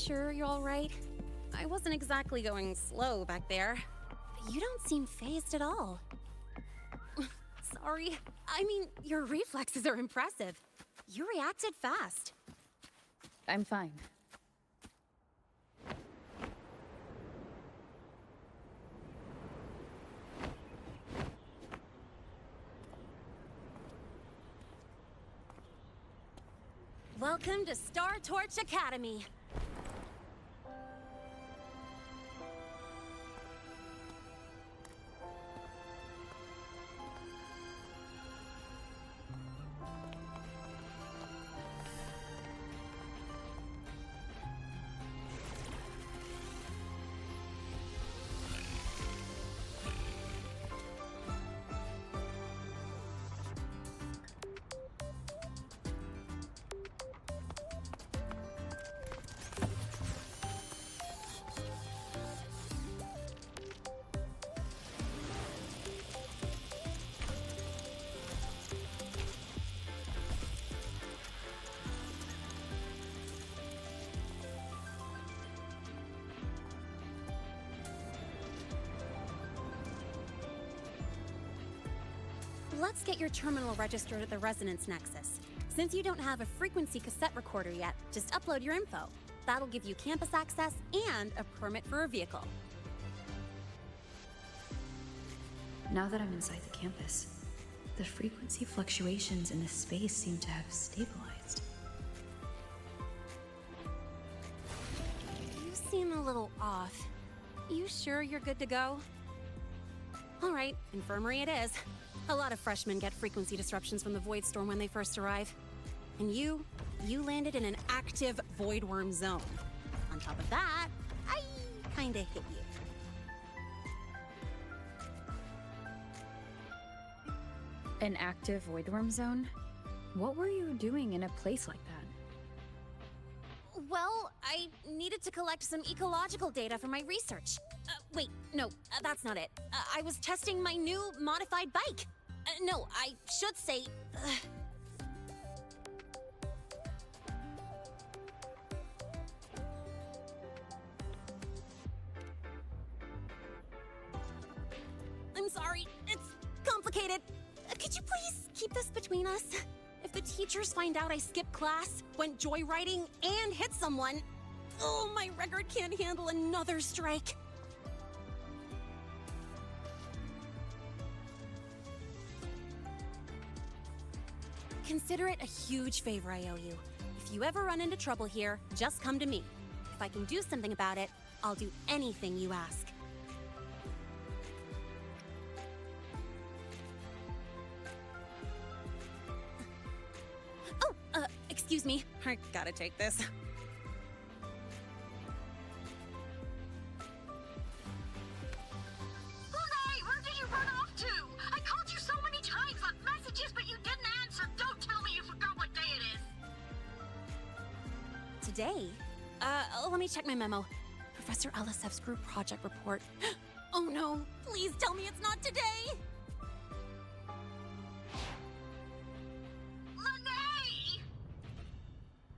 sure you're all right? I wasn't exactly going slow back there. You don't seem fazed at all. Sorry. I mean, your reflexes are impressive. You reacted fast. I'm fine. Welcome to Startorch Academy. Let's get your terminal registered at the Resonance Nexus. Since you don't have a frequency cassette recorder yet, just upload your info. That'll give you campus access and a permit for a vehicle. Now that I'm inside the campus, the frequency fluctuations in this space seem to have stabilized. You seem a little off. You sure you're good to go? All right, infirmary it is. A lot of freshmen get frequency disruptions from the Void Strom when they first arrive. And you landed in an active Voidworm zone. On top of that, I kinda hit you. An active Voidworm zone? What were you doing in a place like that? Well, I needed to collect some ecological data for my research. Wait, no, that's not it. I was testing my new modified bike. No, I should say... I'm sorry, it's complicated. Could you please keep this between us? If the teachers find out I skipped class, went joyriding, and hit someone, oh, my record can't handle another strike. Consider it a huge favor I owe you. If you ever run into trouble here, just come to me. If I can do something about it, I'll do anything you ask. Oh, excuse me. I gotta take this. Lunae, where did you run off to? I called you so many times, left messages, but you didn't answer. Don't tell me you forgot what day it is. Today? Let me check my memo. Professor Alisev's group project report. Oh no, please tell me it's not today! Lynae!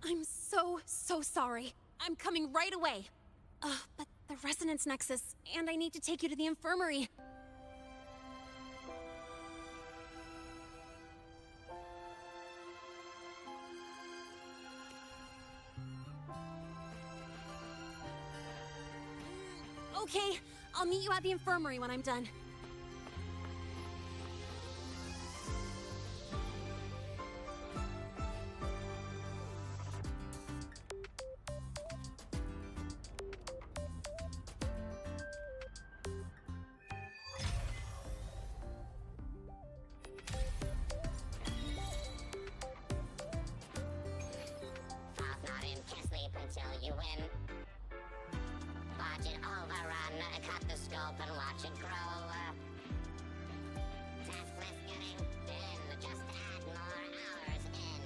I'm so sorry. I'm coming right away. But the Resonance Nexus, and I need to take you to the infirmary. Okay, I'll meet you at the infirmary when I'm done. I'll not in sleep until you win. Watch it overrun, cut the scope and watch it grow. Task list getting thin, just add more hours in.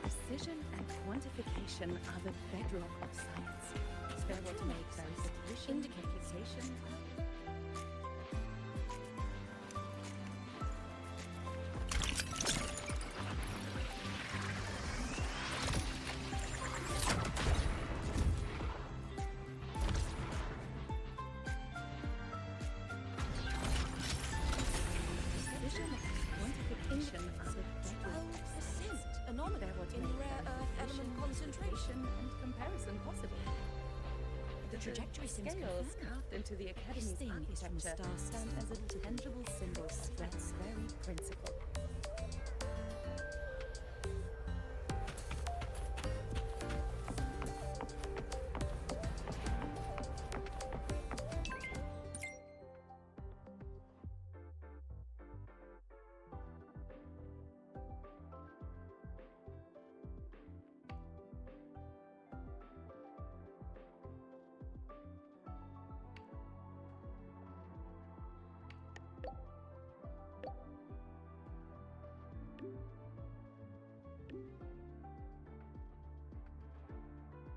Precision and quantification are the bedrock of science. Spare what to make verification, computation. trajectory scales carved into the Academy's architecture stand as a tangible symbol of that very principle.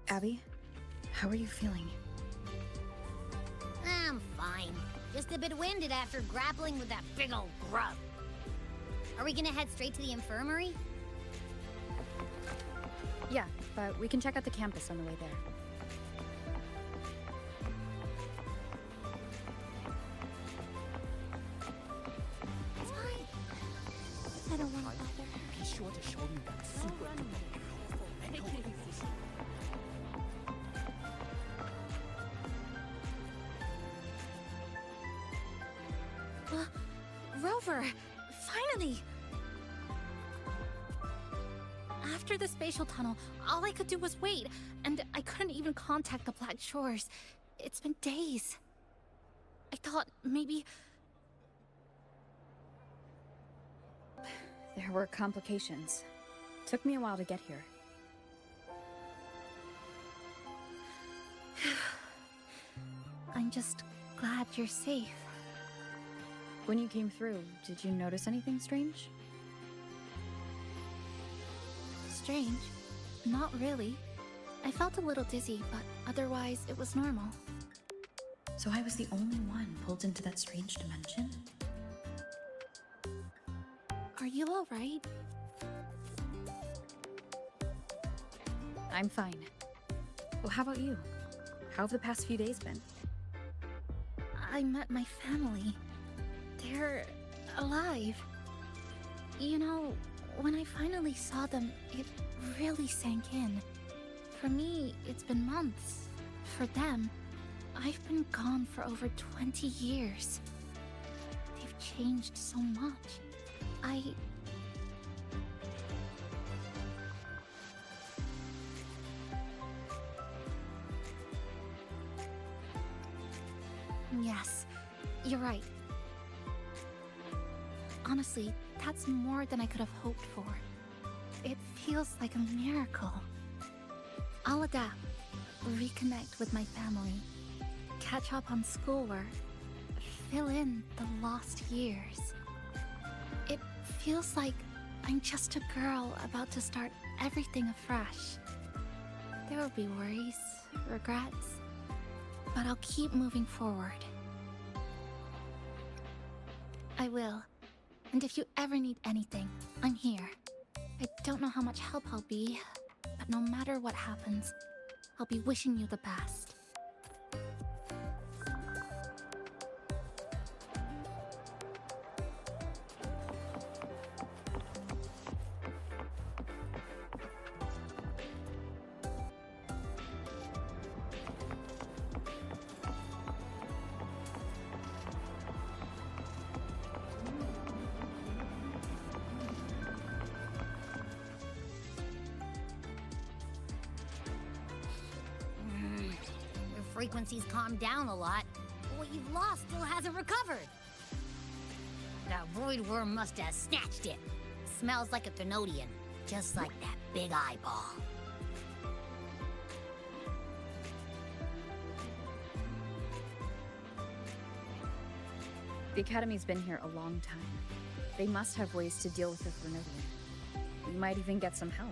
Abby, how are you feeling? I'm fine. Just a bit winded after grappling with that big old grub. Are we gonna head straight to the infirmary? Yeah, but we can check out the campus on the way there. It's fine. I don't want to bother. Be sure to show me that secret. Rover! Finally! After the spatial tunnel, all I could do was wait, and I couldn't even contact the Black Shores. It's been days. I thought maybe... There were complications. Took me a while to get here. I'm just glad you're safe. When you came through, did you notice anything strange? Strange? Not really. I felt a little dizzy, but otherwise it was normal. So I was the only one pulled into that strange dimension? Are you alright? I'm fine. Well, how about you? How have the past few days been? I met my family. They're alive. You know, when I finally saw them, it really sank in. For me, it's been months. For them, I've been gone for over 20 years. They've changed so much. Yes, you're right. Honestly, that's more than I could have hoped for. It feels like a miracle. I'll adapt, reconnect with my family, catch up on schoolwork, fill in the lost years. It feels like I'm just a girl about to start everything afresh. There will be worries, regrets, but I'll keep moving forward. I will. And if you ever need anything, I'm here. I don't know how much help I'll be, but no matter what happens, I'll be wishing you the best. Frequency's calmed down a lot, but what you've lost still hasn't recovered. That Voidworm must have snatched it. Smells like a Thenodian, just like that big eyeball. The Academy's been here a long time. They must have ways to deal with the Thenodian. We might even get some help.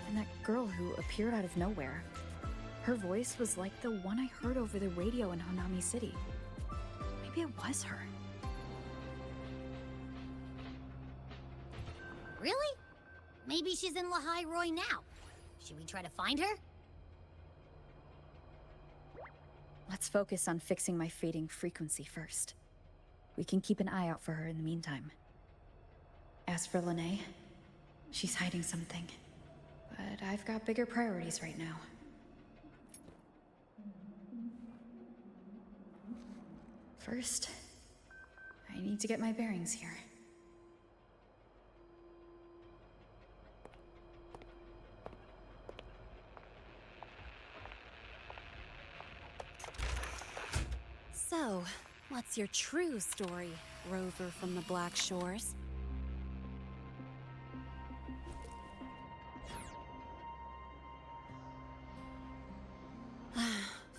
And that girl who appeared out of nowhere. Her voice was like the one I heard over the radio in Honami City. Maybe it was her. Really? Maybe she's in Lahai-Roi now. Should we try to find her? Let's focus on fixing my fading frequency first. We can keep an eye out for her in the meantime. As for Lynae, She's hiding something. But I've got bigger priorities right now. First, I need to get my bearings here. So, what's your true story, rover from the Black Shores?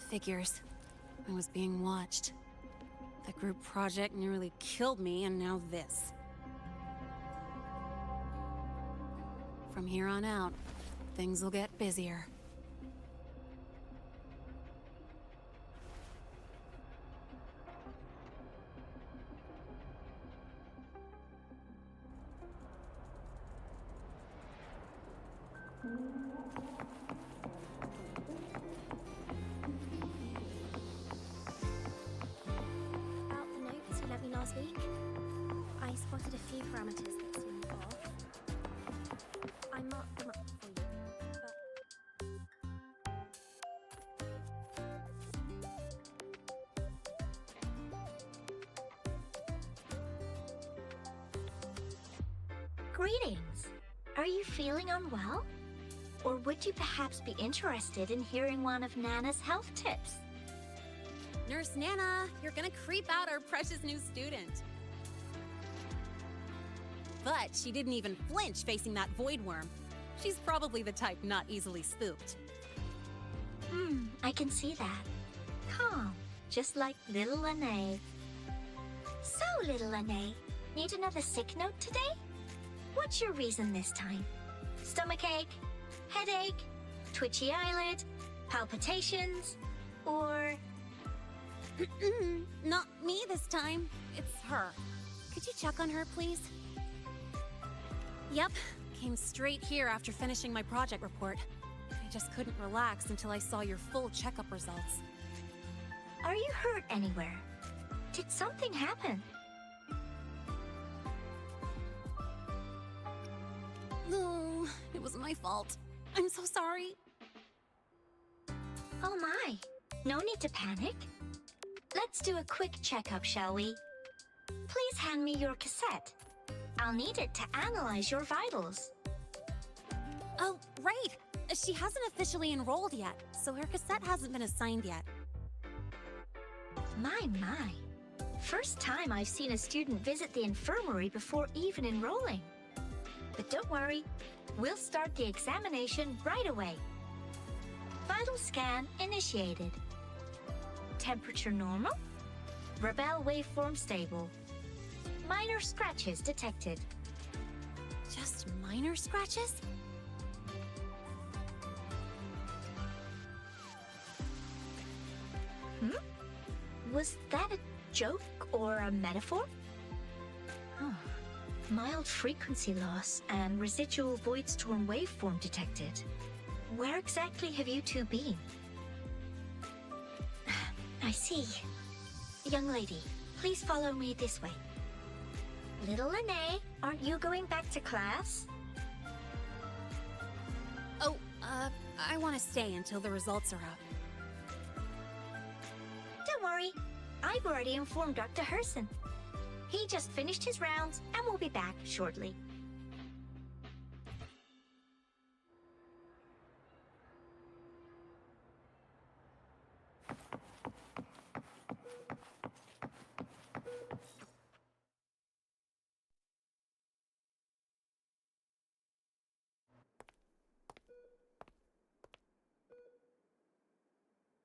Figures. I was being watched. The group project nearly killed me, and now this. From here on out, things will get busier. About the notes you lent me last week, I spotted a few parameters that seemed off. I marked them up for you, Greetings. Are you feeling unwell? Or would you perhaps be interested in hearing one of Nana's health tips? Nurse Nana, you're gonna creep out our precious new student. But she didn't even flinch facing that Voidworm. She's probably the type not easily spooked. I can see that. Calm, just like little Lynae. So, little Lynae, need another sick note today? What's your reason this time? Stomachache? Headache? Twitchy eyelid? Palpitations? Or... Not me this time. It's her. Could you check on her, please? Yep. Came straight here after finishing my project report. I just couldn't relax until I saw your full checkup results. Are you hurt anywhere? Did something happen? No, it was my fault. I'm so sorry. Oh my, no need to panic. Let's do a quick checkup, shall we? Please hand me your cassette. I'll need it to analyze your vitals. Oh, right. She hasn't officially enrolled yet, so her cassette hasn't been assigned yet. My. First time I've seen a student visit the infirmary before even enrolling. But don't worry, we'll start the examination right away. Vital scan initiated. Temperature normal. Rebel waveform stable. Minor scratches detected. Just minor scratches? Was that a joke or a metaphor? Mild frequency loss and residual Void Strom waveform detected. Where exactly have you two been? I see. Young lady, please follow me this way. Little Lynae, aren't you going back to class? Oh, I want to stay until the results are up. Don't worry, I've already informed Dr. Herssen. He just finished his rounds and will be back shortly.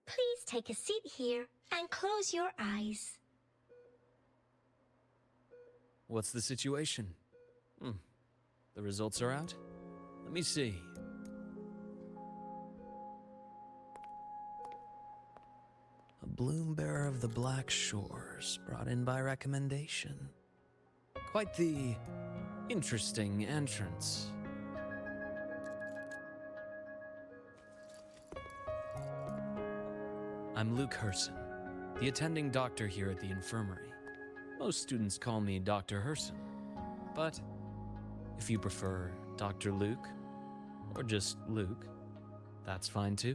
Please take a seat here and close your eyes. What's the situation? The results are out? Let me see. A bloom bearer of the Black Shores, brought in by recommendation. Quite the interesting entrance. I'm Luuk Herssen, the attending doctor here at the infirmary. Most students call me Dr. Herssen, but if you prefer Dr. Luuk, or just Luuk, that's fine too.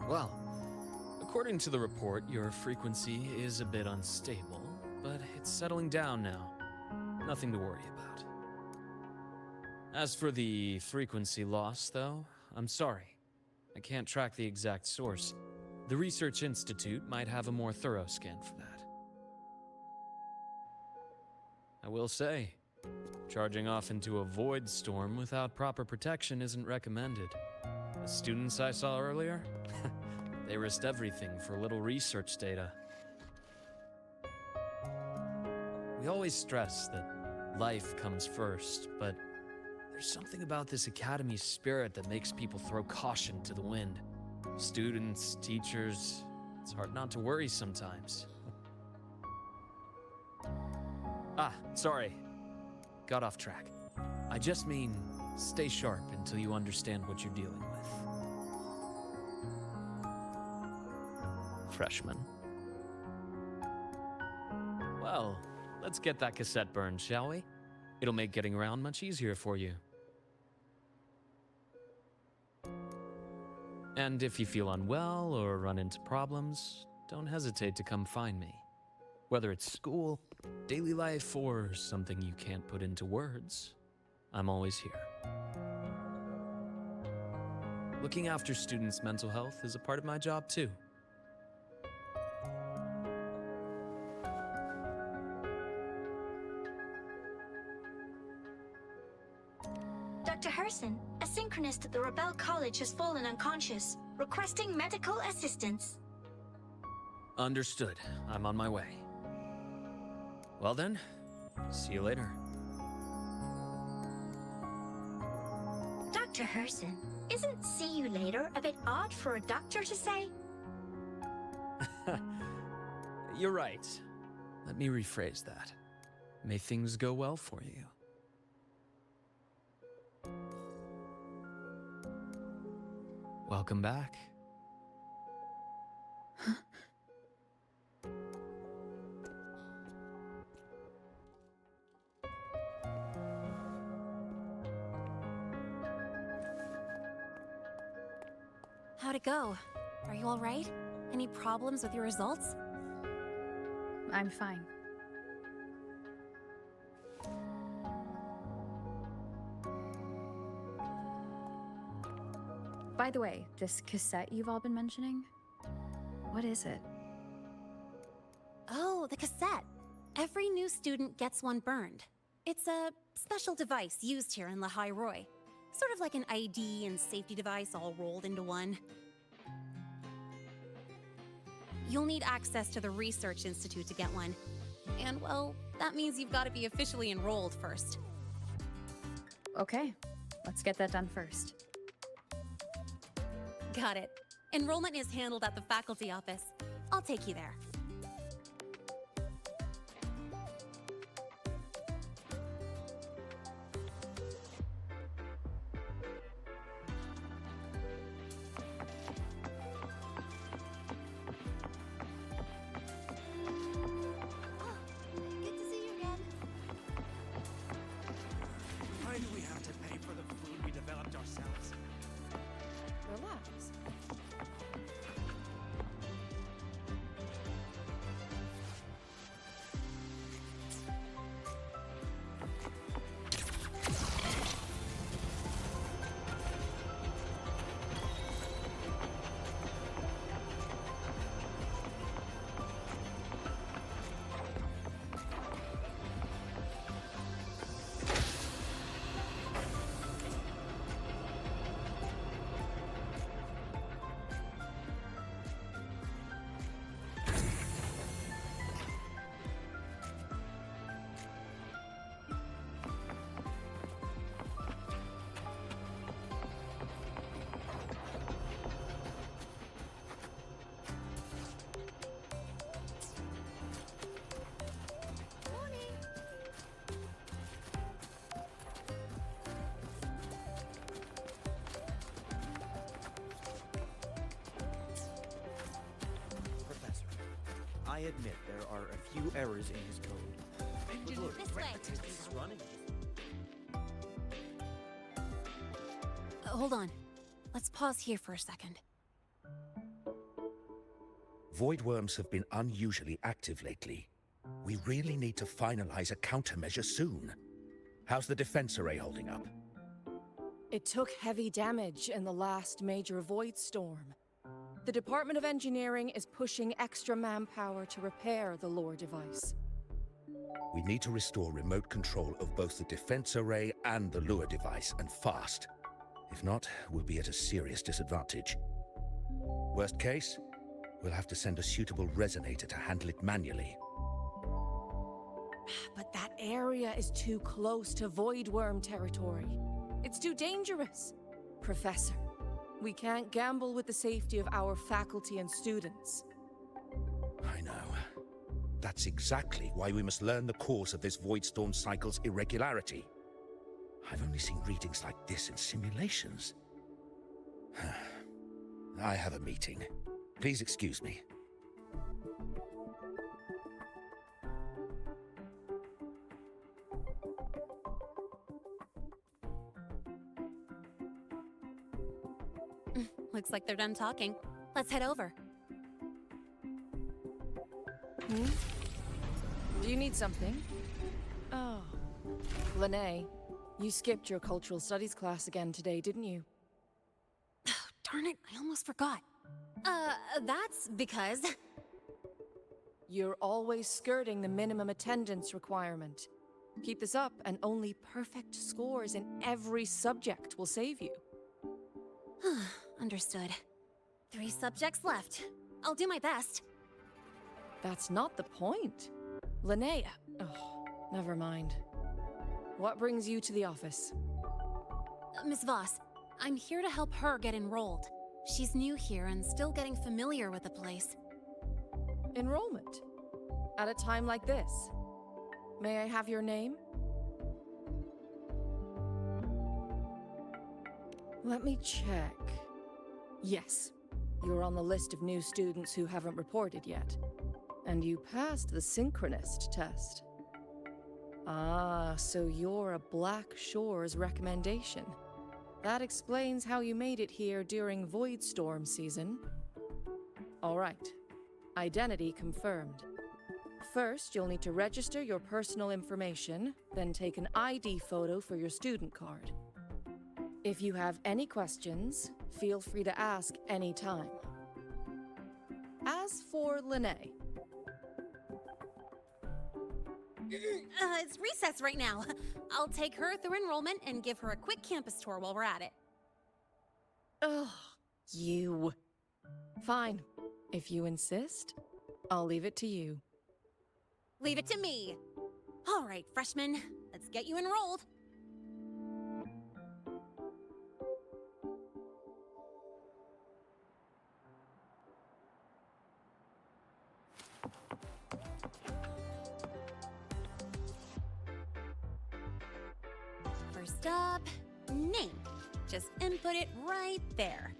Well, according to the report, your frequency is a bit unstable, but it's settling down now. Nothing to worry about. As for the frequency loss, though, I'm sorry. I can't track the exact source. The Research Institute might have a more thorough scan for that. I will say, charging off into a Void Strom without proper protection isn't recommended. The students I saw earlier, they risked everything for a little research data. We always stress that life comes first, but there's something about this Academy spirit that makes people throw caution to the wind. Students, teachers, it's hard not to worry sometimes. Sorry. Got off track. I just mean, stay sharp until you understand what you're dealing with. Freshman. Well, let's get that cassette burned, shall we? It'll make getting around much easier for you. And if you feel unwell or run into problems, don't hesitate to come find me. Whether it's school, daily life, or something you can't put into words, I'm always here. Looking after students' mental health is a part of my job too. Dr. Herssen, a synchronist at the Rebel College has fallen unconscious, requesting medical assistance. Understood. I'm on my way. Well then, see you later. Dr. Herssen, isn't see you later a bit odd for a doctor to say? You're right. Let me rephrase that. May things go well for you. Welcome back. How'd it go? Are you all right? Any problems with your results? I'm fine. By the way, this cassette you've all been mentioning, what is it? Oh, the cassette. Every new student gets one burned. It's a special device used here in Lahai-Roi. Sort of like an ID and safety device all rolled into one. You'll need access to the Research Institute to get one. And, well, that means you've got to be officially enrolled first. Okay, let's get that done first. Got it. Enrollment is handled at the faculty office. I'll take you there. Good to see you again. Why do we have to pay for the food we developed ourselves? Relax. admit there are a few errors in his code. But look, This way. the test is running. Hold on. Let's pause here for a second. Voidworms have been unusually active lately. We really need to finalize a countermeasure soon. How's the defense array holding up? It took heavy damage in the last major Void Storm. The Department of Engineering is pushing extra manpower to repair the lore device. We need to restore remote control of both the defense array and the lure device, and fast. If not, we'll be at a serious disadvantage. Worst case, we'll have to send a suitable resonator to handle it manually. But that area is too close to Voidworm territory. It's too dangerous. Professor, we can't gamble with the safety of our faculty and students. I know. That's exactly why we must learn the cause of this Void Storm cycle's irregularity. I've only seen readings like this in simulations. I have a meeting. Please excuse me. Looks like they're done talking. Let's head over. Do you need something? Oh. Lynea, you skipped your cultural studies class again today, didn't you? Darn it, I almost forgot. That's because... You're always skirting the minimum attendance requirement. Keep this up, and only perfect scores in every subject will save you. Understood. 3 subjects left. I'll do my best. That's not the point. Lynea. Oh, never mind. What brings you to the office? Miss Voss, I'm here to help her get enrolled. She's new here and still getting familiar with the place. Enrollment? At a time like this? May I have your name? Let me check. Yes, you're on the list of new students who haven't reported yet. And you passed the synchronist test. Ah, so you're a Black Shores recommendation. That explains how you made it here during Void Storm season. All right. Identity confirmed. First, you'll need to register your personal information, then take an ID photo for your student card. If you have any questions, feel free to ask any time. As for Lynae... It's recess right now. I'll take her through enrollment and give her a quick campus tour while we're at it. Ugh, you. Fine. If you insist, I'll leave it to you. Leave it to me. All right, freshmen, let's get you enrolled. First up, name. Just input it right there.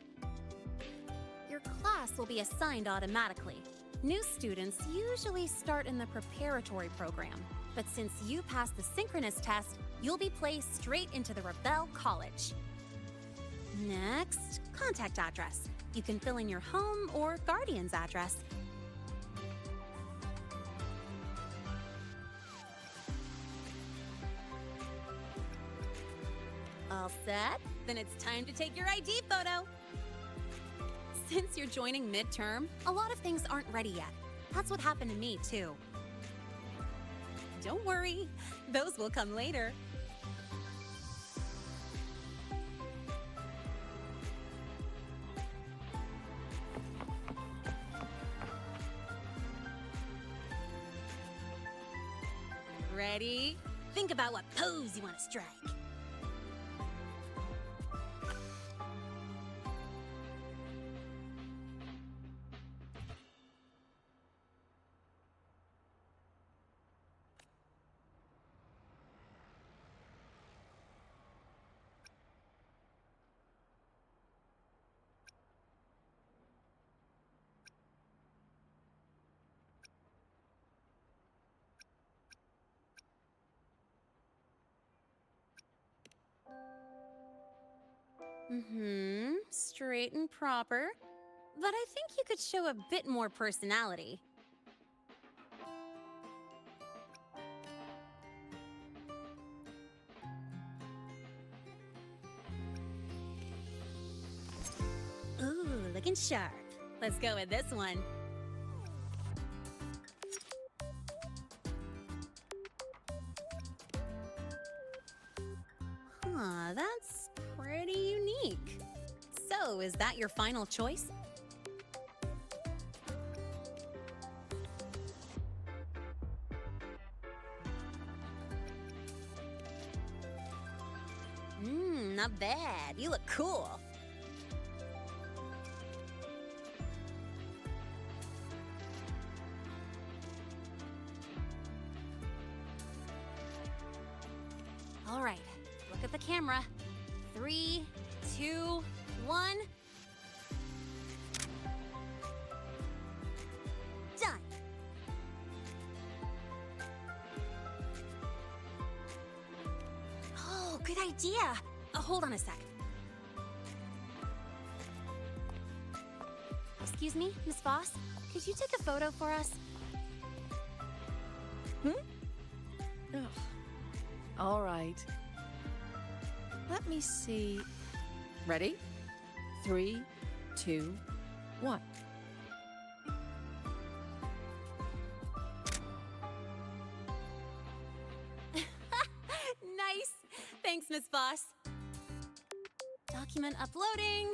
Your class will be assigned automatically. New students usually start in the preparatory program, but since you passed the synchronous test, you'll be placed straight into the Rebel College. Next, contact address. You can fill in your home or guardian's address. All set? Then it's time to take your ID photo. Since you're joining midterm, a lot of things aren't ready yet. That's what happened to me, too. Don't worry, those will come later. Ready? Think about what pose you want to strike. Mm-hmm. Straight and proper. But I think you could show a bit more personality. Ooh, looking sharp. Let's go with this one. Huh, that's pretty unique. So, is that your final choice? Not bad. You look cool. All right, look at the camera. 3, 2, 1. Done. Oh, good idea. Hold on a sec. Excuse me, Miss Voss? Could you take a photo for us? Ugh. All right. Let me see. Ready? 3, 2, 1. Nice. Thanks, Miss Voss. Document uploading.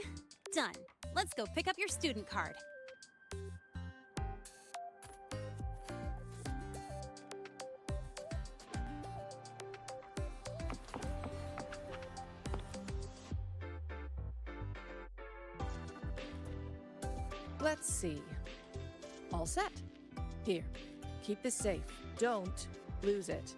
Done. Let's go pick up your student card. Let's see. All set. Here, keep this safe. Don't lose it.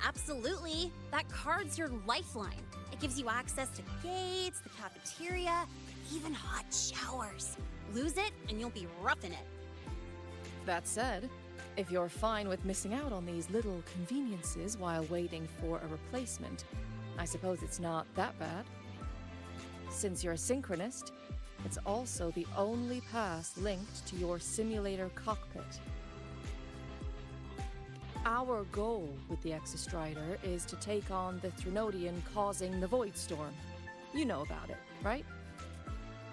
Absolutely. That card's your lifeline. It gives you access to gates, the cafeteria, even hot showers. Lose it, and you'll be roughing it. That said, if you're fine with missing out on these little conveniences while waiting for a replacement, I suppose it's not that bad. Since you're a synchronist, it's also the only pass linked to your simulator cockpit. Our goal with the Exostrider is to take on the Thrunodian causing the Void Strom. You know about it, right?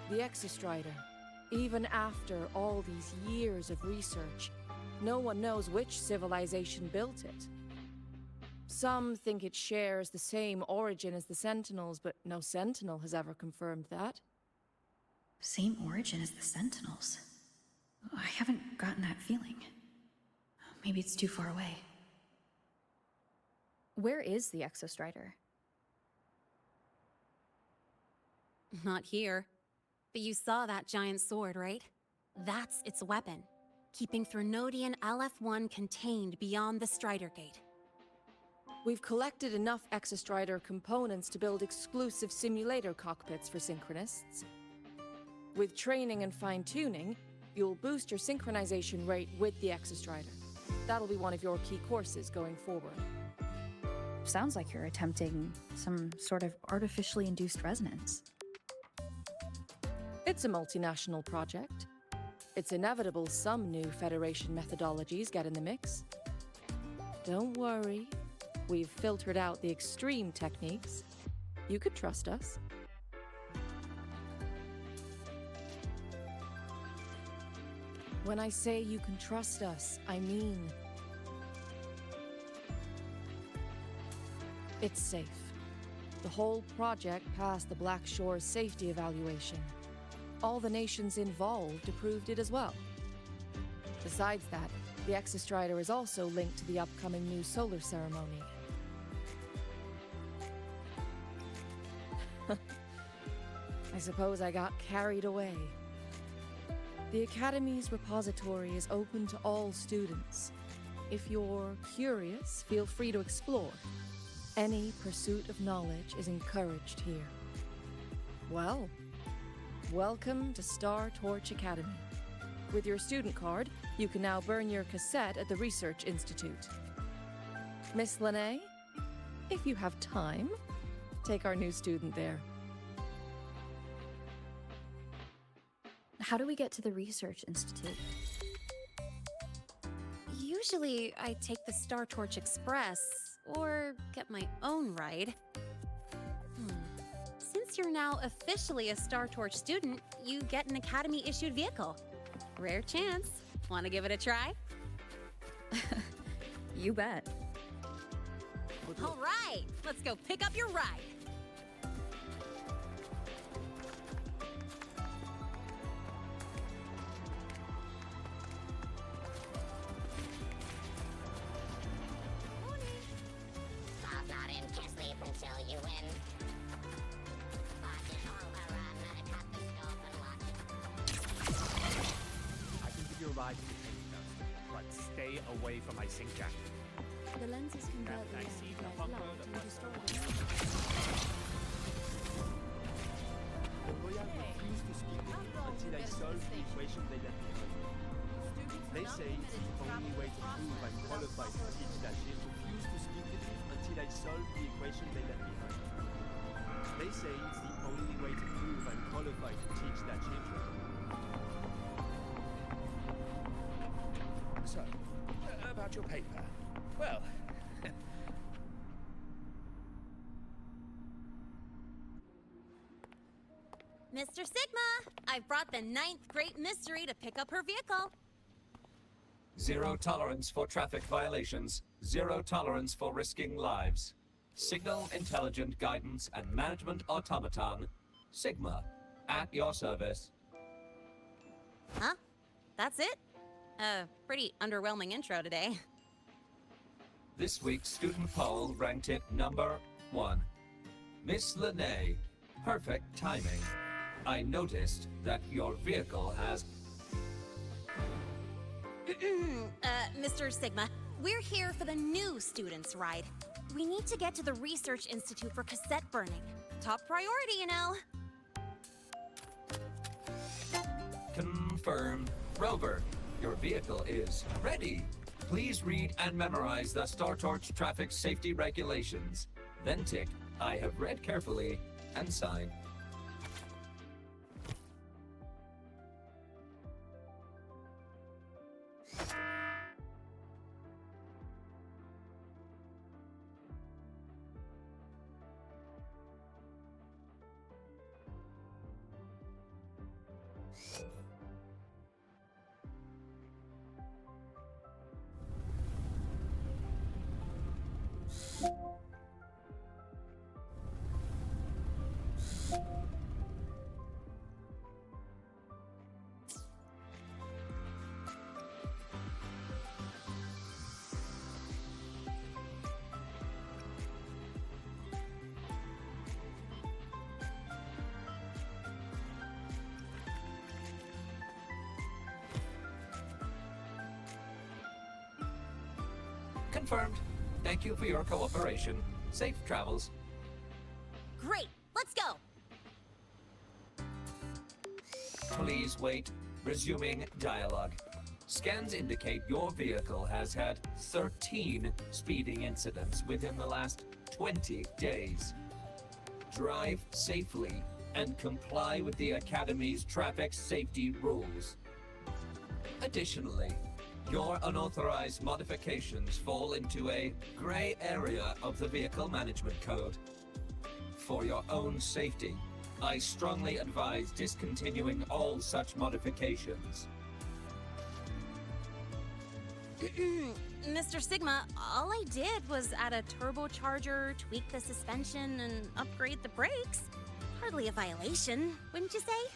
The Exostrider. Even after all these years of research, no one knows which civilization built it. Some think it shares the same origin as the Sentinels, but no Sentinel has ever confirmed that. Same origin as the Sentinels. I haven't gotten that feeling. Maybe it's too far away. Where is the Exostrider? Not here. But you saw that giant sword, right? That's its weapon, keeping Thrunodian LF1 contained beyond the Strider Gate. We've collected enough Exostrider components to build exclusive simulator cockpits for synchronists. With training and fine-tuning, you'll boost your synchronization rate with the Exostrider. That'll be one of your key courses going forward. Sounds like you're attempting some sort of artificially induced resonance. It's a multinational project. It's inevitable some new Federation methodologies get in the mix. Don't worry, we've filtered out the extreme techniques. You could trust us. When I say you can trust us, I mean it's safe. The whole project passed the Black Shore's safety evaluation. All the nations involved approved it as well. Besides that, the Exostrider is also linked to the upcoming new solar ceremony. I suppose I got carried away. The Academy's repository is open to all students. If you're curious, feel free to explore. Any pursuit of knowledge is encouraged here. Well, Welcome to Startorch Academy. With your student card, you can now burn your cassette at the Research Institute. Miss Lynae, if you have time, take our new student there. How do we get to the Research Institute? Usually, I take the Startorch Express or get my own ride. Since you're now officially a Startorch student, you get an Academy-issued vehicle. Rare chance. Want to give it a try? You bet. All right, let's go pick up your ride. Bob's not in, can't sleep until you win. I can give you a ride to the paint nurse, but stay away from my sink jacket. The lenses convert the Nice light evening, of Bunker, light the into bus story. The Royal refuse to speak with me until I solve the equation they left behind. They say it's the only way to prove I'm qualified to teach that they refuse to speak with me until I solve the equation they left behind. They say it's the only way to prove I'm qualified to teach that children. So, about your paper. Well, Mr. Sigma, I've brought the 9th Great Mystery to pick up her vehicle. Zero tolerance for traffic violations. Zero tolerance for risking lives. Signal Intelligent Guidance and Management Automaton. Sigma. At your service. Huh? That's it? Pretty underwhelming intro today. This week's student poll ranked it number 1. Miss Lynae. Perfect timing. I noticed that your vehicle has... Mr. Sigma, we're here for the new students' ride. We need to get to the Research Institute for cassette burning. Top priority, you know. Confirmed. Rover, your vehicle is ready. Please read and memorize the Startorch traffic safety regulations. Then tick, I have read carefully, and sign. Confirmed. Thank you for your cooperation. Safe travels. Great, let's go. Please wait. Resuming dialogue. Scans indicate your vehicle has had 13 speeding incidents within the last 20 days. Drive safely and comply with the Academy's traffic safety rules. Additionally, your unauthorized modifications fall into a gray area of the Vehicle Management Code. For your own safety, I strongly advise discontinuing all such modifications. Mr. Sigma, all I did was add a turbocharger, tweak the suspension, and upgrade the brakes. Hardly a violation, wouldn't you say?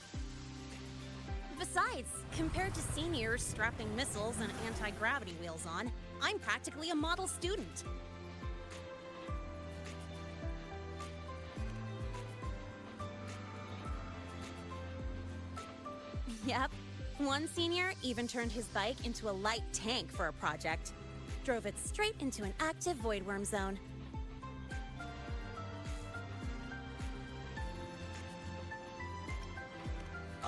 Besides, compared to seniors strapping missiles and anti-gravity wheels on, I'm practically a model student. Yep. One senior even turned his bike into a light tank for a project. Drove it straight into an active Voidworm zone.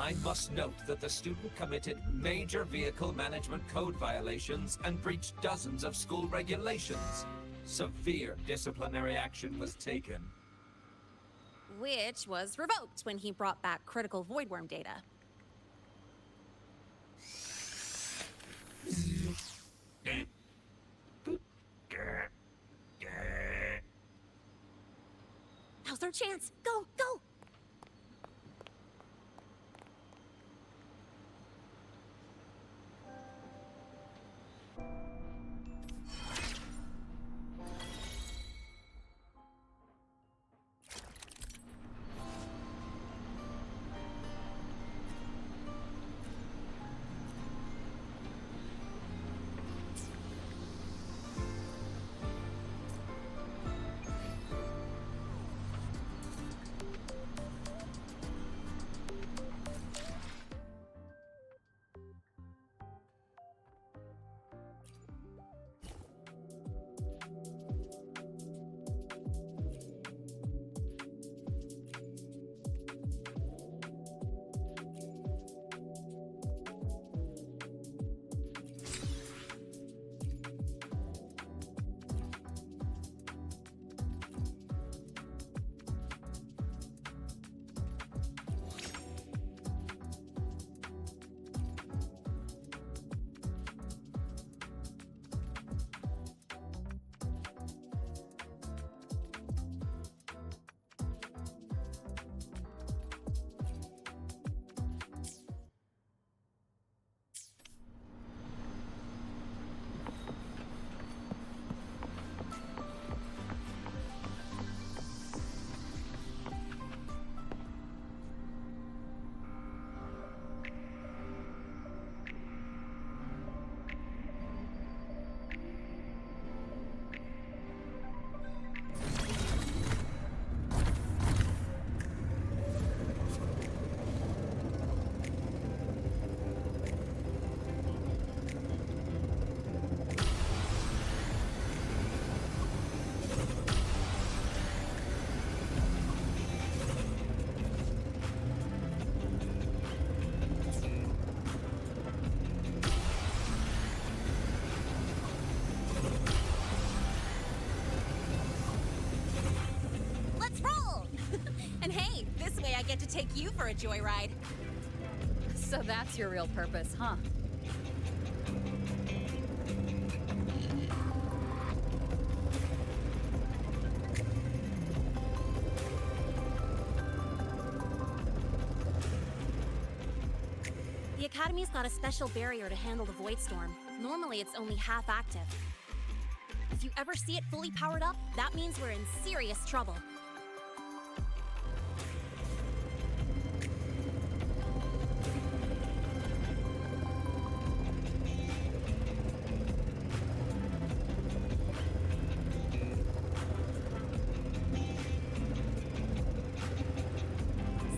I must note that the student committed major vehicle management code violations and breached dozens of school regulations. Severe disciplinary action was taken. Which was revoked when he brought back critical Voidworm data. Now's our chance. Go, go! I get to take you for a joyride. So that's your real purpose, huh? The Academy's got a special barrier to handle the Void Storm. Normally it's only half active. If you ever see it fully powered up, that means we're in serious trouble.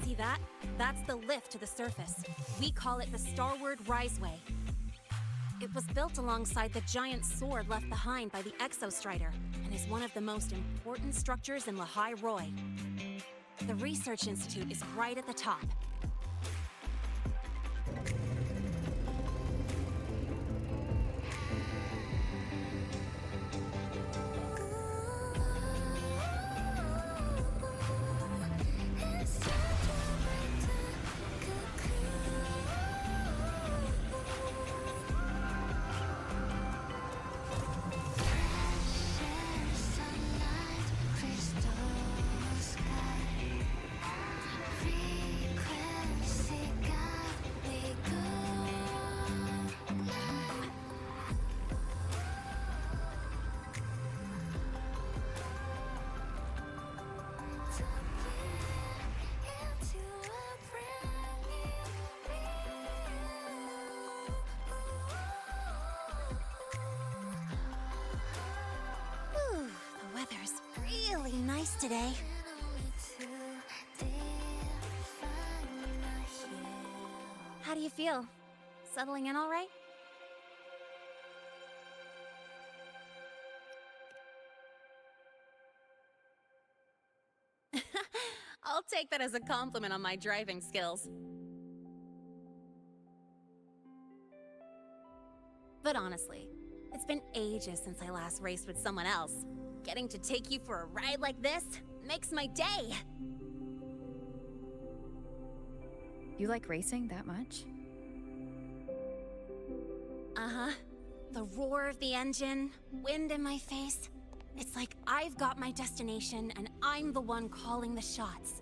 See that? That's the lift to the surface. We call it the Starward Riseway. It was built alongside the giant sword left behind by the Exostrider and is one of the most important structures in Lahai-Roi. The Research Institute is right at the top. Nice today. How do you feel? Settling in all right? I'll take that as a compliment on my driving skills. But honestly, it's been ages since I last raced with someone else. Getting to take you for a ride like this makes my day. You like racing that much? Uh-huh. The roar of the engine, wind in my face. It's like I've got my destination and I'm the one calling the shots.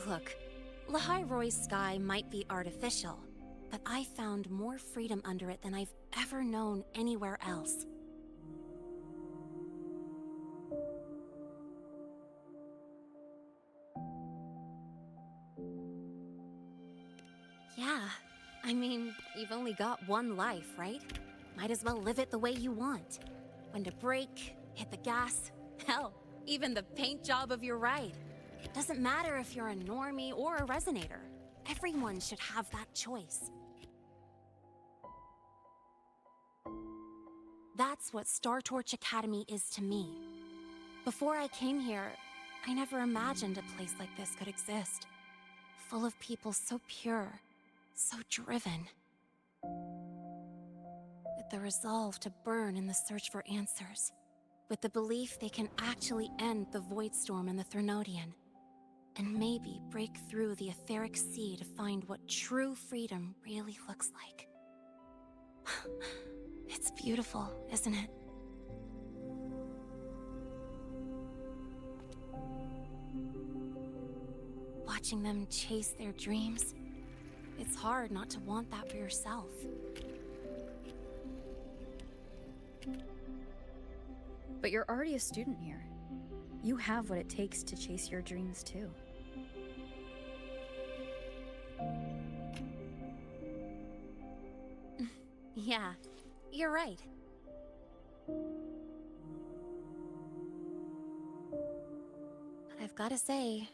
Look, Lahai-Roi's sky might be artificial, but I found more freedom under it than I've ever known anywhere else. Yeah, I mean, you've only got one life, right? Might as well live it the way you want. When to brake, hit the gas, hell, even the paint job of your ride. Doesn't matter if you're a normie or a resonator. Everyone should have that choice. That's what Startorch Academy is to me. Before I came here, I never imagined a place like this could exist. Full of people so pure, so driven. With the resolve to burn in the search for answers. With the belief they can actually end the Void Strom and the Threnodian. And maybe break through the etheric sea to find what true freedom really looks like. It's beautiful, isn't it? Watching them chase their dreams, it's hard not to want that for yourself. But you're already a student here. You have what it takes to chase your dreams too. Yeah, you're right. But I've gotta say,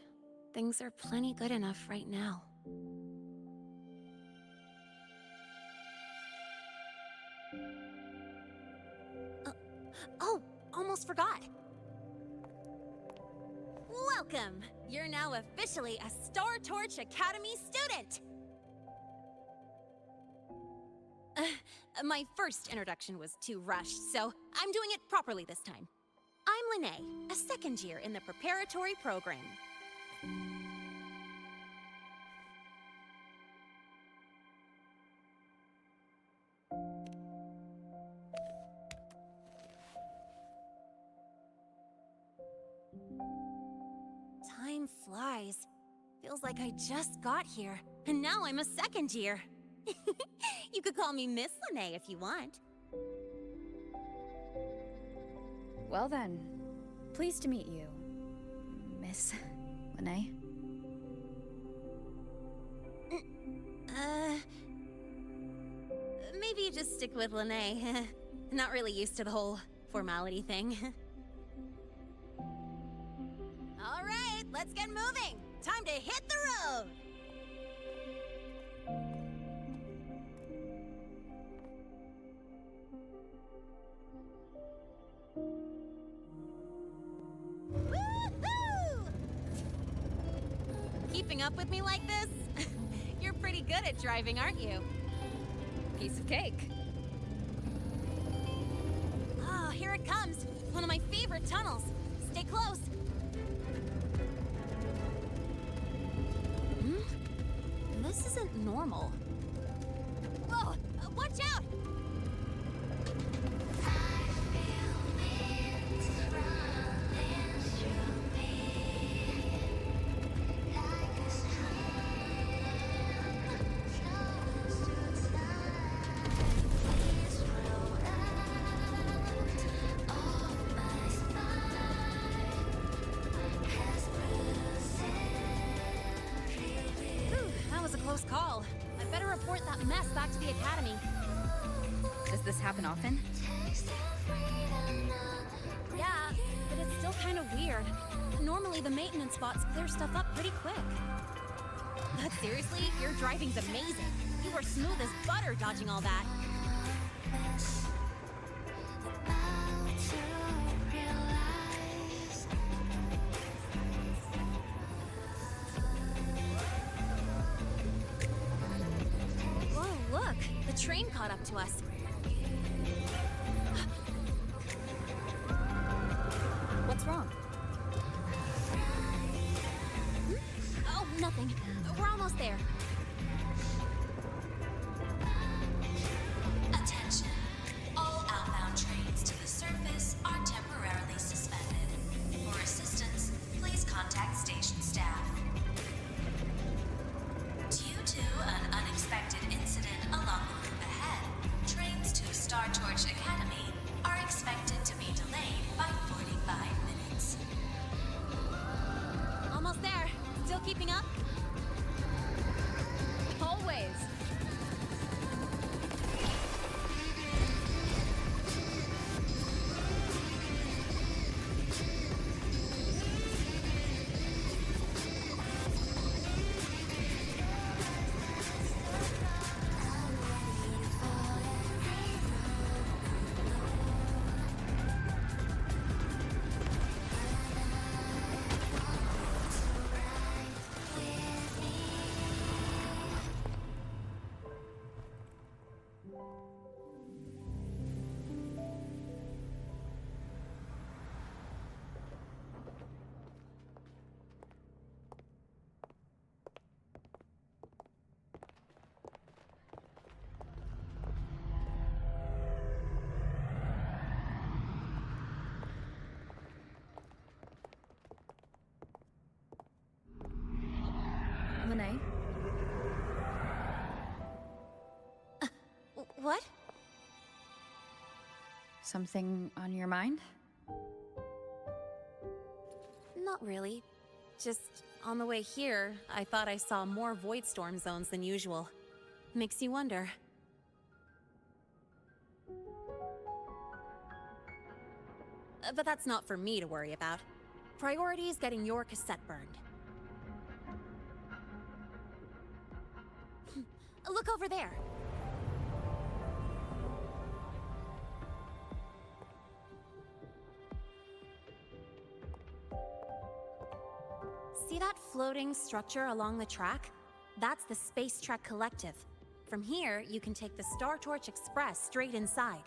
things are plenty good enough right now. Oh, almost forgot. Welcome! You're now officially a Startorch Academy student! My first introduction was too rushed, so I'm doing it properly this time. I'm Lynea, a second year in the preparatory program. Time flies. Feels like I just got here, and now I'm a second year. You could call me Miss Lynae if you want. Well then, pleased to meet you, Miss Lynae. Maybe just stick with Lynae. Not really used to the whole formality thing. All right, let's get moving. Time to hit the road. Woohoo! Keeping up with me like this? You're pretty good at driving, aren't you? Piece of cake. Oh, here it comes. One of my favorite tunnels. Stay close. This isn't normal. Whoa! Watch out! Close call. I better report that mess back to the academy. Does this happen often? Yeah, but it's still kind of weird. Normally the maintenance bots clear stuff up pretty quick. But seriously, your driving's amazing. You were smooth as butter dodging all that. train caught up to us. What's wrong? Oh, nothing. We're almost there. Attention. All outbound trains to the surface are temporarily suspended. For assistance, please contact station staff. Due to an unexpected incident along the route ahead, trains to Startorch Academy are expected to be delayed by 45 minutes. Almost there. Still keeping up? Always. Lynae? What? Something on your mind? Not really. Just on the way here, I thought I saw more Void Storm zones than usual. Makes you wonder. But that's not for me to worry about. Priority is getting your cassette burned. Look over there. See that floating structure along the track? That's the Spacetrek Collective. From here, you can take the Startorch Express straight inside.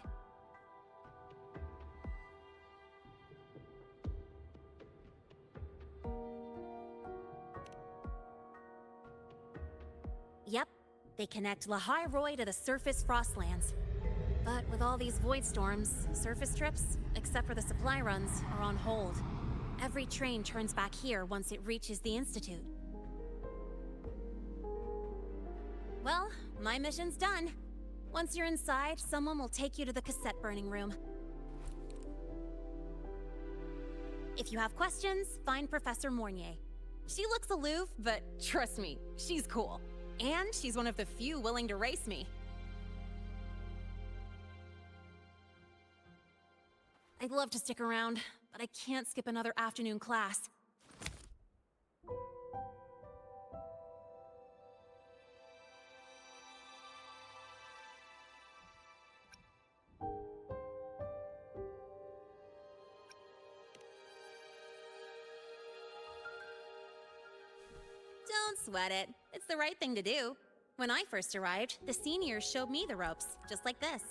Yep, they connect Lahai-Roi to the surface Frostlands. But with all these void storms, surface trips, except for the supply runs, are on hold. Every train turns back here once it reaches the Institute. Well, my mission's done. Once you're inside, someone will take you to the cassette burning room. If you have questions, find Professor Mornye. She looks aloof, but trust me, she's cool. And she's one of the few willing to race me. I'd love to stick around, but I can't skip another afternoon class. Don't sweat it. It's the right thing to do. When I first arrived, the seniors showed me the ropes, just like this.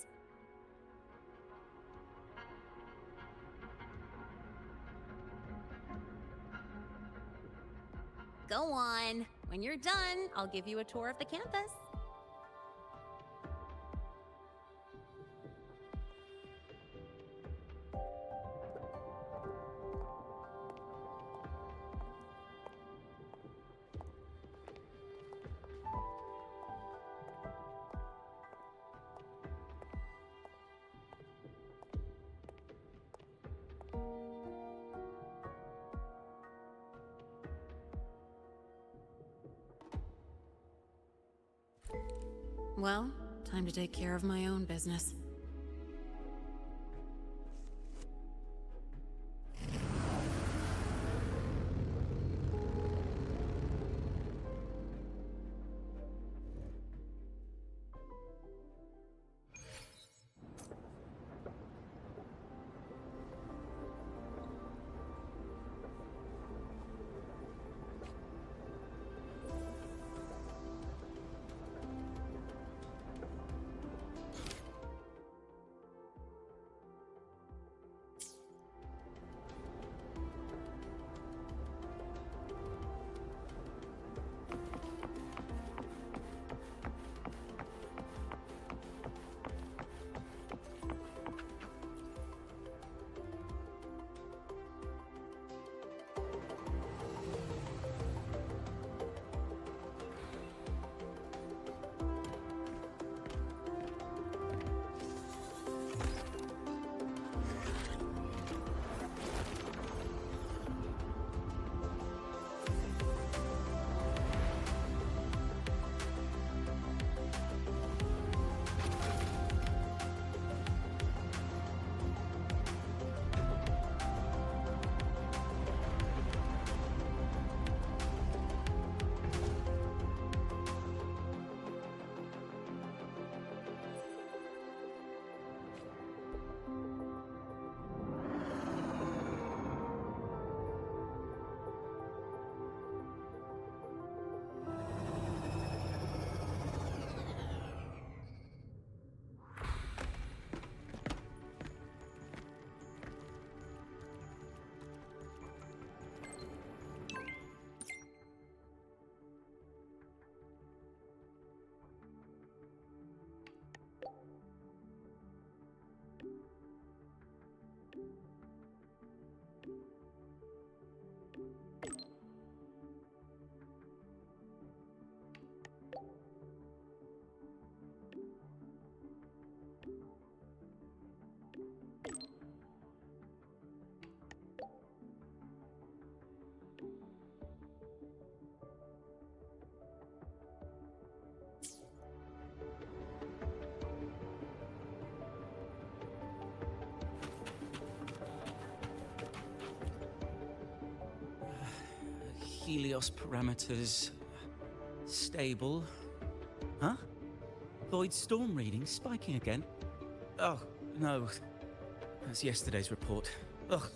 Go on. When you're done, I'll give you a tour of the campus. Well, time to take care of my own business. Helios parameters stable. Huh? Void Strom readings spiking again? Oh, no. That's yesterday's report. Ugh,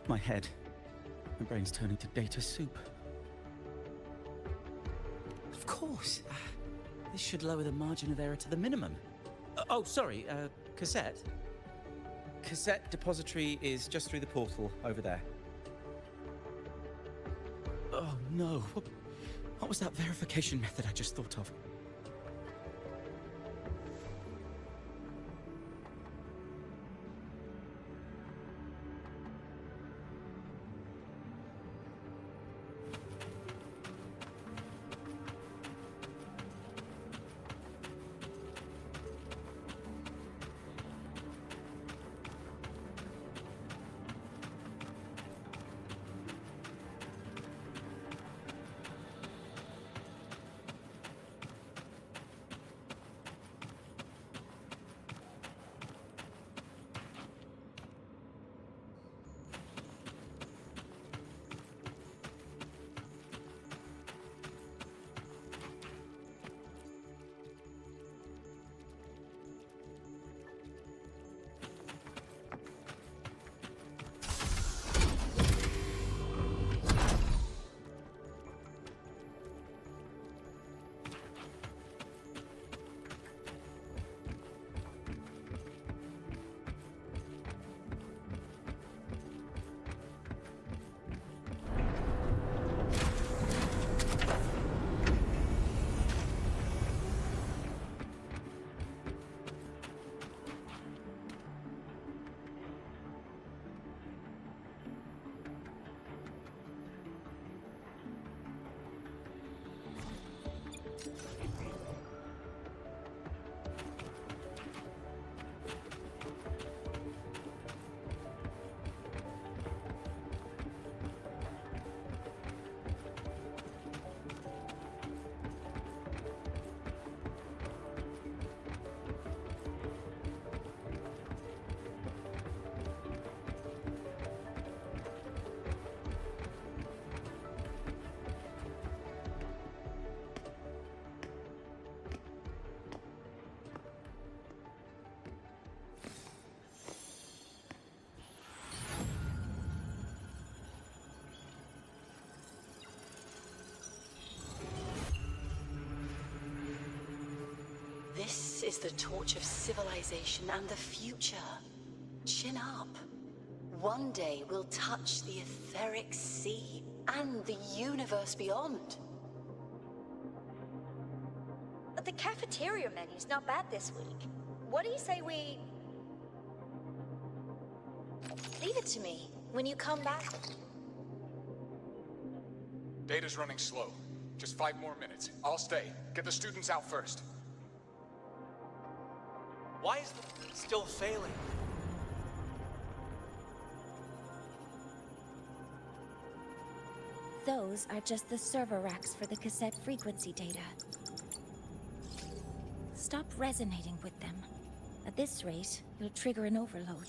my head. My brain's turning to data soup. Of course. This should lower the margin of error to the minimum. Oh, sorry, Cassette. Cassette Depository is just through the portal over there. Oh, no. What was that verification method I just thought of? This is the torch of civilization and the future. Chin up. One day we'll touch the etheric sea and the universe beyond. But the cafeteria menu's not bad this week. What do you say we... Leave it to me. When you come back... Data's running slow. Just 5 more minutes. I'll stay. Get the students out first. Why is the still failing? Those are just the server racks for the cassette frequency data. Stop resonating with them. At this rate, you'll trigger an overload.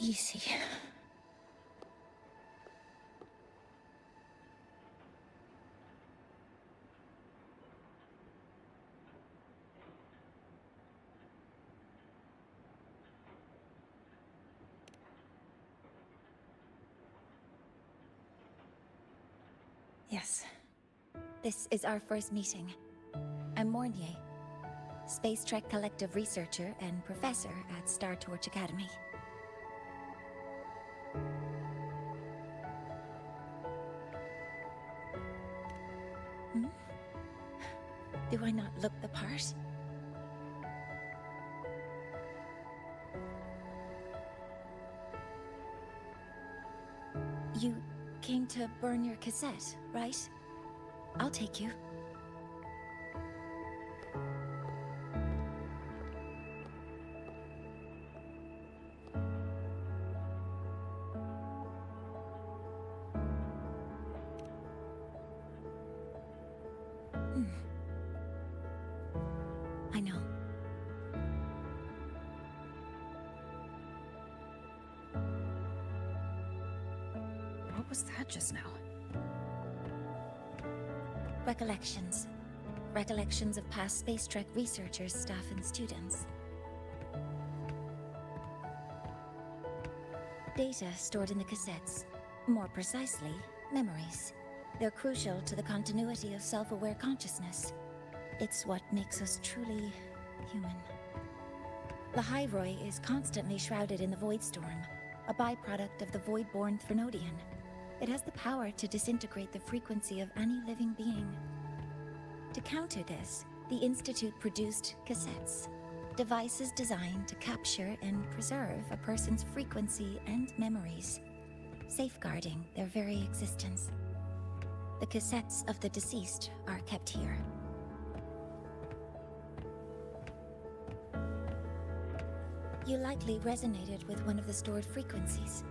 Easy. Yes. This is our first meeting. I'm Mornye, Spacetrek collective researcher and professor at Startorch Academy. Do I not look the part? You came to burn your cassette, right? I'll take you. was that just now? Recollections. Recollections of past Spacetrek researchers, staff, and students. Data stored in the cassettes. More precisely, memories. They're crucial to the continuity of self-aware consciousness. It's what makes us truly human. Lahai-Roi is constantly shrouded in the Void Strom, a byproduct of the void-born Thrunodian. It has the power to disintegrate the frequency of any living being. To counter this, the Institute produced cassettes, devices designed to capture and preserve a person's frequency and memories, safeguarding their very existence. The cassettes of the deceased are kept here. You likely resonated with one of the stored frequencies.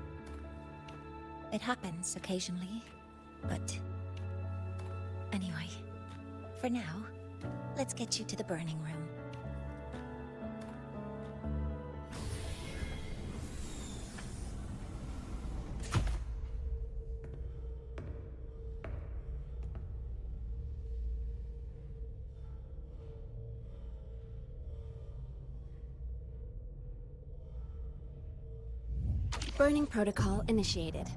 It happens occasionally, but... Anyway, for now, let's get you to the burning room. Burning protocol initiated.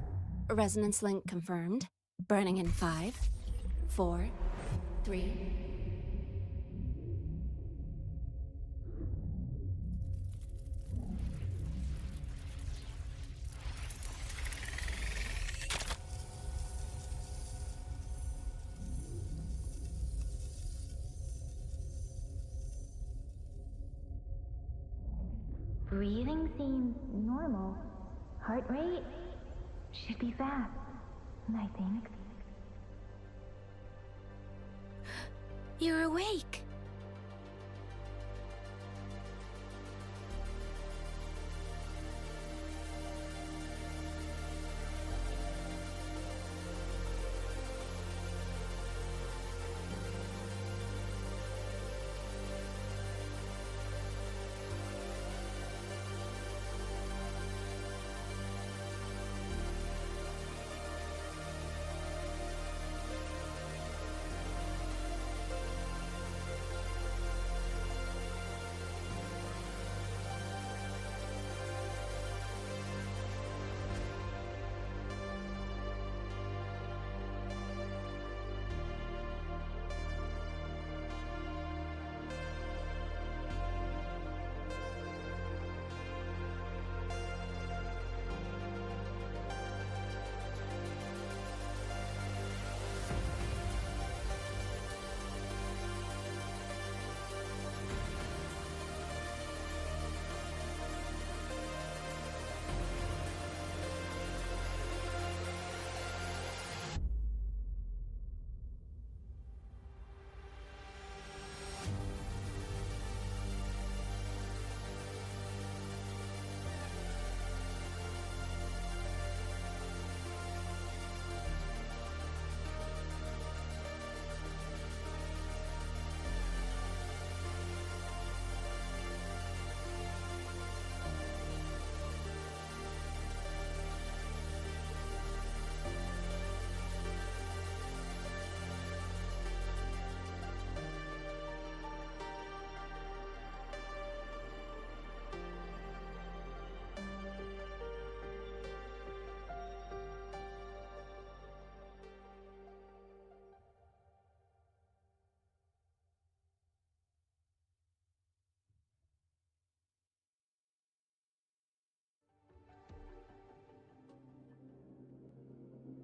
Resonance link confirmed. Burning in 5, 4, 3... Breathing seems normal. Heart rate should be fast, I think. You're awake.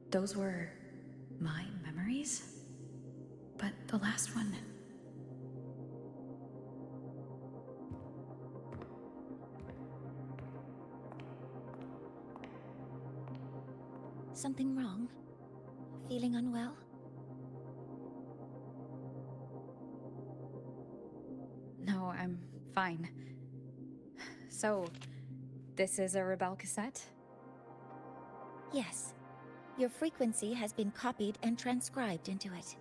Those were my memories? But the last one... Something wrong? Feeling unwell? No, I'm fine. So, this is a Rebel cassette? Yes. Your frequency has been copied and transcribed into it.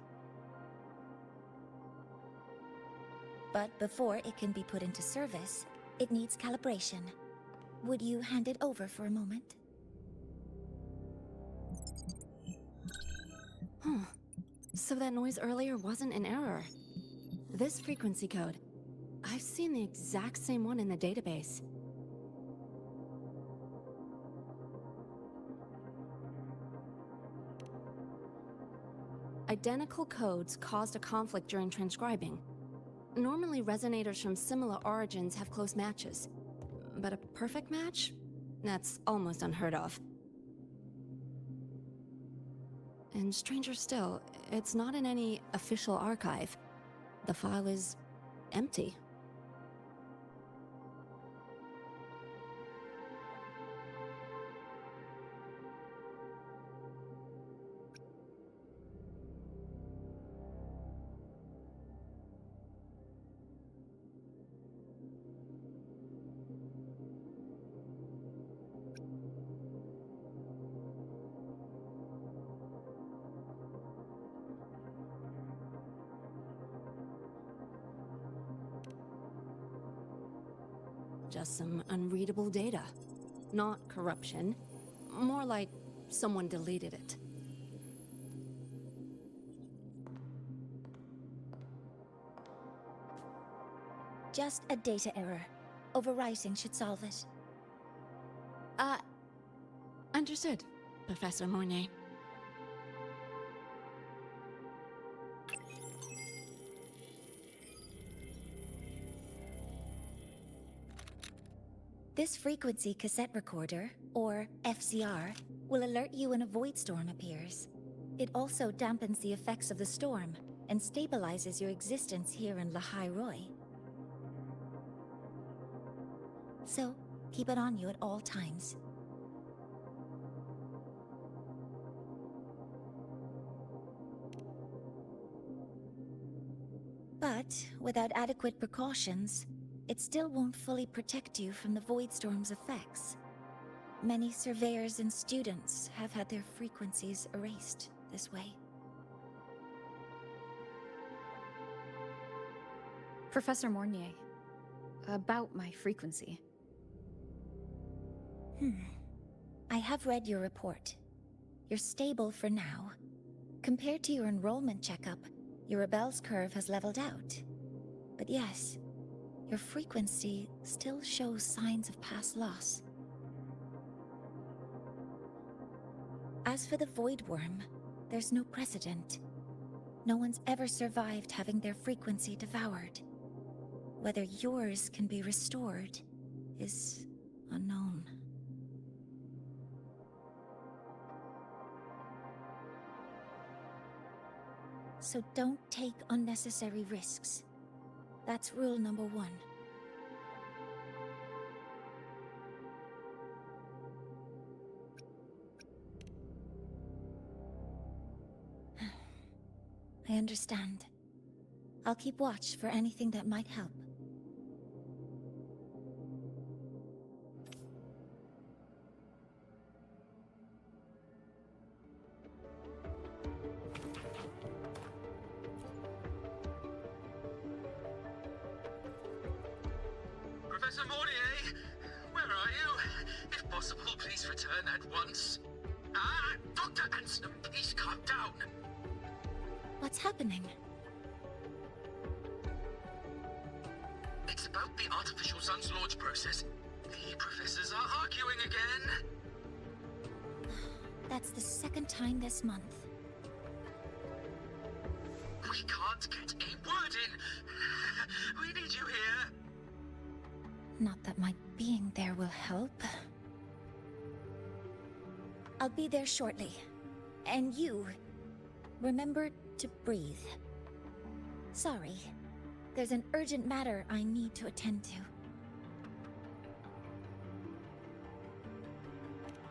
But before it can be put into service, it needs calibration. Would you hand it over for a moment? Huh. So that noise earlier wasn't an error. This frequency code, I've seen the exact same one in the database. Identical codes caused a conflict during transcribing. Normally, resonators from similar origins have close matches. But a perfect match? That's almost unheard of. And stranger still, it's not in any official archive. The file is empty. Just some unreadable data. Not corruption. More like someone deleted it. Just a data error. Overwriting should solve it. Understood, Professor Mornye. This frequency cassette recorder, or FCR, will alert you when a void storm appears. It also dampens the effects of the storm and stabilizes your existence here in Lahai-Roi. So, keep it on you at all times. But, without adequate precautions, it still won't fully protect you from the Void Storm's effects. Many surveyors and students have had their frequencies erased this way. Professor Mornye, about my frequency. I have read your report. You're stable for now. Compared to your enrollment checkup, your rebel's curve has leveled out. But yes, your frequency still shows signs of past loss. As for the Voidworm, there's no precedent. No one's ever survived having their frequency devoured. Whether yours can be restored is unknown. So don't take unnecessary risks. That's rule number 1. I understand. I'll keep watch for anything that might help. Professor Mornye, where are you? If possible, please return at once. Dr. Anson, please calm down. What's happening? It's about the artificial sun's launch process. The professors are arguing again. That's the second time this month. We can't get a word in. We need you here. Not that my being there will help. I'll be there shortly. And you, remember to breathe. Sorry, there's an urgent matter I need to attend to.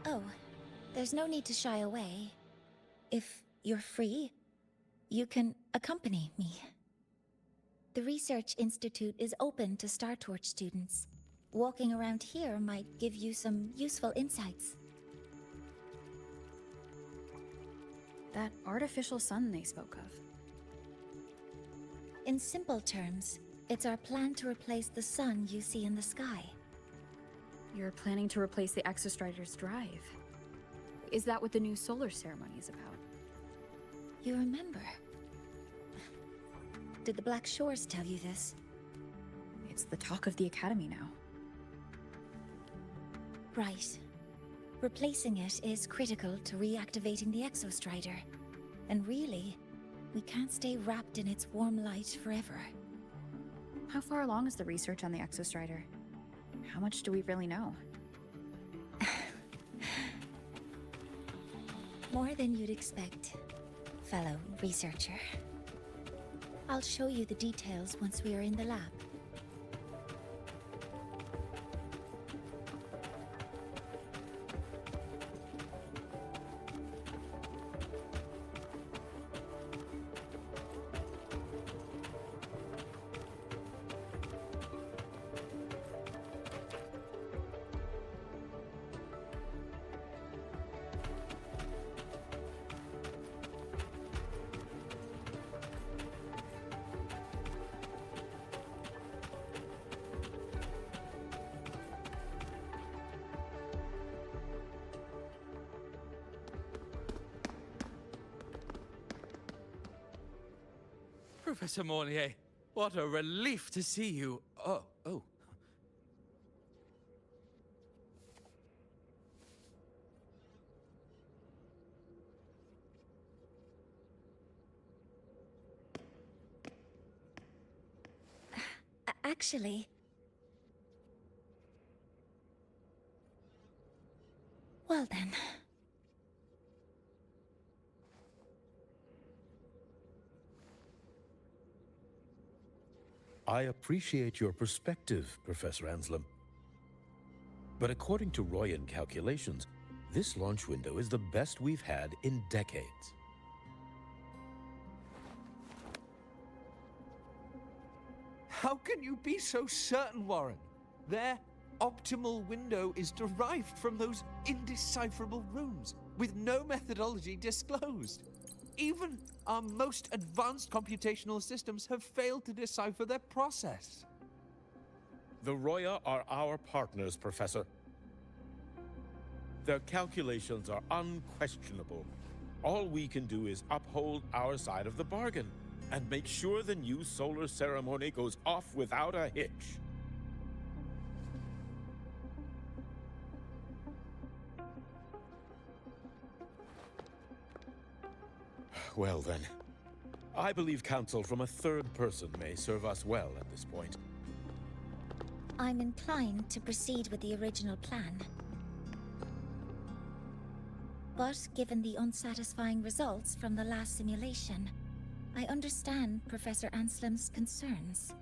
Oh, there's no need to shy away. If you're free, you can accompany me. The Research Institute is open to Startorch students. Walking around here might give you some useful insights. That artificial sun they spoke of. In simple terms, it's our plan to replace the sun you see in the sky. You're planning to replace the Exostrider's drive. Is that what the new solar ceremony is about? You remember? Did the Black Shores tell you this? It's the talk of the Academy now. Right. Replacing it is critical to reactivating the Exostrider. And really, we can't stay wrapped in its warm light forever. How far along is the research on the Exostrider? How much do we really know? More than you'd expect, fellow researcher. I'll show you the details once we are in the lab. Professor Mornye, what a relief to see you. Oh. Actually... Well then... I appreciate your perspective, Professor Anslem. But according to Royan calculations, this launch window is the best we've had in decades. How can you be so certain, Warren? Their optimal window is derived from those indecipherable runes, with no methodology disclosed. Even our most advanced computational systems have failed to decipher their process. The Roya are our partners, Professor. Their calculations are unquestionable. All we can do is uphold our side of the bargain and make sure the new solar ceremony goes off without a hitch. Well then, I believe counsel from a third person may serve us well at this point. I'm inclined to proceed with the original plan. But given the unsatisfying results from the last simulation, I understand Professor Anslem's concerns.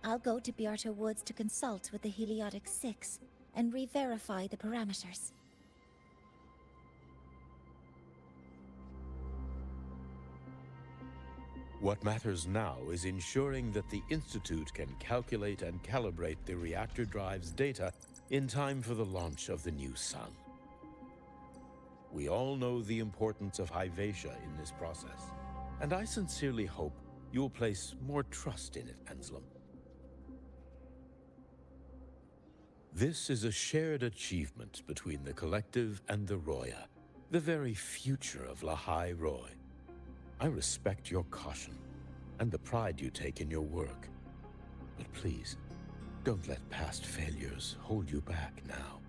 I'll go to Bearto Woods to consult with the Heliotic Six and re-verify the parameters. What matters now is ensuring that the Institute can calculate and calibrate the reactor drive's data in time for the launch of the new sun. We all know the importance of Hyvalia in this process, and I sincerely hope you'll place more trust in it, Anslem. This is a shared achievement between the Collective and the Roya, the very future of Lahai-Roi. I respect your caution and the pride you take in your work. But please, don't let past failures hold you back now.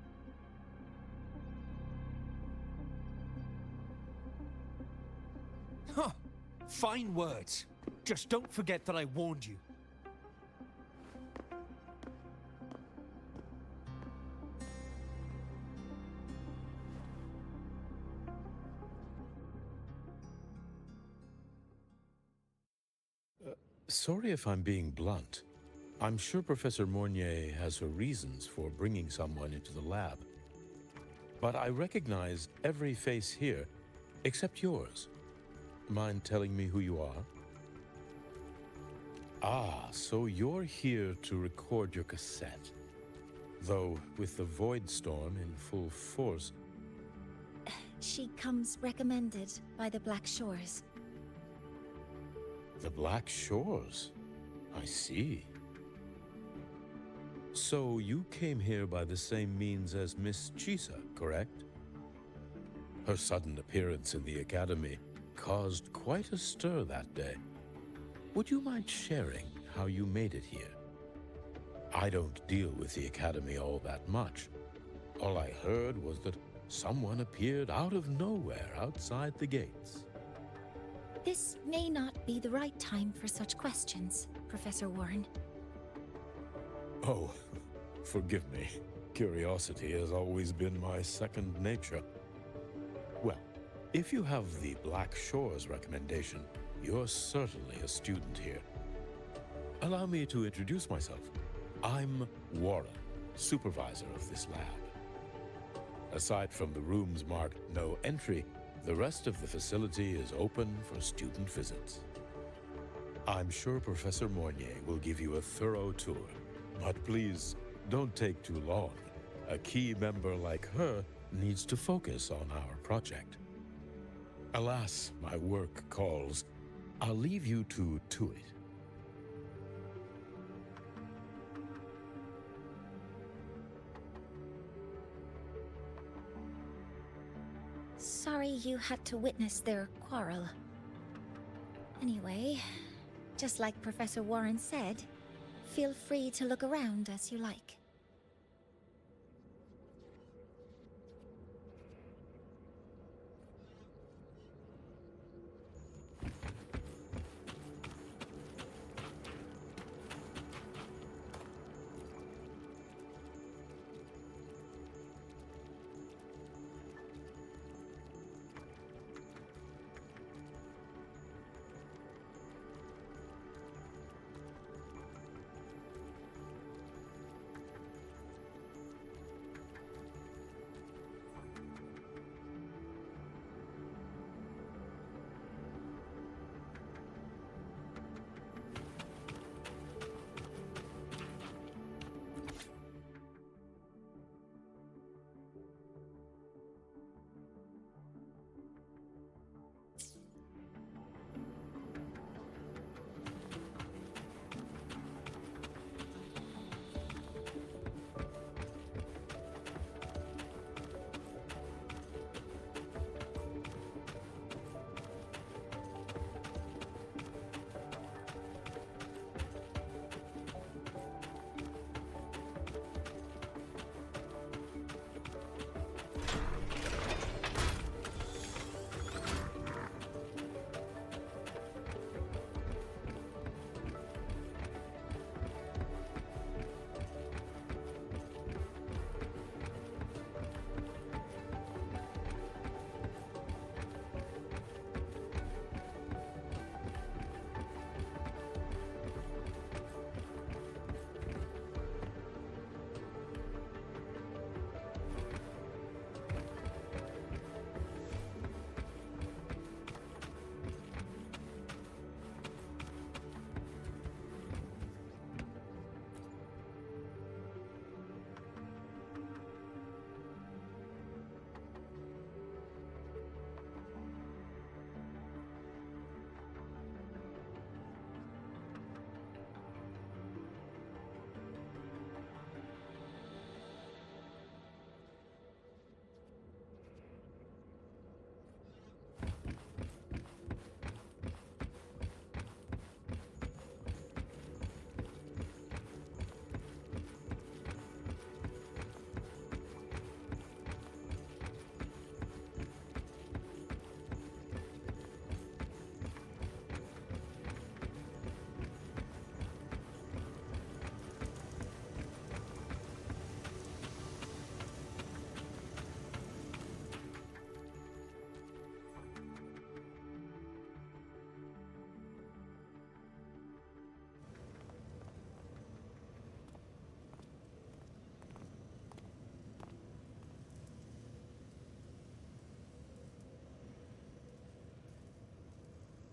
Huh. Fine words. Just don't forget that I warned you. Sorry if I'm being blunt. I'm sure Professor Mornye has her reasons for bringing someone into the lab. But I recognize every face here, except yours. Mind telling me who you are? Ah, so you're here to record your cassette. Though, with the Void Strom in full force... She comes recommended by the Black Shores. The Black Shores? I see. So you came here by the same means as Miss Chisa, correct? Her sudden appearance in the Academy caused quite a stir that day. Would you mind sharing how you made it here? I don't deal with the Academy all that much. All I heard was that someone appeared out of nowhere outside the gates. This may not be the right time for such questions, Professor Warren. Oh, forgive me. Curiosity has always been my second nature. Well, if you have the Black Shores recommendation, you're certainly a student here. Allow me to introduce myself. I'm Warren, supervisor of this lab. Aside from the rooms marked no entry, the rest of the facility is open for student visits. I'm sure Professor Mornye will give you a thorough tour, but please don't take too long. A key member like her needs to focus on our project. Alas, my work calls. I'll leave you to it. Sorry you had to witness their quarrel. Anyway, just like Professor Warren said, feel free to look around as you like.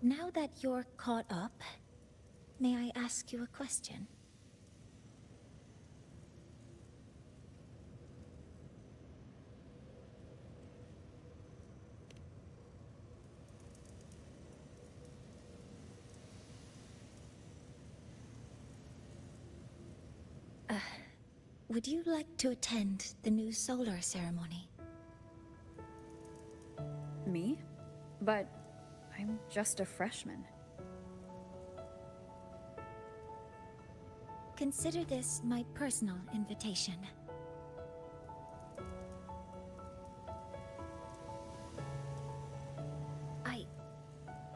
Now that you're caught up, may I ask you a question? Would you like to attend the new solar ceremony? Me? But I'm just a freshman. Consider this my personal invitation.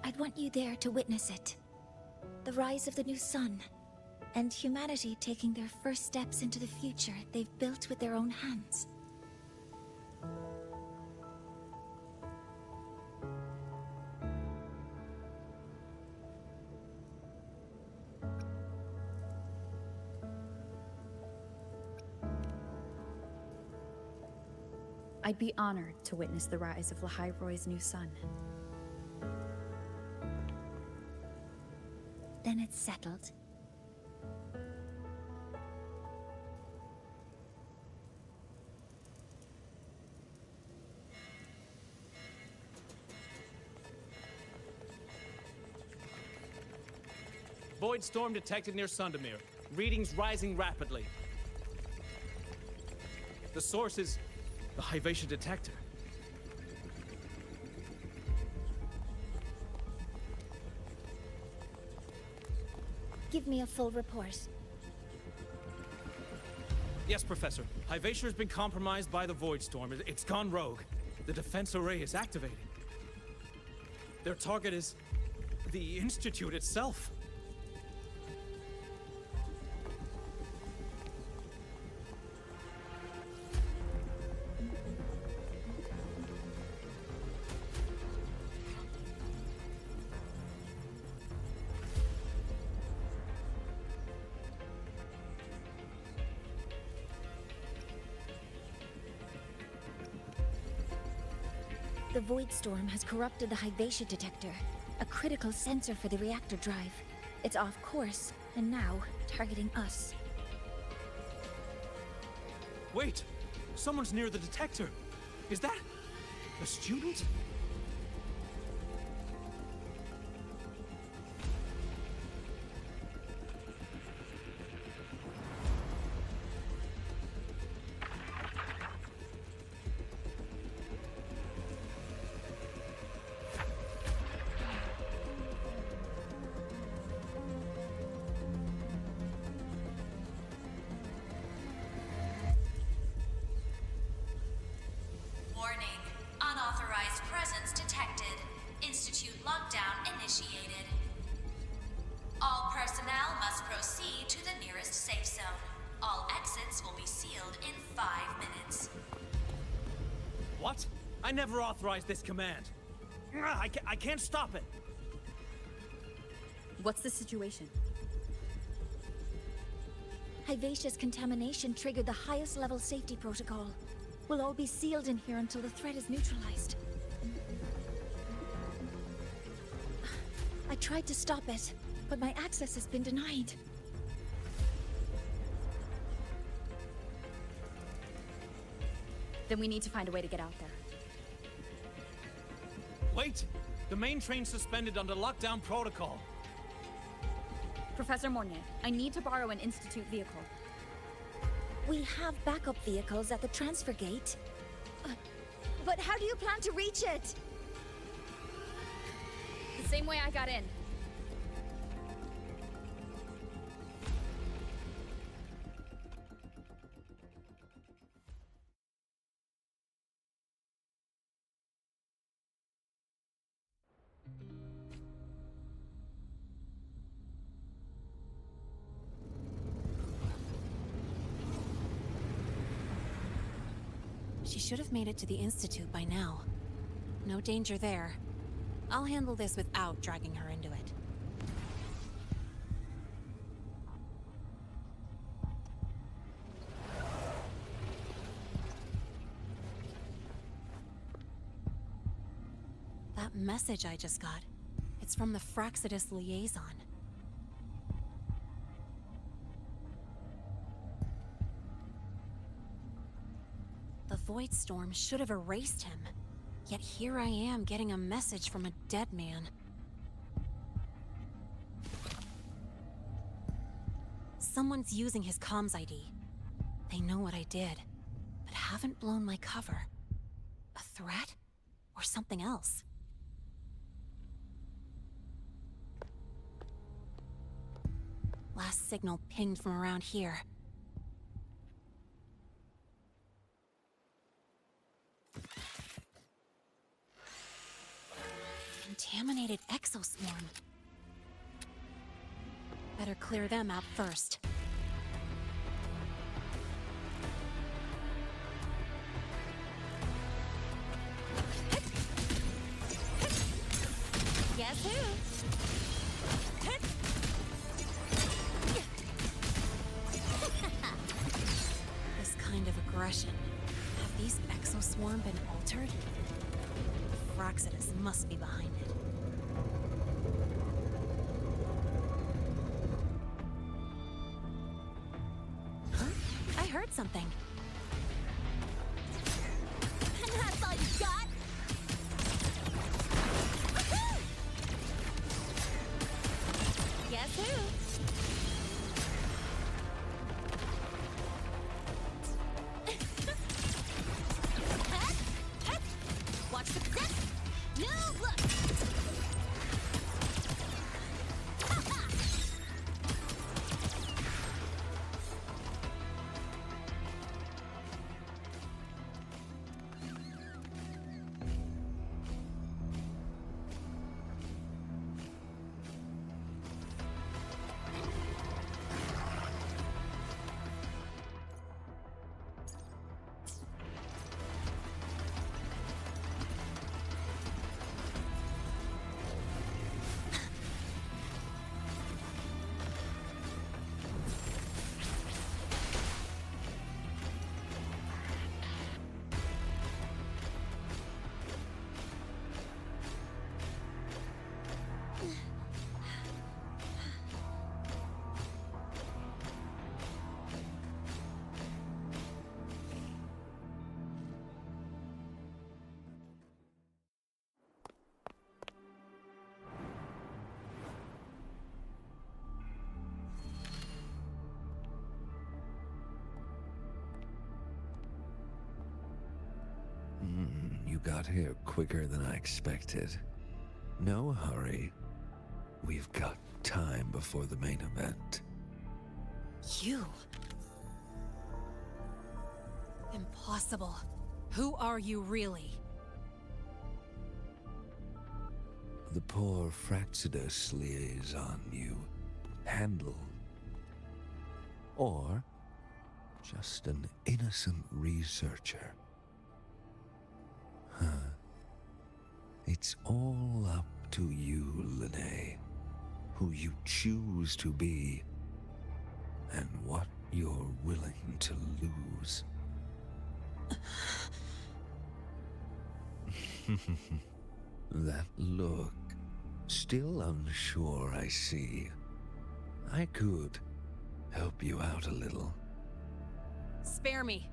I'd want you there to witness it. The rise of the new sun, and humanity taking their first steps into the future they've built with their own hands. I'd be honored to witness the rise of Lahai-Roi's new sun. Then it's settled. Void Strom detected near Sundermere. Readings rising rapidly. The source is the Hyvalia detector. Give me a full report. Yes, Professor. Hyvalia has been compromised by the Void Strom. It's gone rogue. The defense array is activated. Their target is the Institute itself. The Void Strom has corrupted the Hyvalia detector, a critical sensor for the reactor drive. It's off course, and now targeting us. Wait! Someone's near the detector! Is that a student? Warning. Unauthorized presence detected. Institute lockdown initiated. All personnel must proceed to the nearest safe zone. All exits will be sealed in 5 minutes. What? I never authorized this command. I can't stop it. What's the situation? Hyvalia's contamination triggered the highest level safety protocol. We'll all be sealed in here until the threat is neutralized. I tried to stop it, but my access has been denied. Then we need to find a way to get out there. Wait! The main train's suspended under lockdown protocol. Professor Mornye, I need to borrow an Institute vehicle. We have backup vehicles at the transfer gate. But how do you plan to reach it? The same way I got in. She should have made it to the Institute by now. No danger there. I'll handle this without dragging her into it. That message I just got, it's from the Frostlands liaison. The Void Strom should have erased him. Yet here I am getting a message from a dead man. Someone's using his comms ID. They know what I did, but haven't blown my cover. A threat? Or something else? Last signal pinged from around here. Contaminated Exoswarm. Better clear them out first. Guess who? This kind of aggression. Have these Exoswarm been altered? Frostlands must be behind it. Huh? I heard something. And that's all you got? Guess who? Watch the cassette. New look. You got here quicker than I expected. No hurry. We've got time before the main event. You? Impossible. Who are you really? The poor Frostlands liaison you handle. Or just an innocent researcher. Huh. It's all up to you, Lynae. Who you choose to be, and what you're willing to lose. That look. Still unsure, I see. I could help you out a little. Spare me.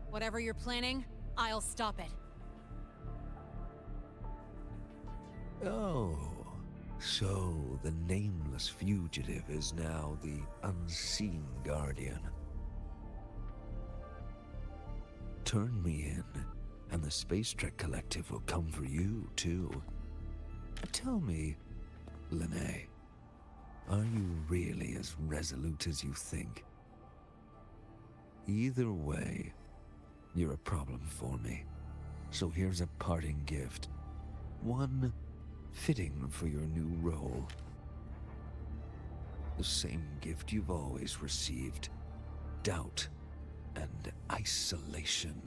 Whatever you're planning, I'll stop it. Oh, so the nameless fugitive is now the unseen guardian. Turn me in, and the Spacetrek Collective will come for you, too. Tell me, Lynae, are you really as resolute as you think? Either way, you're a problem for me. So here's a parting gift. One fitting for your new role. The same gift you've always received. Doubt and isolation.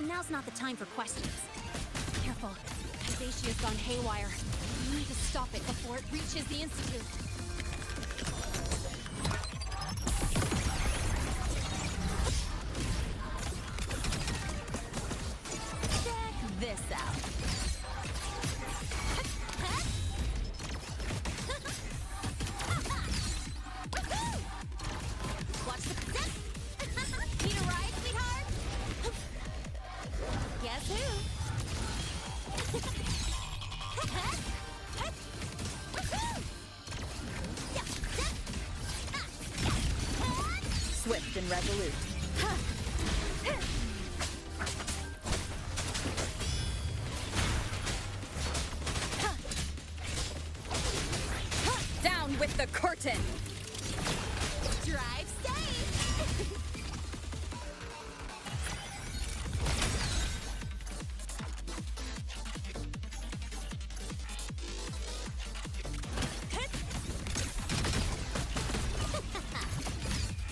Now's not the time for questions. Careful. Hyvalia's gone haywire. You need to stop it before it reaches the Institute. Check this out. Watch the zip! Need a ride, sweetheart? Guess who? Swift and resolute. Down with the curtain! Drive safe!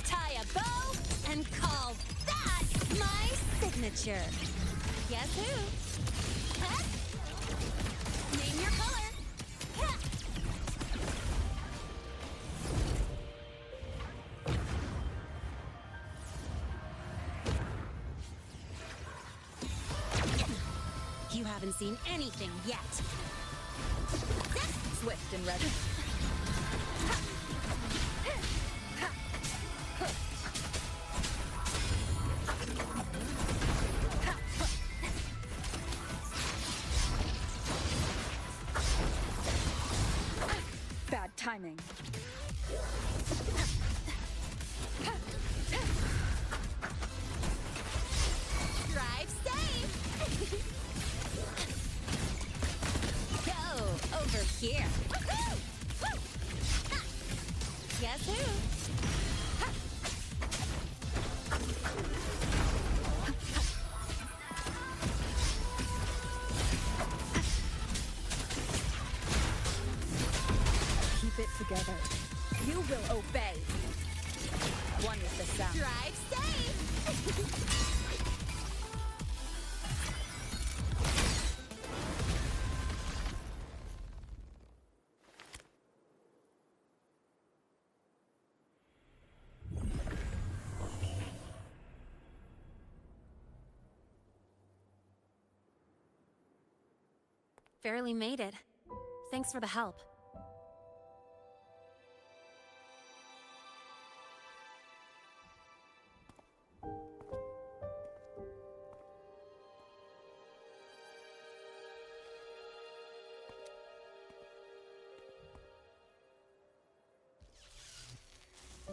Tie a bow and call that my signature. Guess who? Huh? Name your color. You haven't seen anything yet. Swift and ready. Bad timing. Drive safe! Go over here. Guess who? Keep it together. You will obey. One with the sound. Drive safe! Barely made it. Thanks for the help.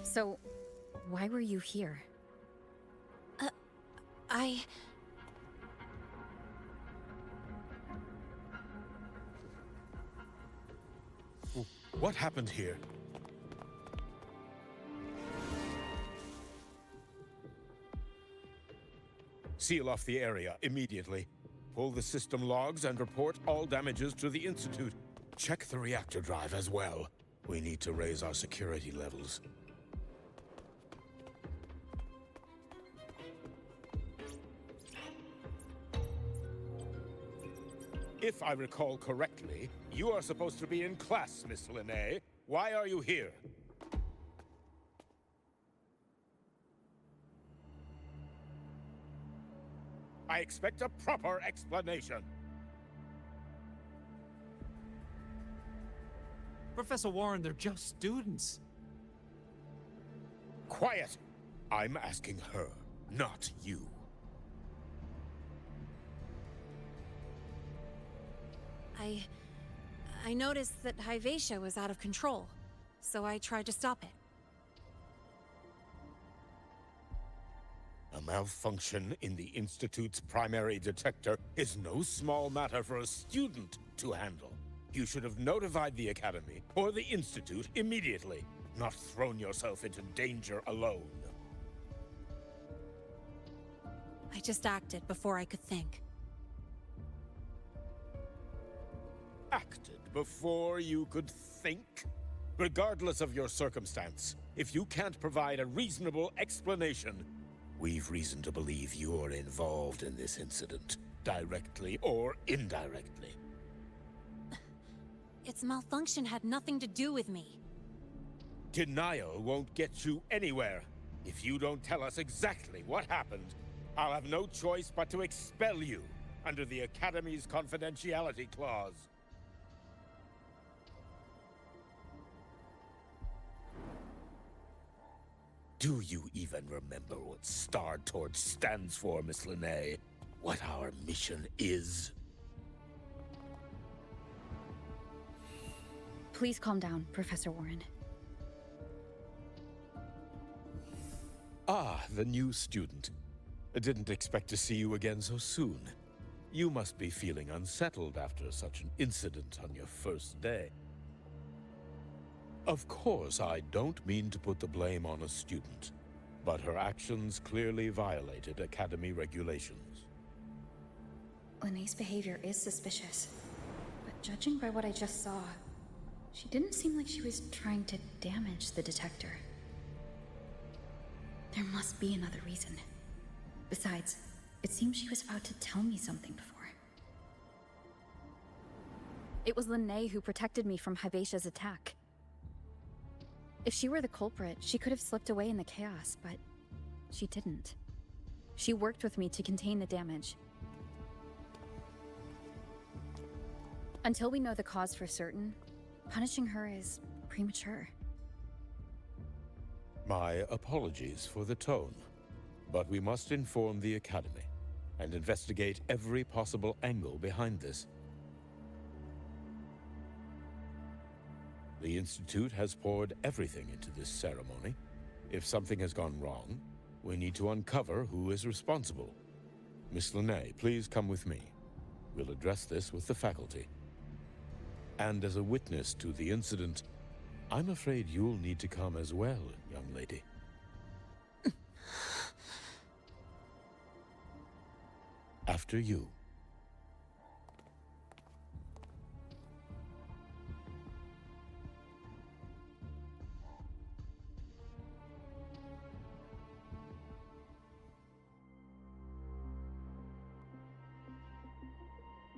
So, why were you here? What happened here? Seal off the area immediately. Pull the system logs and report all damages to the Institute. Check the reactor drive as well. We need to raise our security levels. If I recall correctly, you are supposed to be in class, Miss Lynae. Why are you here? I expect a proper explanation. Professor Warren, they're just students. Quiet! I'm asking her, not you. I noticed that Hyvalia was out of control, so I tried to stop it. A malfunction in the Institute's primary detector is no small matter for a student to handle. You should have notified the Academy or the Institute immediately, not thrown yourself into danger alone. I just acted before I could think. Acted before you could think? Regardless of your circumstance, if you can't provide a reasonable explanation, We've reason to believe you're involved in this incident, directly or indirectly. Its malfunction had nothing to do with me. Denial won't get you anywhere. If you don't tell us exactly what happened, I'll have no choice but to expel you under the Academy's confidentiality clause. Do you even remember what Startorch stands for, Miss Lynae? What our mission is? Please calm down, Professor Warren. Ah, the new student. I didn't expect to see you again so soon. You must be feeling unsettled after such an incident on your first day. Of course, I don't mean to put the blame on a student, but her actions clearly violated Academy regulations. Lynae's behavior is suspicious, but judging by what I just saw, she didn't seem like she was trying to damage the detector. There must be another reason. Besides, it seems she was about to tell me something before. It was Lynae who protected me from Hyvalia's attack. If she were the culprit, she could have slipped away in the chaos, but she didn't. She worked with me to contain the damage. Until we know the cause for certain, punishing her is premature. My apologies for the tone, but we must inform the Academy and investigate every possible angle behind this. The Institute has poured everything into this ceremony. If something has gone wrong, we need to uncover who is responsible. Miss Lynae, please come with me. We'll address this with the faculty. And as a witness to the incident, I'm afraid you'll need to come as well, young lady. After you.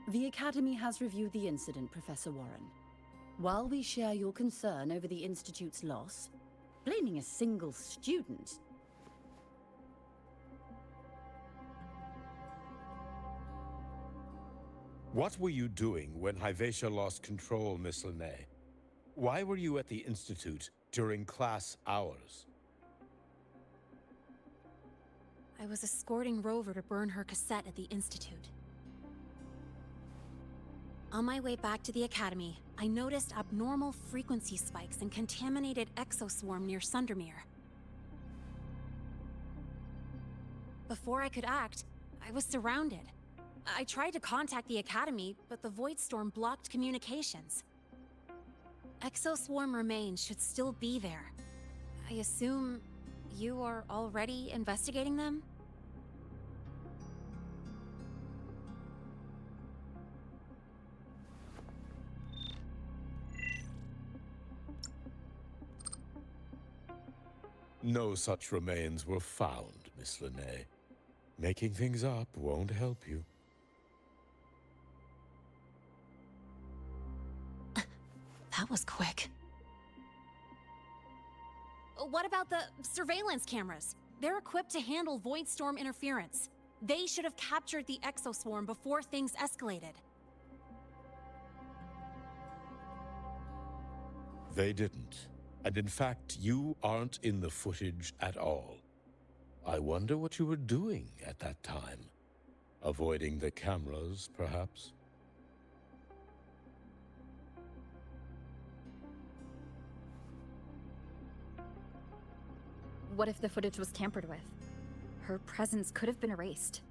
The Academy has reviewed the incident, Professor Warren. While we share your concern over the Institute's loss, blaming a single student... What were you doing when Hyvalia lost control, Miss Lynae? Why were you at the Institute during class hours? I was escorting Rover to burn her cassette at the Institute. On my way back to the Academy, I noticed abnormal frequency spikes and contaminated Exoswarm near Sundermere. Before I could act, I was surrounded. I tried to contact the Academy, but the Void Strom blocked communications. Exoswarm remains should still be there. I assume you are already investigating them? No such remains were found, Miss Lynae. Making things up won't help you. That was quick. What about the surveillance cameras? They're equipped to handle Void Strom interference. They should have captured the Exoswarm before things escalated. They didn't. And in fact, you aren't in the footage at all. I wonder what you were doing at that time. Avoiding the cameras, perhaps? What if the footage was tampered with? Her presence could have been erased.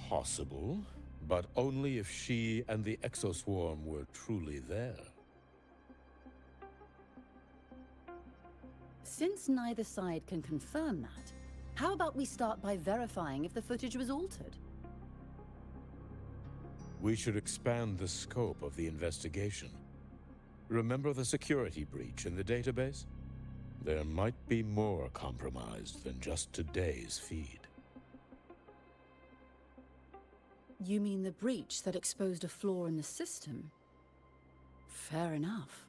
Possible, but only if she and the Exoswarm were truly there. Since neither side can confirm that, how about we start by verifying if the footage was altered? We should expand the scope of the investigation. Remember the security breach in the database? There might be more compromised than just today's feed. You mean the breach that exposed a flaw in the system? Fair enough.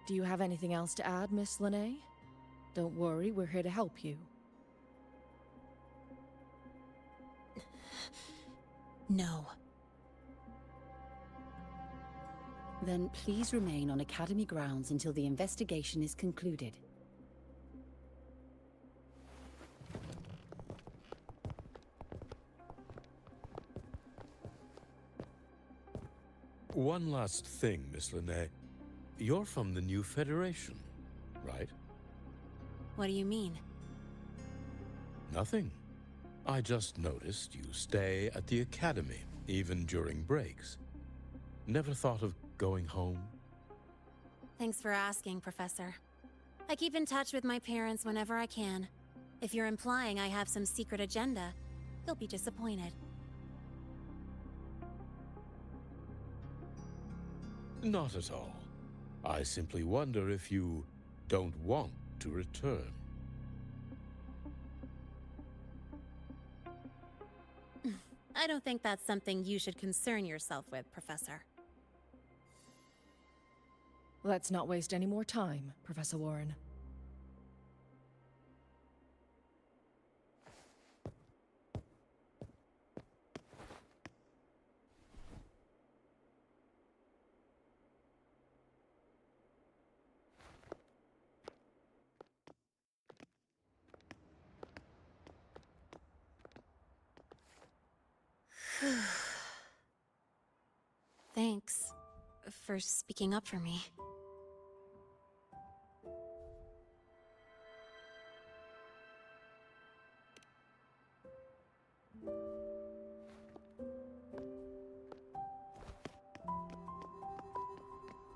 Do you have anything else to add, Miss Lynae? Don't worry, we're here to help you. No. Then please remain on Academy grounds until the investigation is concluded. One last thing, Miss Lynae. You're from the new Federation, right? What do you mean? Nothing. I just noticed you stay at the Academy, even during breaks. Never thought of going home? Thanks for asking, Professor. I keep in touch with my parents whenever I can. If you're implying I have some secret agenda, you'll be disappointed. Not at all. I simply wonder if you don't want to return. I don't think that's something you should concern yourself with, Professor. Let's not waste any more time, Professor Warren. Thanks for speaking up for me.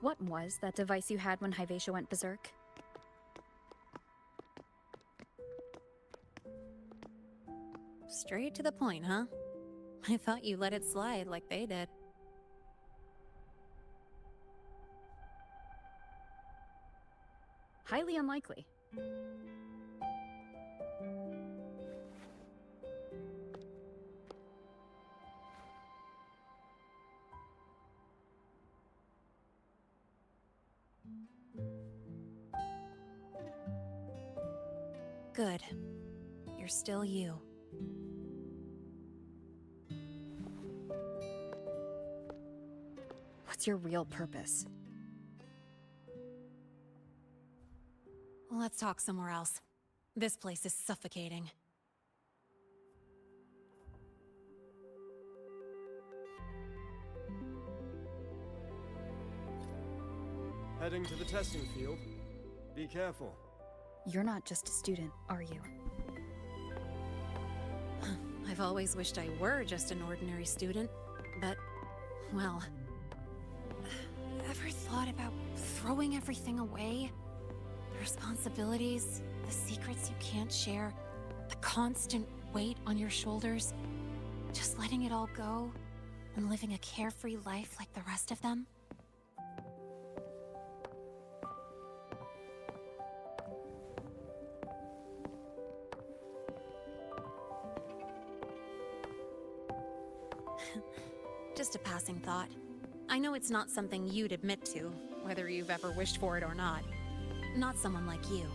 What was that device you had when Hyvalia went berserk? Straight to the point, huh? I thought you let it slide like they did. Highly unlikely. Good. You're still you. What's your real purpose? Let's talk somewhere else. This place is suffocating. Heading to the testing field. Be careful. You're not just a student, are you? I've always wished I were just an ordinary student, but, well... Ever thought about throwing everything away? The responsibilities, the secrets you can't share, the constant weight on your shoulders. Just letting it all go and living a carefree life like the rest of them? Just a passing thought. I know it's not something you'd admit to, whether you've ever wished for it or not. Not someone like you.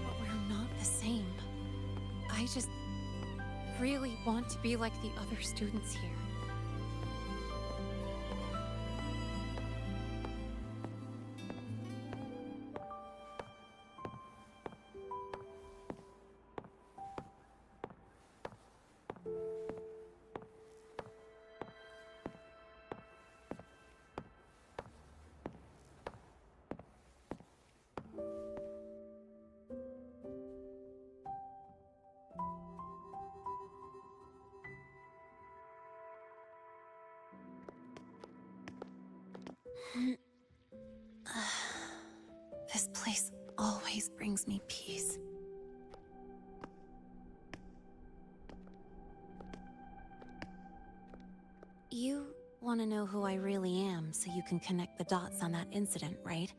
But we're not the same. I just really want to be like the other students here. This place always brings me peace. You Want to know who I really am so you can connect the dots on that incident, right?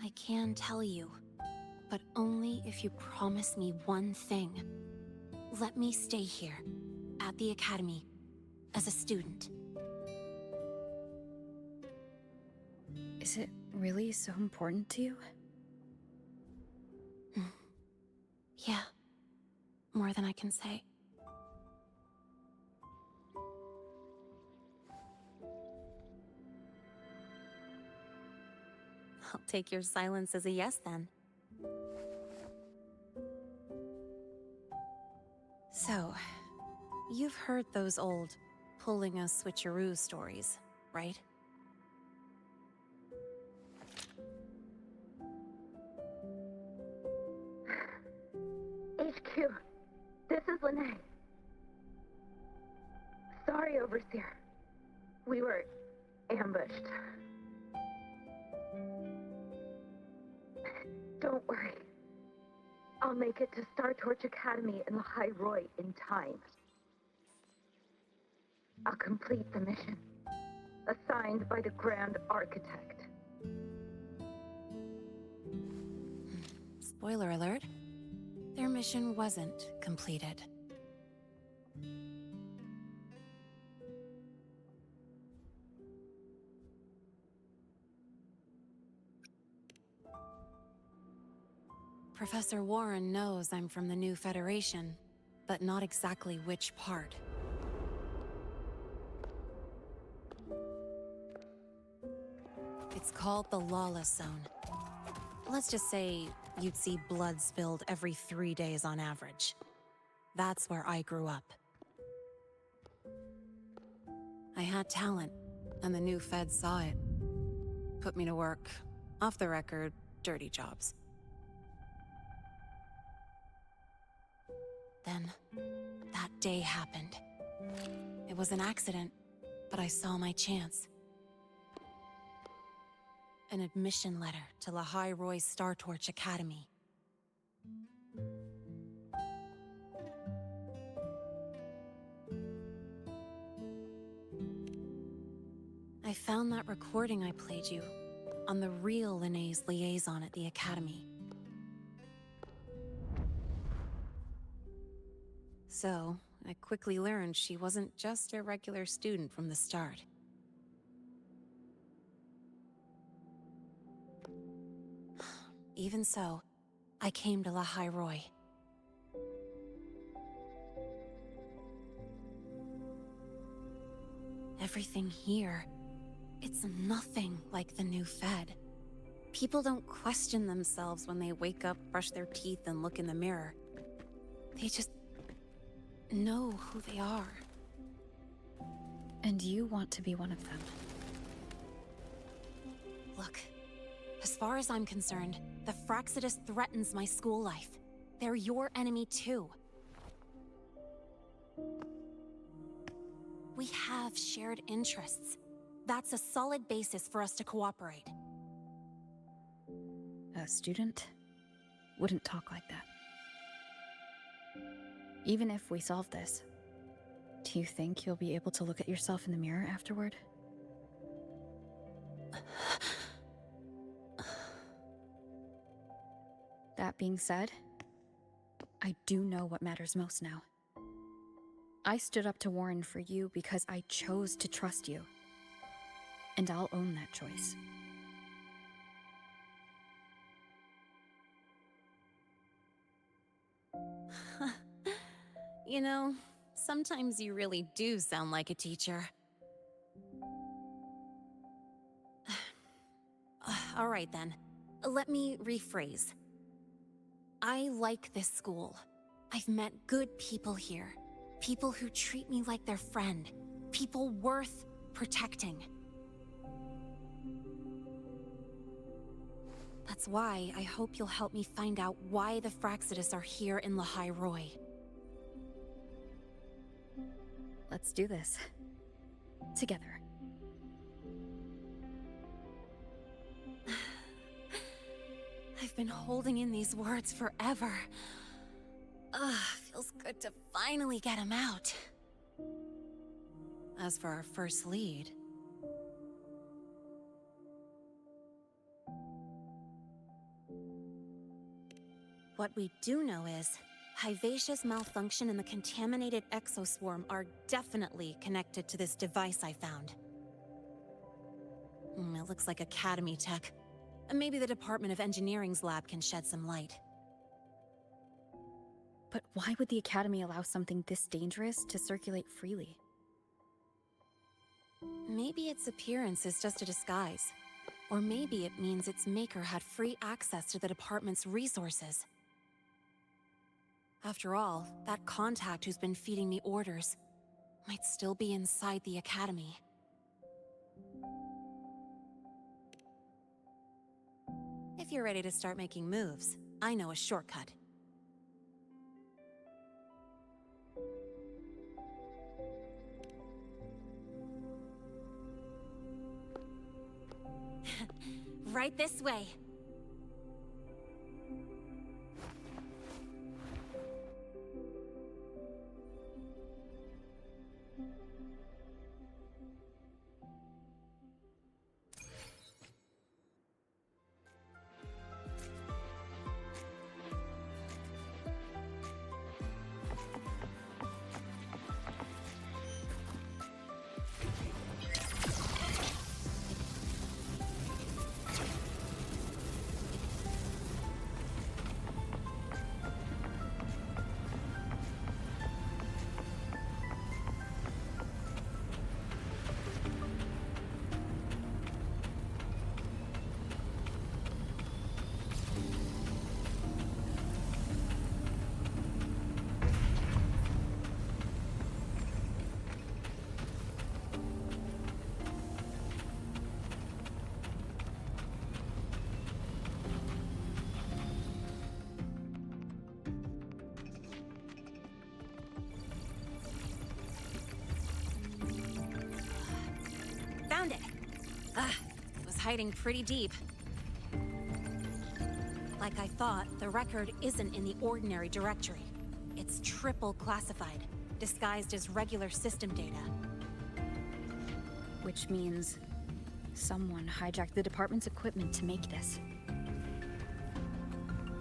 I can tell you, but only if you promise me one thing. Let me stay here, at the Academy, as a student. Is it really so important to you? Yeah, more than I can say. I'll take your silence as a yes, then. So, you've heard those old pulling a switcheroo stories, right? HQ, this is Lynae. Sorry, Overseer. We were ambushed. Don't worry. I'll make it to Startorch Academy in Lahai-Roi in time. I'll complete the mission, assigned by the Grand Architect. Spoiler alert. Their mission wasn't completed. Professor Warren knows I'm from the new Federation, but not exactly which part. It's called the Lawless Zone. Let's just say you'd see blood spilled every 3 days on average. That's where I grew up. I had talent, and the new feds saw it. Put me to work, off the record, dirty jobs. Then, that day happened. It was an accident, but I saw my chance. An admission letter to Lahai-Roi Startorch Academy. I found that recording I played you on the real Lynae's liaison at the Academy. So, I quickly learned she wasn't just a regular student from the start. Even so, I came to Lahai-Roi. Everything here, it's nothing like the new Fed. People don't question themselves when they wake up, brush their teeth, and look in the mirror. They just know who they are. And you want to be one of them. Look, as far as I'm concerned, the Fraxidus threatens my school life. They're your enemy too. We have shared interests. That's a solid basis for us to cooperate. A student wouldn't talk like that. Even if we solve this, do you think you'll be able to look at yourself in the mirror afterward? That being said, I do know what matters most now. I stood up to Warren for you because I chose to trust you. And I'll own that choice. You know, sometimes you really do sound like a teacher. All right then, let me rephrase. I like this school. I've met good people here. People who treat me like their friend. People worth protecting. That's why I hope you'll help me find out why the Fraxidus are here in Lahai-Roi. Let's do this. Together. I've I've been holding in these words forever. Ugh, feels good to finally get them out. As for our first lead... What we do know is, Hyvalia's malfunction and the contaminated Exoswarm are definitely connected to this device I found. It looks like Academy tech. Maybe the Department of Engineering's lab can shed some light. But why would the Academy allow something this dangerous to circulate freely? Maybe its appearance is just a disguise. Or maybe it means its maker had free access to the department's resources. After all, that contact who's been feeding me orders might still be inside the Academy. If you're ready to start making moves, I know a shortcut. Right this way. Found it! It was hiding pretty deep. Like I thought, the record isn't in the ordinary directory. It's triple classified, disguised as regular system data. Which means someone hijacked the department's equipment to make this.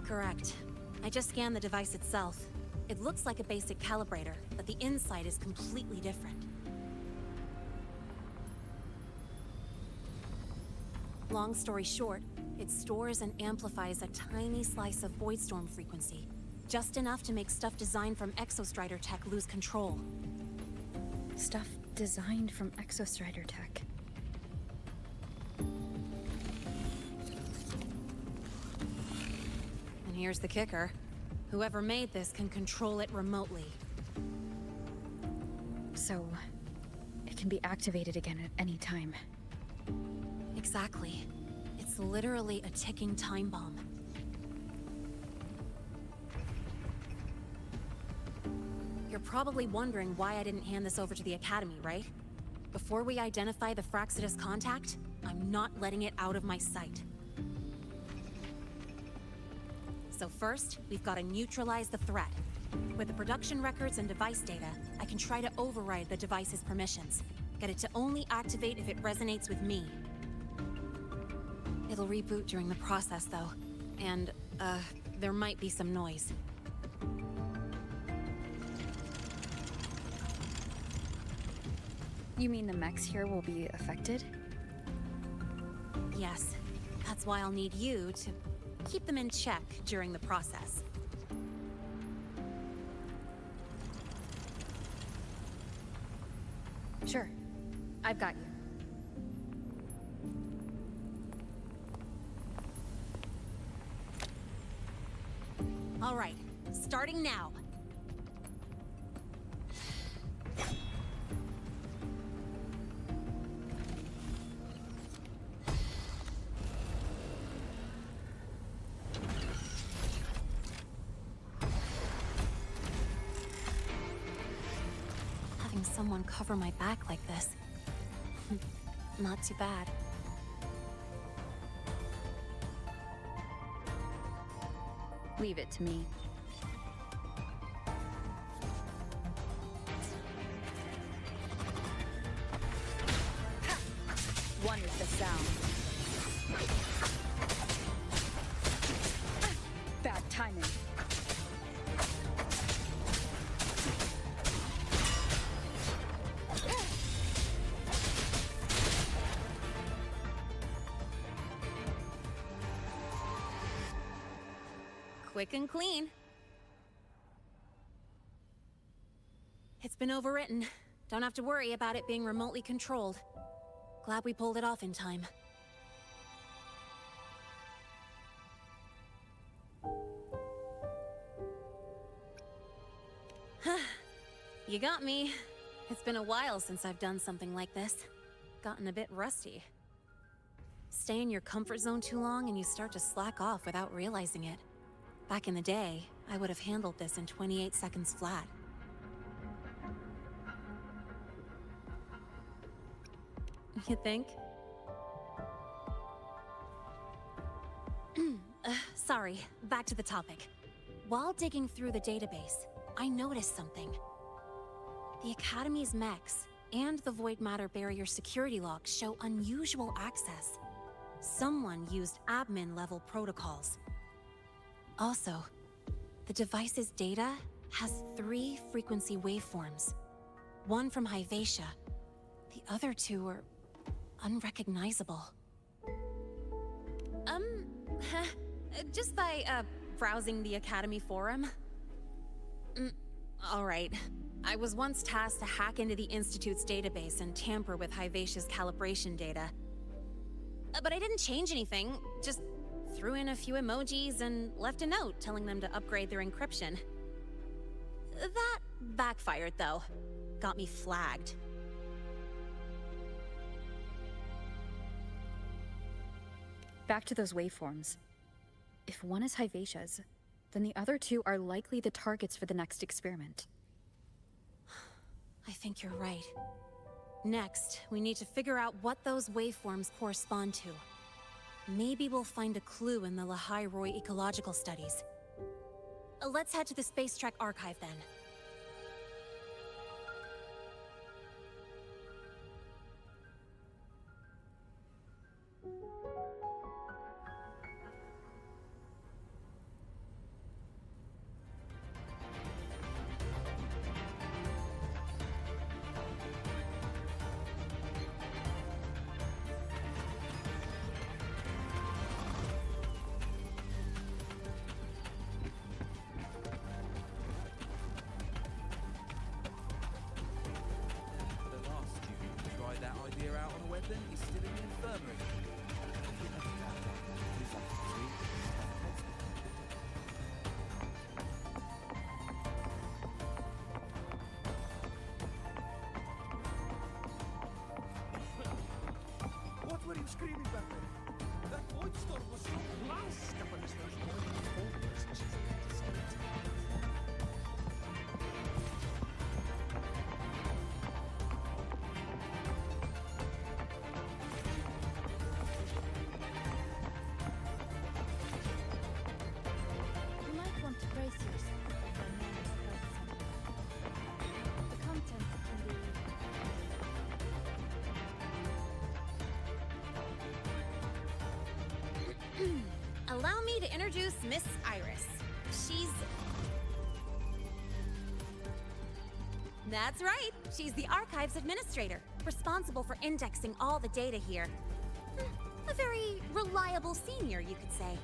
Correct. I just scanned the device itself. It looks like a basic calibrator, but the inside is completely different. Long story short, it stores and amplifies a tiny slice of Void Strom frequency. Just enough to make stuff designed from Exostrider tech lose control. Stuff designed from Exostrider tech. And here's the kicker. Whoever made this can control it remotely. So, it can be activated again at any time. Exactly. It's literally a ticking time bomb. You're probably wondering why I didn't hand this over to the Academy, right? Before we identify the Fraxidus contact, I'm not letting it out of my sight. So first, we've got to neutralize the threat. With the production records and device data, I can try to override the device's permissions. Get it to only activate if it resonates with me. It'll reboot during the process, though. And, there might be some noise. You mean the mechs here will be affected? Yes. That's why I'll need you to keep them in check during the process. Sure. I've got you. All right, starting now. Having someone cover my back like this, not too bad. Leave it to me. One is the sound. Bad timing. Quick and clean. It's been overwritten. Don't have to worry about it being remotely controlled. Glad we pulled it off in time. You got me. It's been a while since I've done something like this. Gotten a bit rusty. Stay in your comfort zone too long and you start to slack off without realizing it. Back in the day, I would have handled this in 28 seconds flat. You think? Sorry, back to the topic. While digging through the database, I noticed something. The Academy's mechs and the Voidmatter barrier security logs show unusual access. Someone used admin-level protocols. Also, the device's data has 3 frequency waveforms. One from Hyvalia. The other 2 are unrecognizable. Just by, browsing the Academy forum? Alright. I was once tasked to hack into the Institute's database and tamper with Hyvalia's calibration data. But I didn't change anything, just threw in a few emojis and left a note telling them to upgrade their encryption. That backfired, though. Got me flagged. Back to those waveforms. If one is Hyvalia's, then the other 2 are likely the targets for the next experiment. I think you're right. Next, we need to figure out what those waveforms correspond to. Maybe we'll find a clue in the Lahai-Roi ecological studies. Let's head to the Spacetrek archive then. What were you screaming back there? That Void Strom was so blast up on his You might want to brace yourself for a man who does something. The content can be... Allow me to introduce Miss Iris. She's... That's right. She's the Archives Administrator, responsible for indexing all the data here. A very reliable senior, you could say.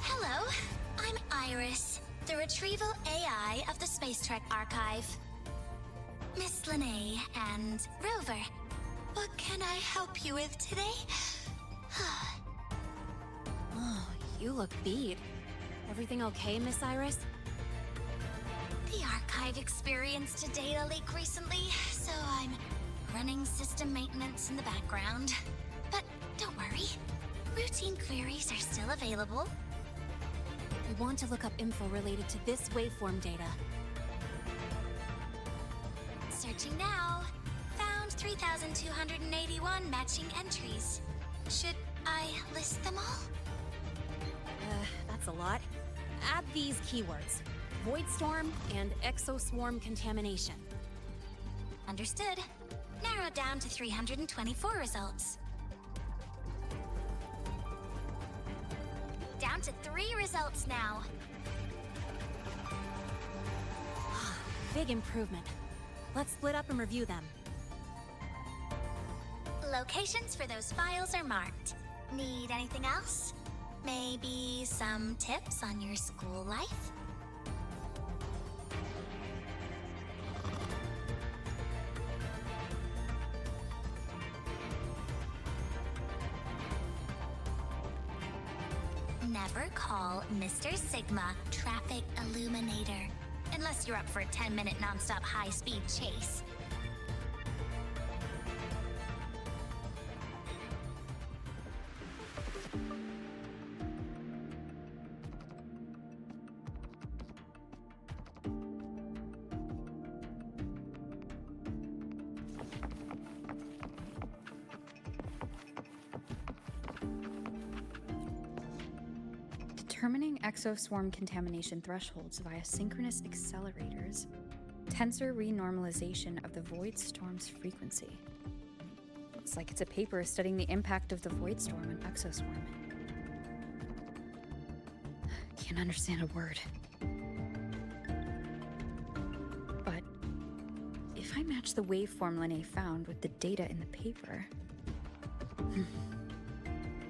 Hello, I'm Iris, the retrieval AI of the Spacetrek archive. Miss Lynae and Rover, what can I help you with today? Oh, you look beat. Everything okay, Miss Iris? The archive experienced a data leak recently, so I'm running system maintenance in the background. But don't worry, routine queries are still available. We want to look up info related to this waveform data. Searching now. Found 3,281 matching entries. Should I list them all? That's a lot. Add these keywords: Void Strom and Exoswarm contamination. Understood. Narrowed down to 324 results. Down to 3 results now. Big improvement. Let's split up and review them. Locations for those files are marked. Need anything else? Maybe some tips on your school life? Never call Mr. Sigma Traffic Illuminator, unless you're up for a 10-minute non-stop high-speed chase. Determining exoswarm contamination thresholds via synchronous accelerators, tensor renormalization of the Void Storm's frequency. Looks like it's a paper studying the impact of the Void Storm on Exoswarm. Can't understand a word. But if I match the waveform Lynae found with the data in the paper,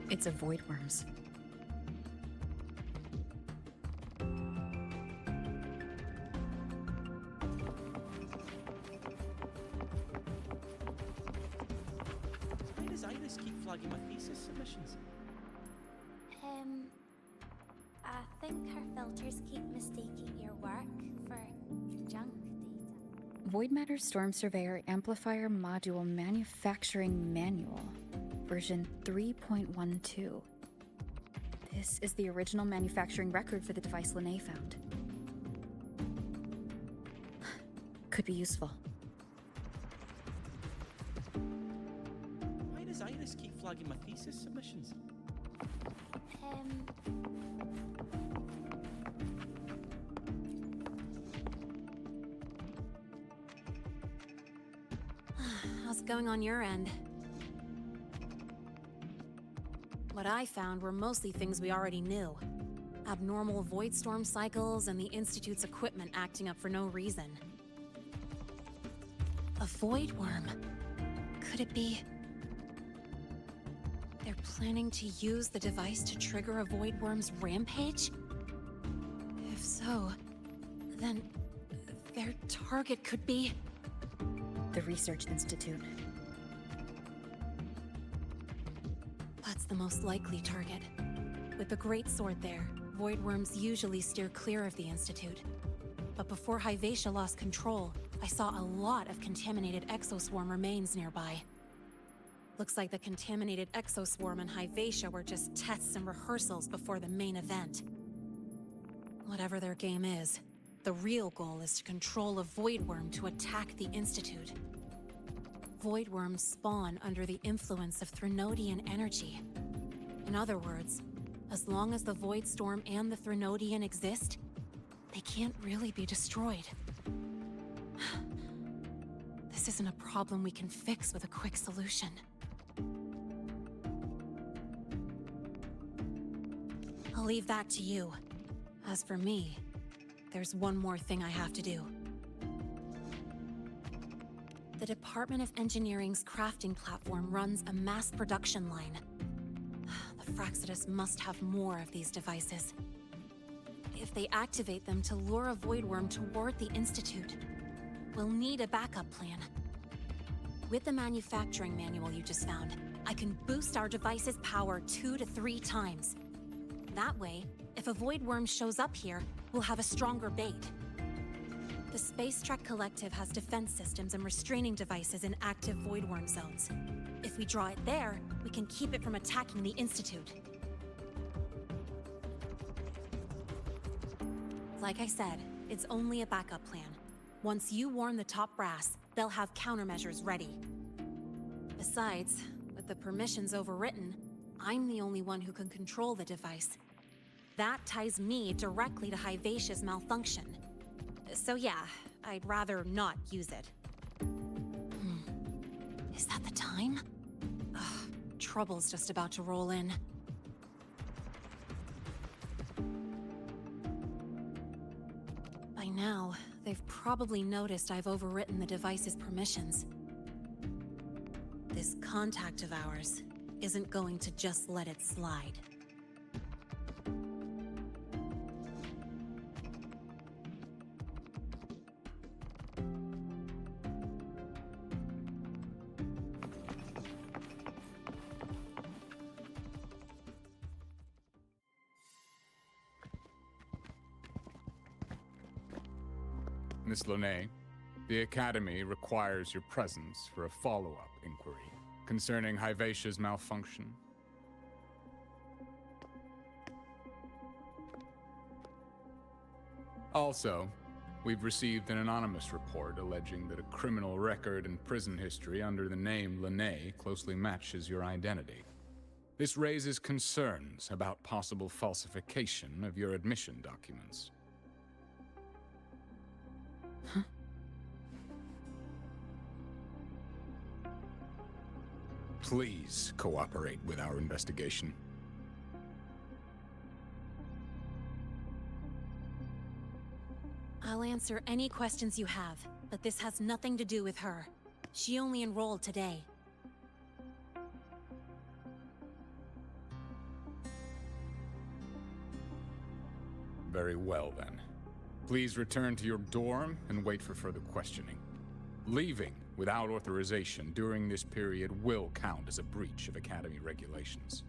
it's a Voidworm's. Flagging my thesis submissions. I think her filters keep mistaking your work for junk data. Voidmatter Storm Surveyor Amplifier Module Manufacturing Manual, version 3.12. This is the original manufacturing record for the device Lynae found. Could be useful. Iris keep flagging my thesis submissions. How's it going on your end? What I found were mostly things we already knew. Abnormal void storm cycles and the Institute's equipment acting up for no reason. A Voidworm? Could it be... they're planning to use the device to trigger a Voidworm's rampage? If so, then their target could be... the Research Institute. That's the most likely target. With the Great Sword there, Voidworms usually steer clear of the Institute. But before Hyvalia lost control, I saw a lot of contaminated Exoswarm remains nearby. Looks like the contaminated Exoswarm and Hyvalia were just tests and rehearsals before the main event. Whatever their game is, the real goal is to control a Voidworm to attack the Institute. Voidworms spawn under the influence of Threnodian energy. In other words, as long as the Void Storm and the Threnodian exist, they can't really be destroyed. This isn't a problem we can fix with a quick solution. I'll leave that to you. As for me, there's one more thing I have to do. The Department of Engineering's crafting platform runs a mass production line. The Fraxidus must have more of these devices. If they activate them to lure a Voidworm toward the Institute, we'll need a backup plan. With the manufacturing manual you just found, I can boost our device's power 2 to 3 times. That way, if a Voidworm shows up here, we'll have a stronger bait. The Spacetrek Collective has defense systems and restraining devices in active Voidworm zones. If we draw it there, we can keep it from attacking the Institute. Like I said, it's only a backup plan. Once you warn the top brass, they'll have countermeasures ready. Besides, with the permissions overwritten, I'm the only one who can control the device. that ties me directly to Hyvalia's malfunction. So yeah, I'd rather not use it. Is that the time? Ugh, trouble's just about to roll in. By now, they've probably noticed I've overwritten the device's permissions. This contact of ours isn't going to just let it slide. Miss Lynae, the Academy requires your presence for a follow-up inquiry concerning Hyvalia's malfunction. Also, we've received an anonymous report alleging that a criminal record and prison history under the name Lynae closely matches your identity. This raises concerns about possible falsification of your admission documents. Huh? Please cooperate with our investigation. I'll answer any questions you have, but this has nothing to do with her. She only enrolled today. Very well, then. Please return to your dorm and wait for further questioning. Leaving without authorization during this period will count as a breach of Academy regulations.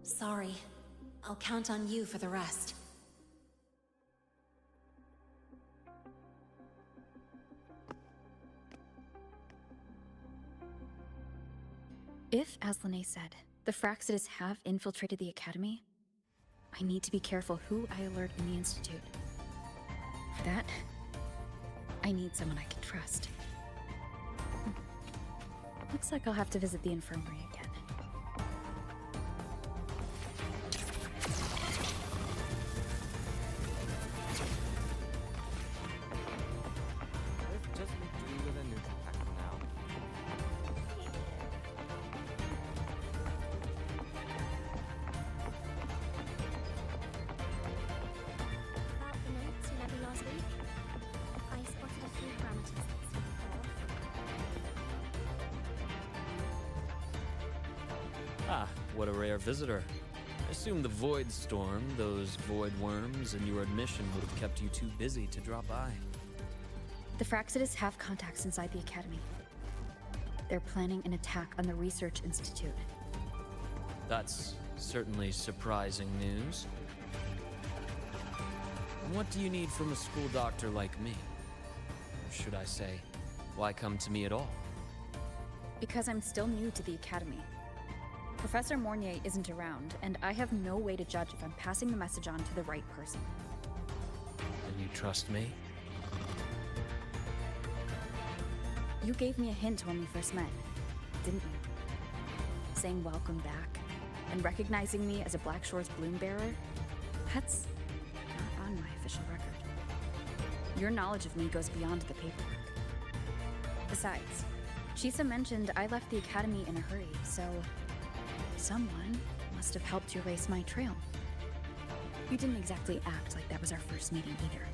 Sorry. I'll count on you for the rest. If, as Lynae said, the Fractsidus have infiltrated the Academy, I need to be careful who I alert in the Institute. For that, I need someone I can trust. Looks like I'll have to visit the infirmary again. Ah, what a rare visitor. I assume the Void Strom, those Voidworms, and your admission would have kept you too busy to drop by. The Fractsidus have contacts inside the Academy. They're planning an attack on the Research Institute. That's certainly surprising news. And what do you need from a school doctor like me? Or should I say, why come to me at all? Because I'm still new to the Academy. Professor Mornye isn't around, and I have no way to judge if I'm passing the message on to the right person. And you trust me? You gave me a hint when we first met, didn't you? Saying welcome back, and recognizing me as a Black Shore's bloom bearer? That's not on my official record. Your knowledge of me goes beyond the paperwork. Besides, Chisa mentioned I left the Academy in a hurry, so someone must have helped you erase my trail. You didn't exactly act like that was our first meeting either.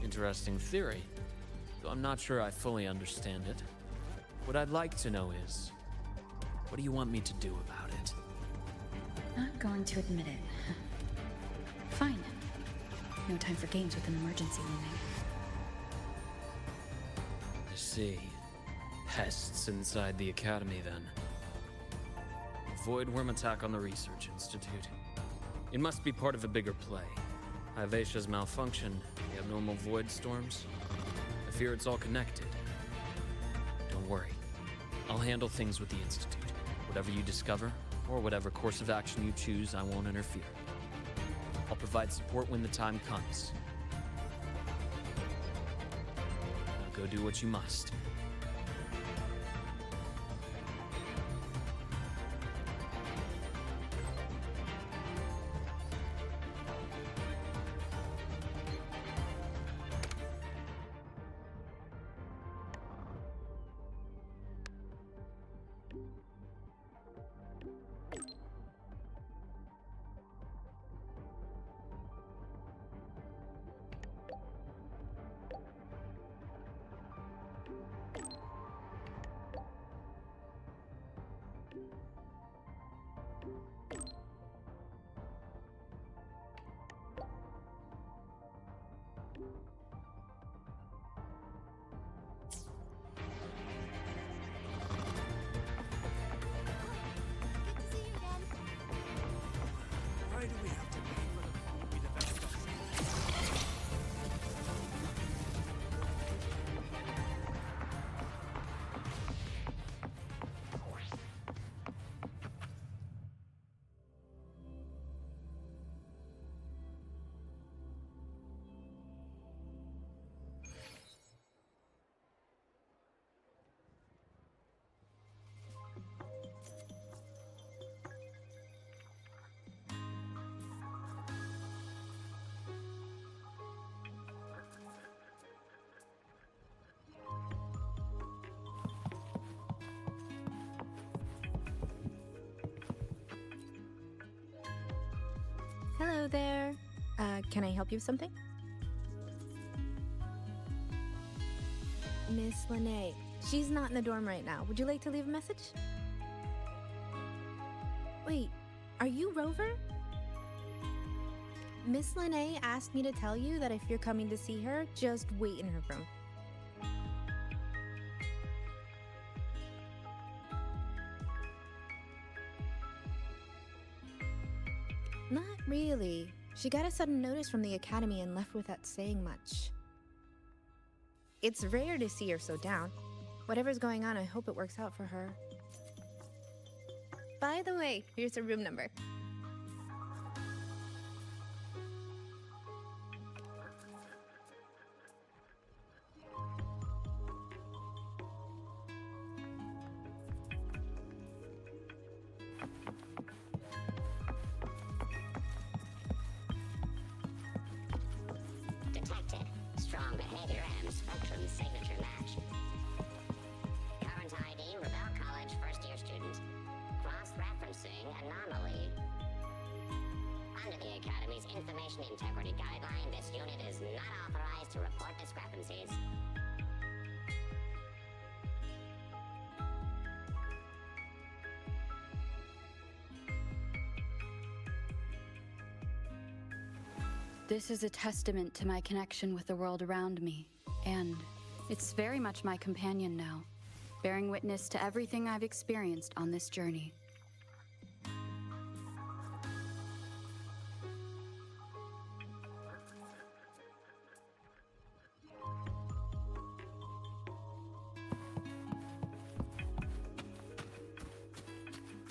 Interesting theory. Though I'm not sure I fully understand it. What I'd like to know is, what do you want me to do about it? Not going to admit it. Fine. No time for games with an emergency looming. I see. pests inside the Academy, then. Voidworm attack on the Research Institute. It must be part of a bigger play. Hyvalia's malfunction, the abnormal void storms. I fear it's all connected. Don't worry. I'll handle things with the Institute. Whatever you discover, or whatever course of action you choose, I won't interfere. I'll provide support when the time comes. Now go do what you must. Hello there. Can I help you with something? Miss Lynae. She's not in the dorm right now. Would you like to leave a message? Wait, are you Rover? Miss Lynae asked me to tell you that if you're coming to see her, just wait in her room. Not really. She got a sudden notice from the Academy and left without saying much. It's rare to see her so down. Whatever's going on, I hope it works out for her. By the way, here's her room number. Detected. Strong behavior and spectrum signature match. Current ID, Rebel College first-year student. Cross-referencing anomaly. Under the Academy's Information Integrity Guideline, this unit is not authorized to report discrepancies. This is a testament to my connection with the world around me, and it's very much my companion now, bearing witness to everything I've experienced on this journey.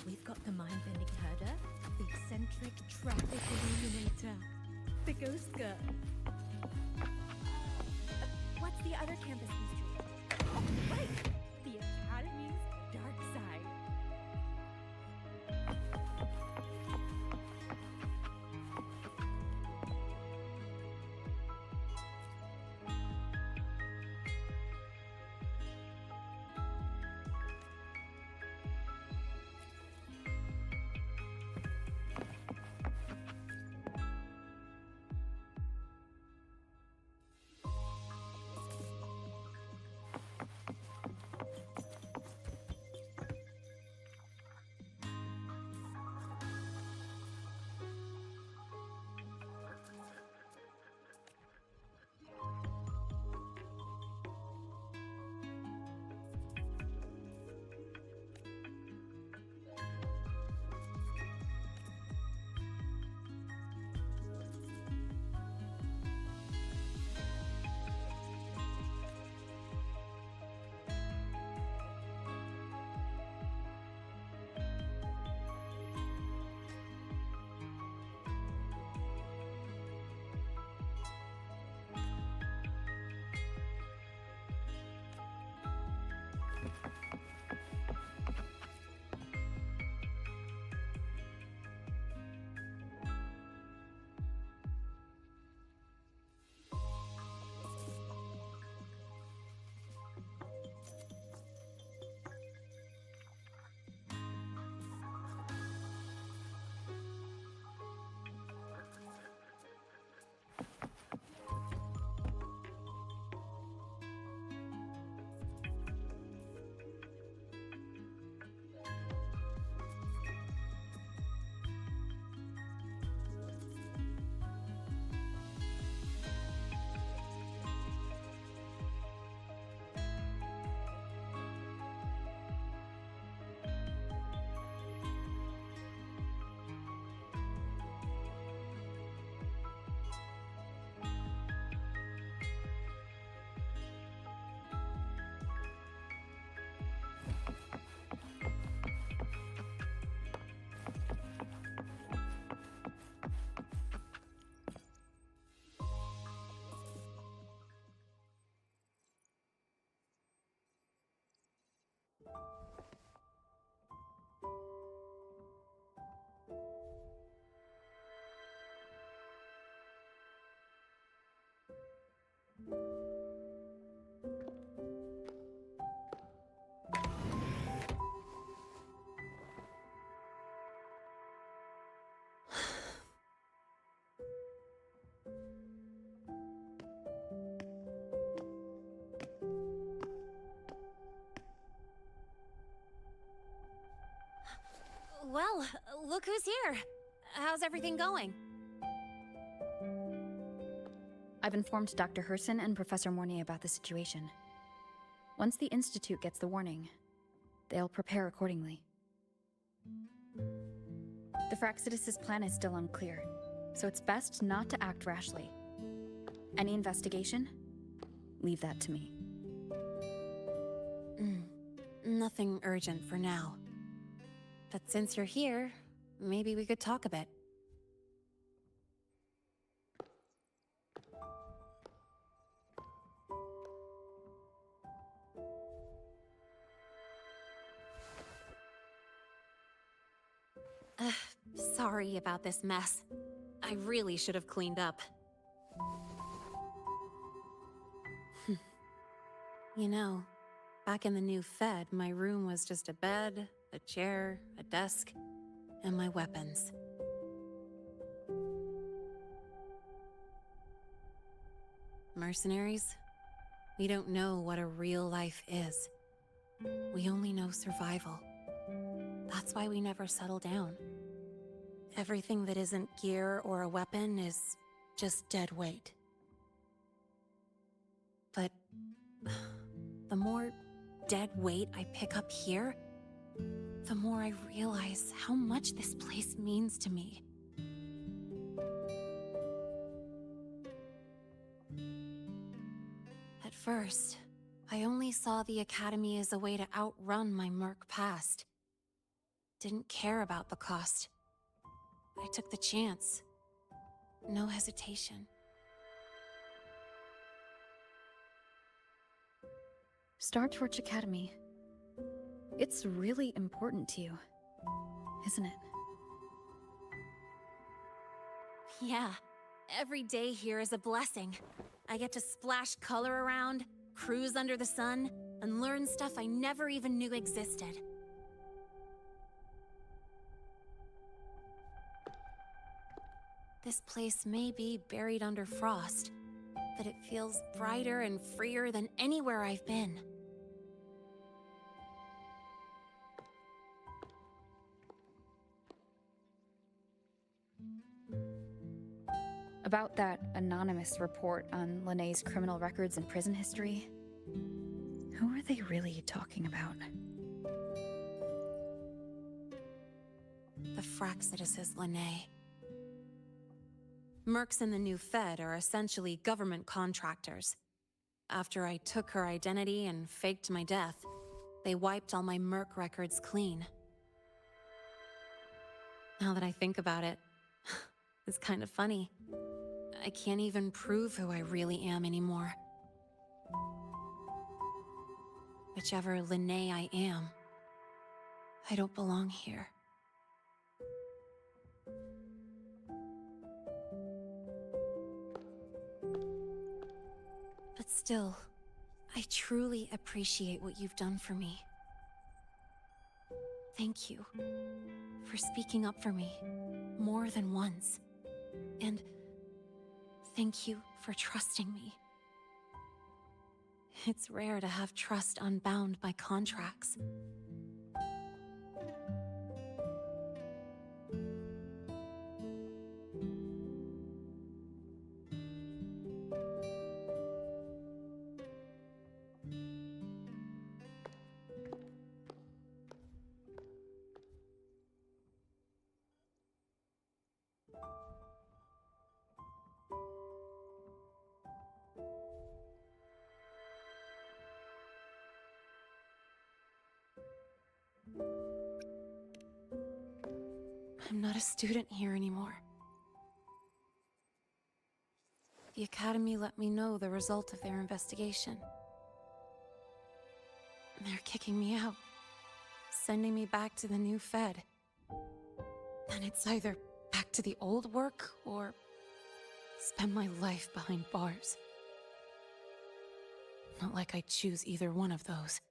We've got the mind-bending herder, the eccentric traffic illuminator, the ghost girl. What's the other campus mystery? Right! The Academy's dark side. Well, look who's here. How's everything going? I've informed Dr. Herssen and Professor Mornye about the situation. Once the Institute gets the warning, they'll prepare accordingly. The Fractsidus' plan is still unclear, so it's best not to act rashly. Any investigation? Leave that to me. Nothing urgent for now. But since you're here, maybe we could talk a bit. Sorry about this mess. I really should have cleaned up. You know, back in the new Fed, my room was just a bed, a chair, a desk, and my weapons. Mercenaries? We don't know what a real life is. We only know survival. That's why we never settle down. Everything that isn't gear or a weapon is just dead weight. But the more dead weight I pick up here, the more I realize how much this place means to me. At first, I only saw the Academy as a way to outrun my merc past. Didn't care about the cost. I took the chance. No hesitation. Startorch Academy. It's really important to you, isn't it? Yeah, every day here is a blessing. I get to splash color around, cruise under the sun, and learn stuff I never even knew existed. This place may be buried under frost, but it feels brighter and freer than anywhere I've been. About that anonymous report on Lynae's criminal records and prison history, who are they really talking about? The Fractsidus is Lynae. Mercs in the new Fed are essentially government contractors. After I took her identity and faked my death, they wiped all my merc records clean. Now that I think about it, it's kind of funny. I can't even prove who I really am anymore. Whichever Lynae I am, I don't belong here. But still, I truly appreciate what you've done for me. Thank you for speaking up for me more than once. And thank you for trusting me. It's rare to have trust unbound by contracts. I'm not a student here anymore. The Academy let me know the result of their investigation. They're kicking me out, sending me back to the new Fed. Then it's either back to the old work, or spend my life behind bars. Not like I'd choose either one of those.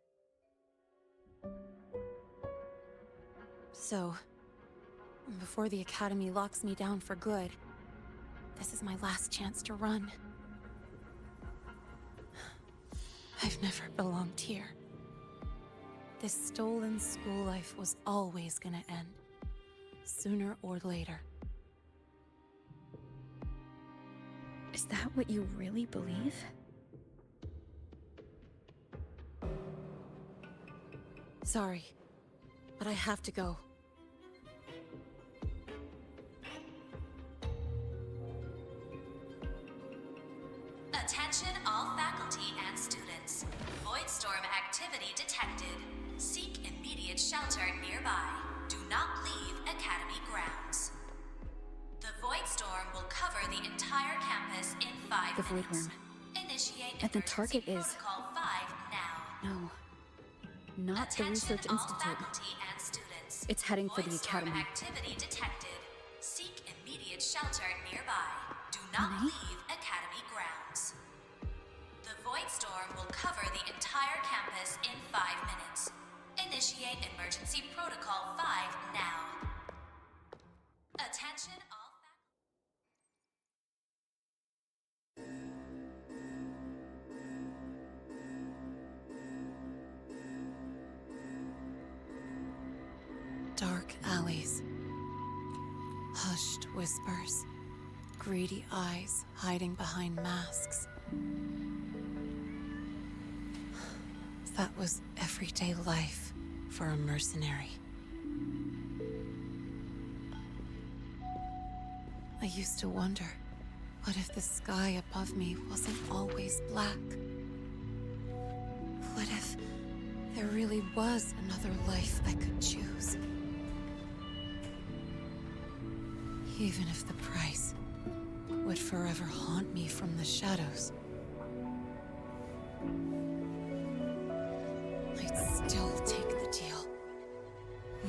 So, before the Academy locks me down for good, this is my last chance to run. I've never belonged here. This stolen school life was always gonna end, sooner or later. Is that what you really believe? Sorry, but I have to go. Attention all faculty and students. Void Storm activity detected. Seek immediate shelter nearby. Do not leave Academy grounds. The Void Storm will cover the entire campus in 5 The minutes. Voidworm. Initiate And the emergency target is... protocol 5 now. No. Not the Attention Research all Institute. faculty and students. It's heading for the Void Storm Academy. activity detected. Seek immediate shelter nearby. Do not Lynae? leave Academy grounds. The Void Storm will cover the entire campus in 5 minutes. Initiate emergency protocol 5 now. Attention all Dark alleys. Hushed whispers. Greedy eyes hiding behind masks. That was everyday life for a mercenary. I used to wonder, what if the sky above me wasn't always black? What if there really was another life I could choose? Even if the price would forever haunt me from the shadows, I'd still take the deal.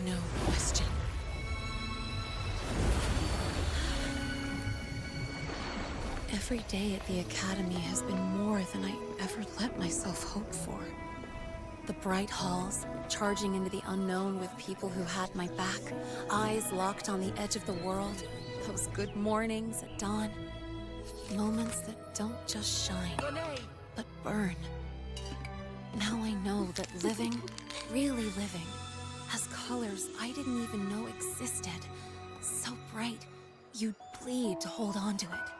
No question. Every day at the Academy has been more than I ever let myself hope for. The bright halls, charging into the unknown with people who had my back, eyes locked on the edge of the world, those good mornings at dawn, moments that don't just shine, but burn. Now I know that living, really living, has colors I didn't even know existed. So bright, you'd bleed to hold on to it.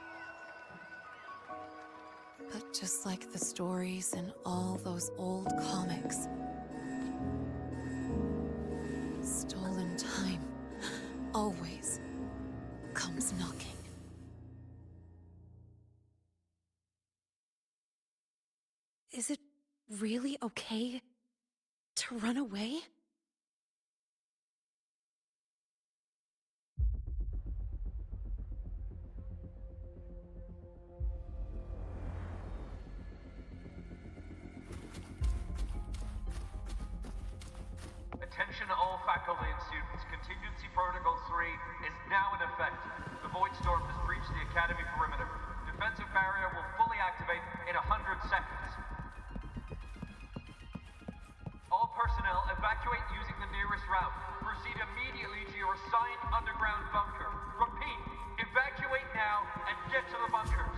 But just like the stories in all those old comics, stolen time always comes knocking. Is it really okay to run away? Attention all faculty and students. Contingency Protocol 3 is now in effect. The Void Storm has breached the Academy perimeter. Defensive barrier will fully activate in 100 seconds. All personnel evacuate using the nearest route. Proceed immediately to your assigned underground bunker. Repeat, evacuate now and get to the bunkers.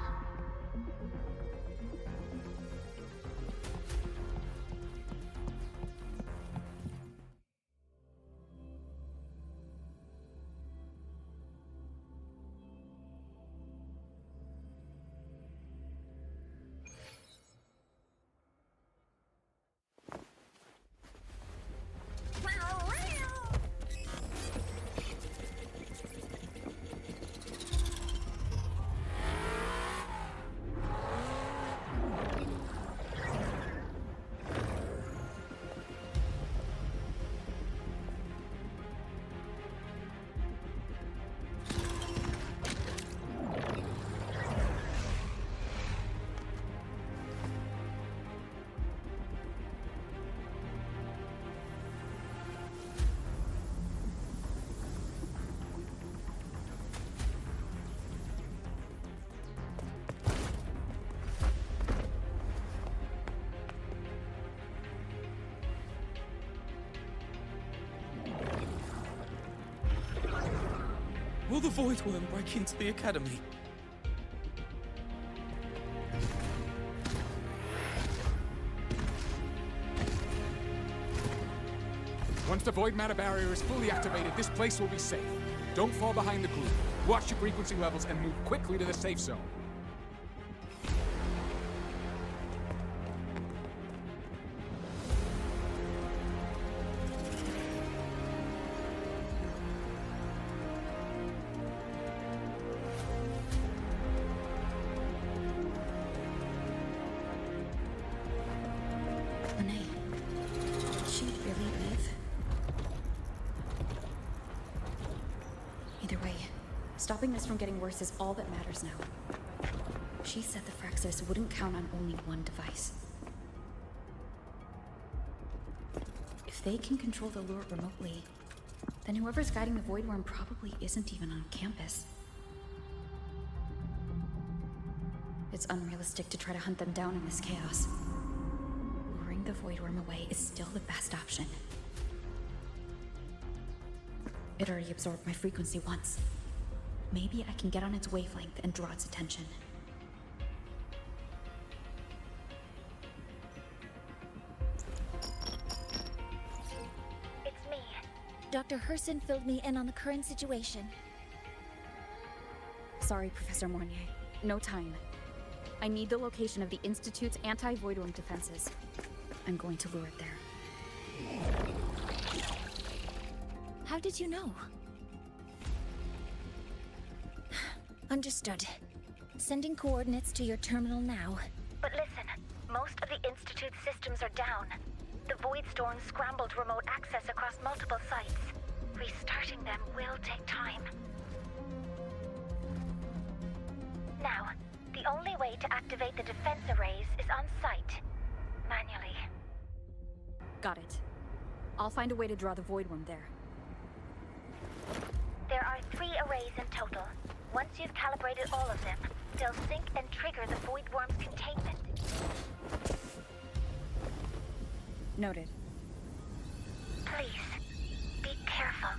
Will the Voidworm break into the Academy? Once the Voidmatter barrier is fully activated, this place will be safe. Don't fall behind the group. Watch your frequency levels and move quickly to the safe zone. Lynae, did she really leave? Either way, stopping this from getting worse is all that matters now. She said the Fraxis wouldn't count on only one device. If they can control the lure remotely, then whoever's guiding the Voidworm probably isn't even on campus. It's unrealistic to try to hunt them down in this chaos. Luring the Voidworm away is still the best option. It already absorbed my frequency once. Maybe I can get on its wavelength and draw its attention. It's me. Dr. Herssen filled me in on the current situation. Sorry, Professor Mornye. No time. I need the location of the Institute's anti-Voidworm defenses. I'm going to lure it there. How did you know? Understood. Sending coordinates to your terminal now. But listen, most of the Institute's systems are down. The Void Storm scrambled remote access across multiple sites. Restarting them will take time. Now, the only way to activate the defense arrays is on site. Manually. Got it. I'll find a way to draw the Voidworm there. There are 3 arrays in total. Once you've calibrated all of them, they'll sync and trigger the Voidworm's containment. Noted. Please, be careful.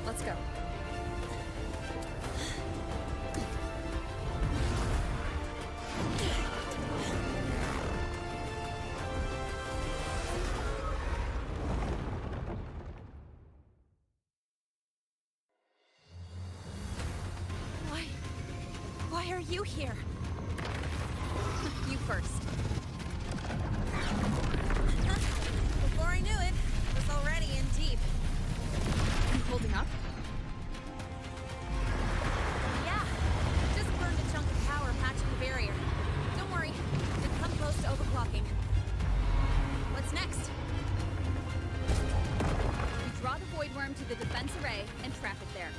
Let's go. Why are you here? You first. Before I knew it, I was already in deep. You holding up? Yeah. Just burned a chunk of power patching the barrier. Don't worry, it's come close to overclocking. What's next? You draw the Voidworm to the defense array and trap it there.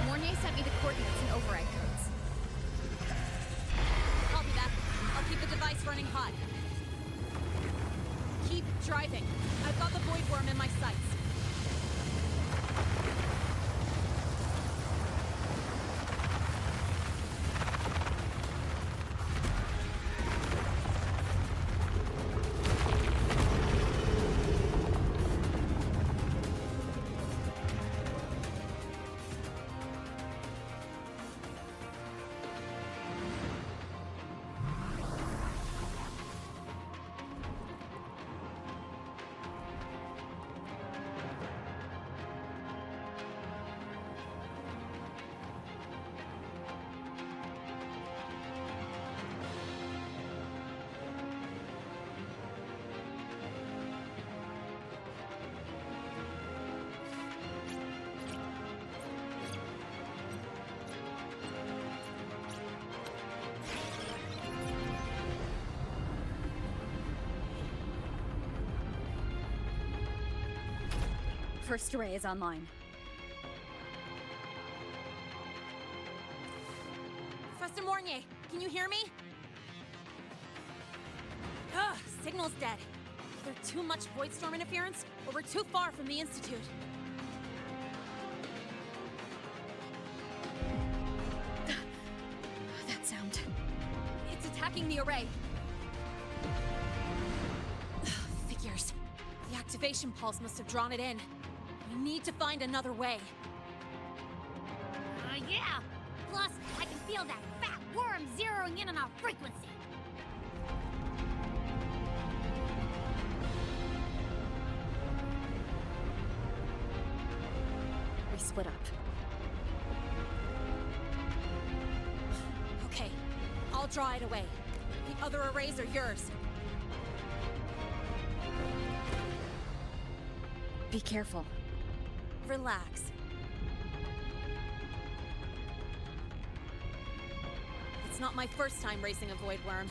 Mornye sent me the coordinates and override codes. Copy that. I'll keep the device running hot. Keep driving. I've got the Voidworm in my sights. First array is online. Professor Mornye, can you hear me? Ugh, signal's dead. Either too much Voidstorm interference, or we're too far from the Institute. That sound. It's attacking the array. Figures. The activation pulse must have drawn it in. We need to find another way. Yeah! Plus, I can feel that fat worm zeroing in on our frequency. We split up. Okay, I'll draw it away. The other arrays are yours. Be careful. Relax. It's not my first time racing a Voidworm.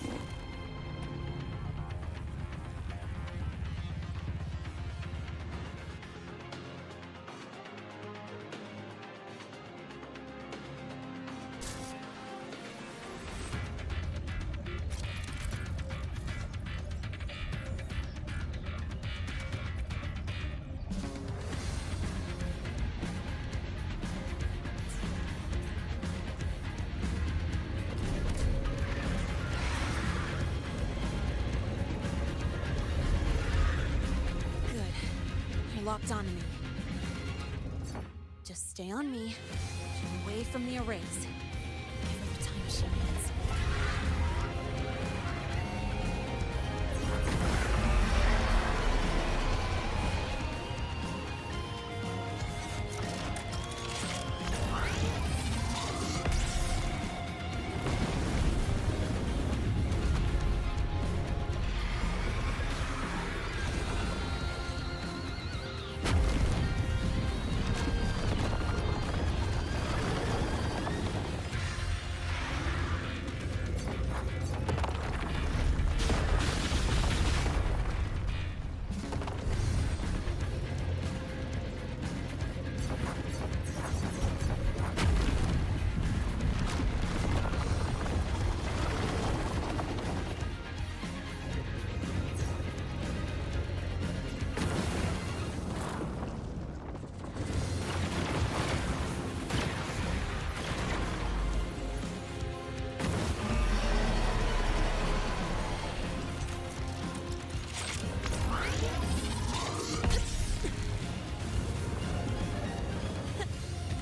Locked onto me. Just stay on me, away from the arrays. Give the time she needs.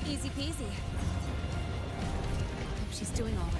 Easy peasy. Hope she's doing all right.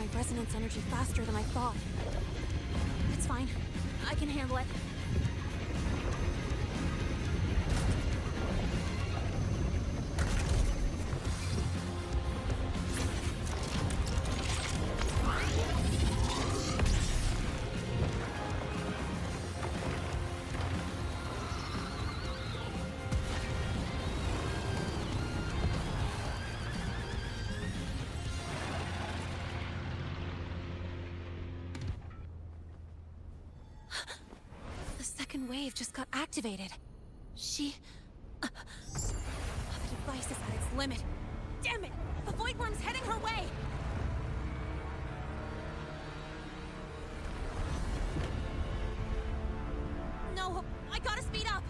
my resonance energy faster than I thought. It's fine. I can handle it. Wave just got activated. The device is at its limit. Damn it! The Voidworm's heading her way! No, I gotta speed up!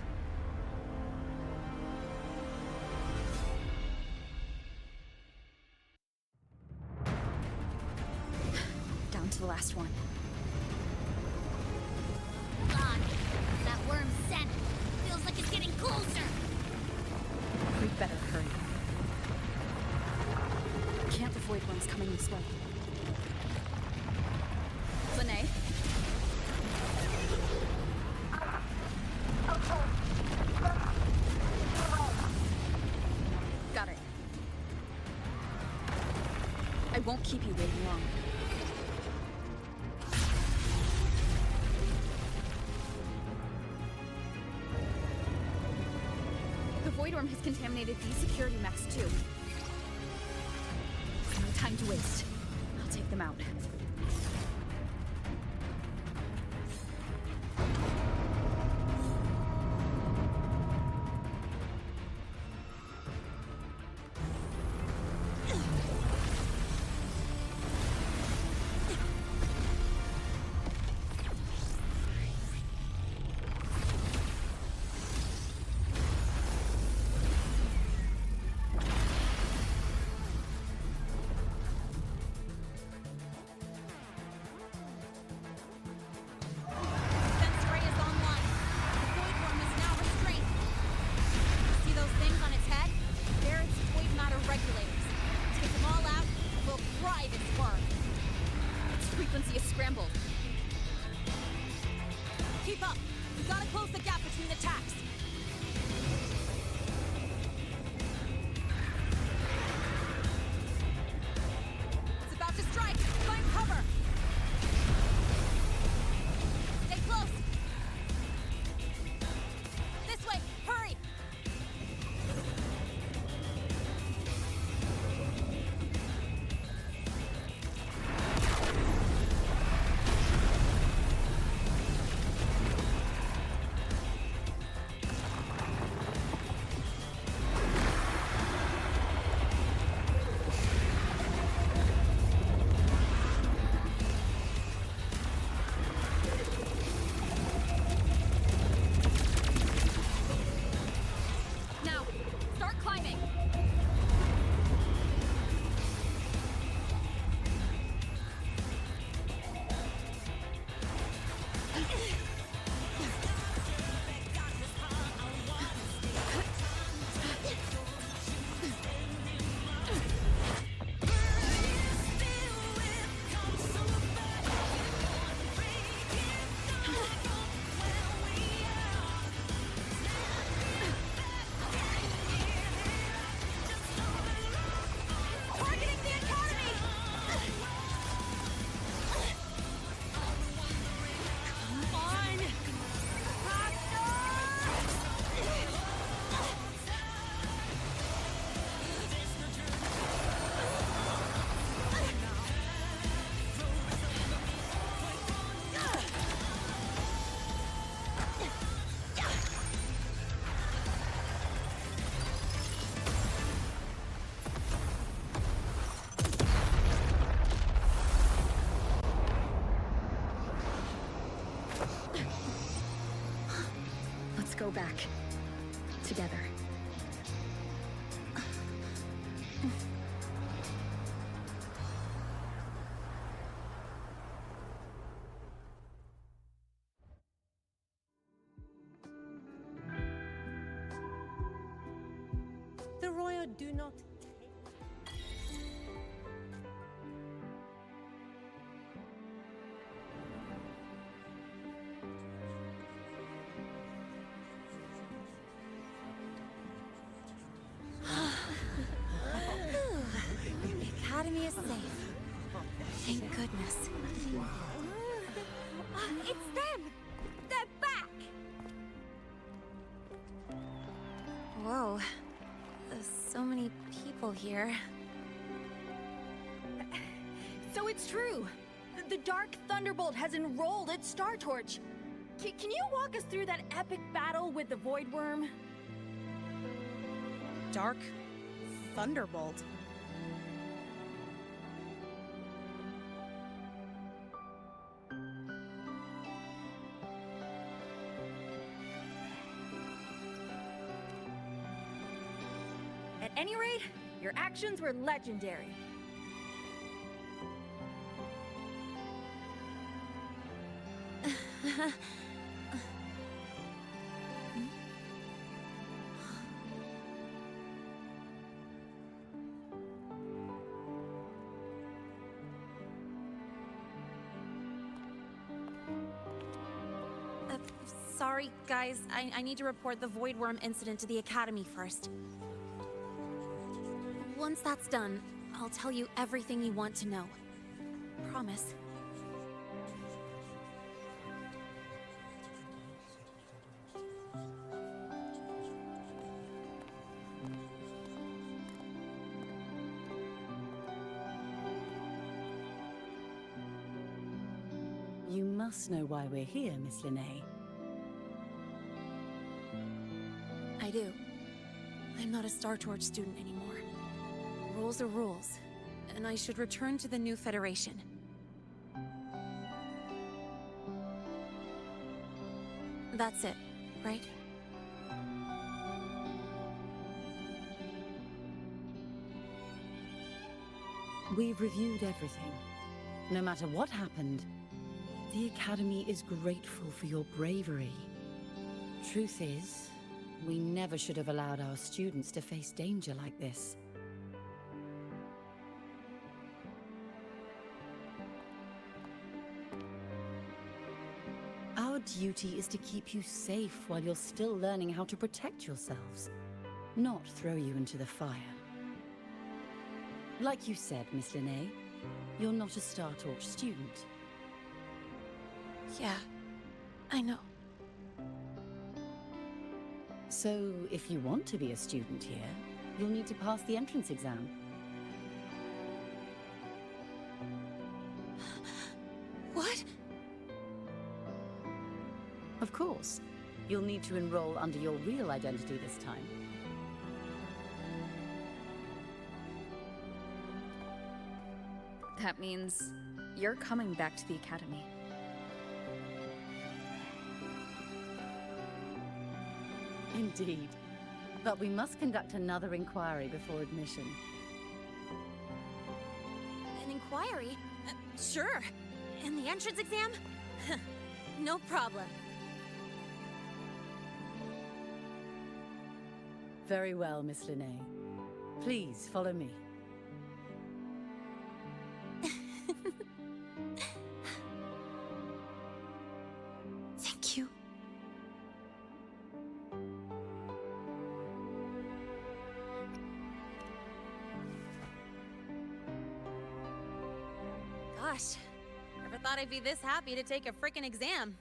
Down to the last one. God, that worm's scent feels like it's getting closer. We'd better hurry. Can't the Voidworm's coming this way? Lynae? Got it. I won't keep you waiting long. Voidworm has contaminated these security mechs too. No time to waste. I'll take them out. Go back. Together. The Royal do not safe. Thank goodness. It's them! They're back! Whoa. There's so many people here. So it's true! The Dark Thunderbolt has enrolled at Startorch! Can you walk us through that epic battle with the Voidworm? Dark Thunderbolt? At any rate, your actions were legendary. Sorry, guys. I need to report the Voidworm incident to the Academy first. Once that's done, I'll tell you everything you want to know. Promise. You must know why we're here, Miss Lynae. I do. I'm not a Startorch student anymore. Rules are rules, and I should return to the new Federation. That's it, right? We've reviewed everything. No matter what happened, the Academy is grateful for your bravery. Truth is, we never should have allowed our students to face danger like this. Our duty is to keep you safe while you're still learning how to protect yourselves, not throw you into the fire. Like you said, Miss Lynae, you're not a Startorch student. Yeah, I know. So, if you want to be a student here, you'll need to pass the entrance exam. What? Of course. You'll need to enroll under your real identity this time. That means you're coming back to the Academy. Indeed. But we must conduct another inquiry before admission. An inquiry? Sure. And the entrance exam? No problem. Very well, Miss Lynae. Please, follow me. Thank you. Gosh, never thought I'd be this happy to take a frickin' exam.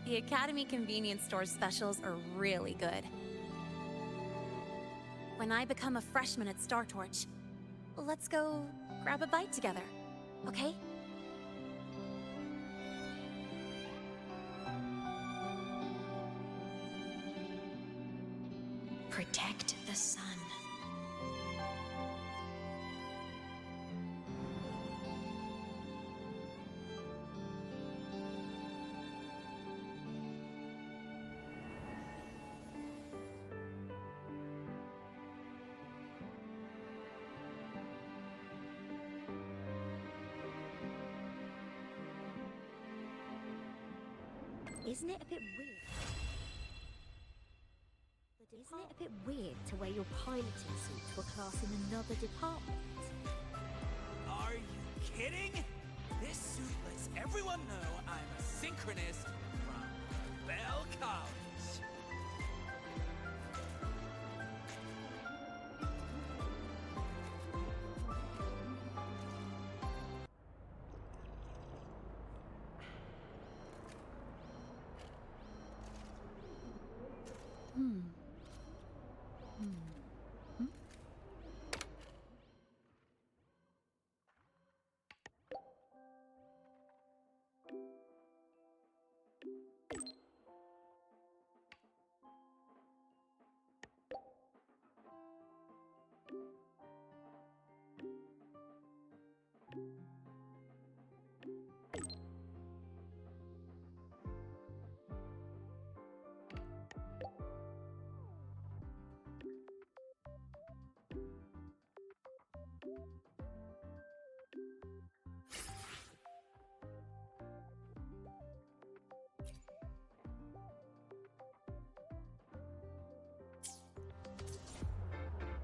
The Academy convenience store specials are really good. When I become a freshman at Startorch, let's go grab a bite together, okay? Protect the sun. Isn't it a bit weird? Isn't it a bit weird to wear your piloting suit to a class in another department? kidding? This suit lets everyone know I'm a synchronist from Bell College.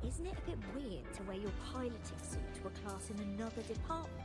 Isn't it a bit weird to wear your piloting suit to a class in another department?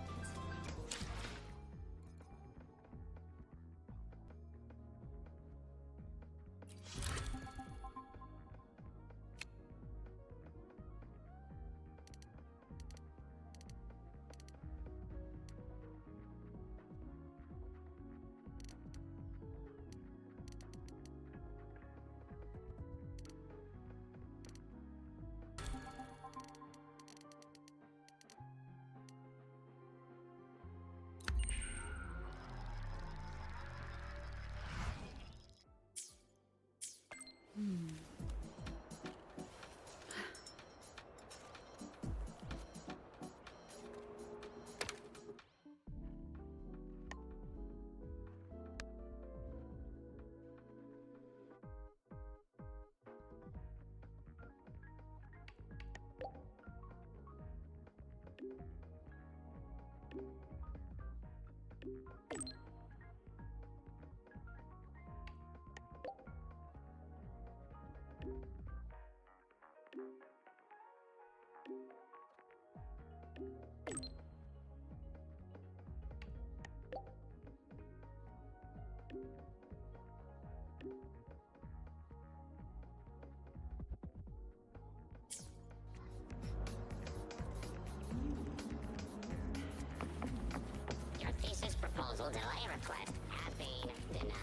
Your thesis proposal delay request has been denied.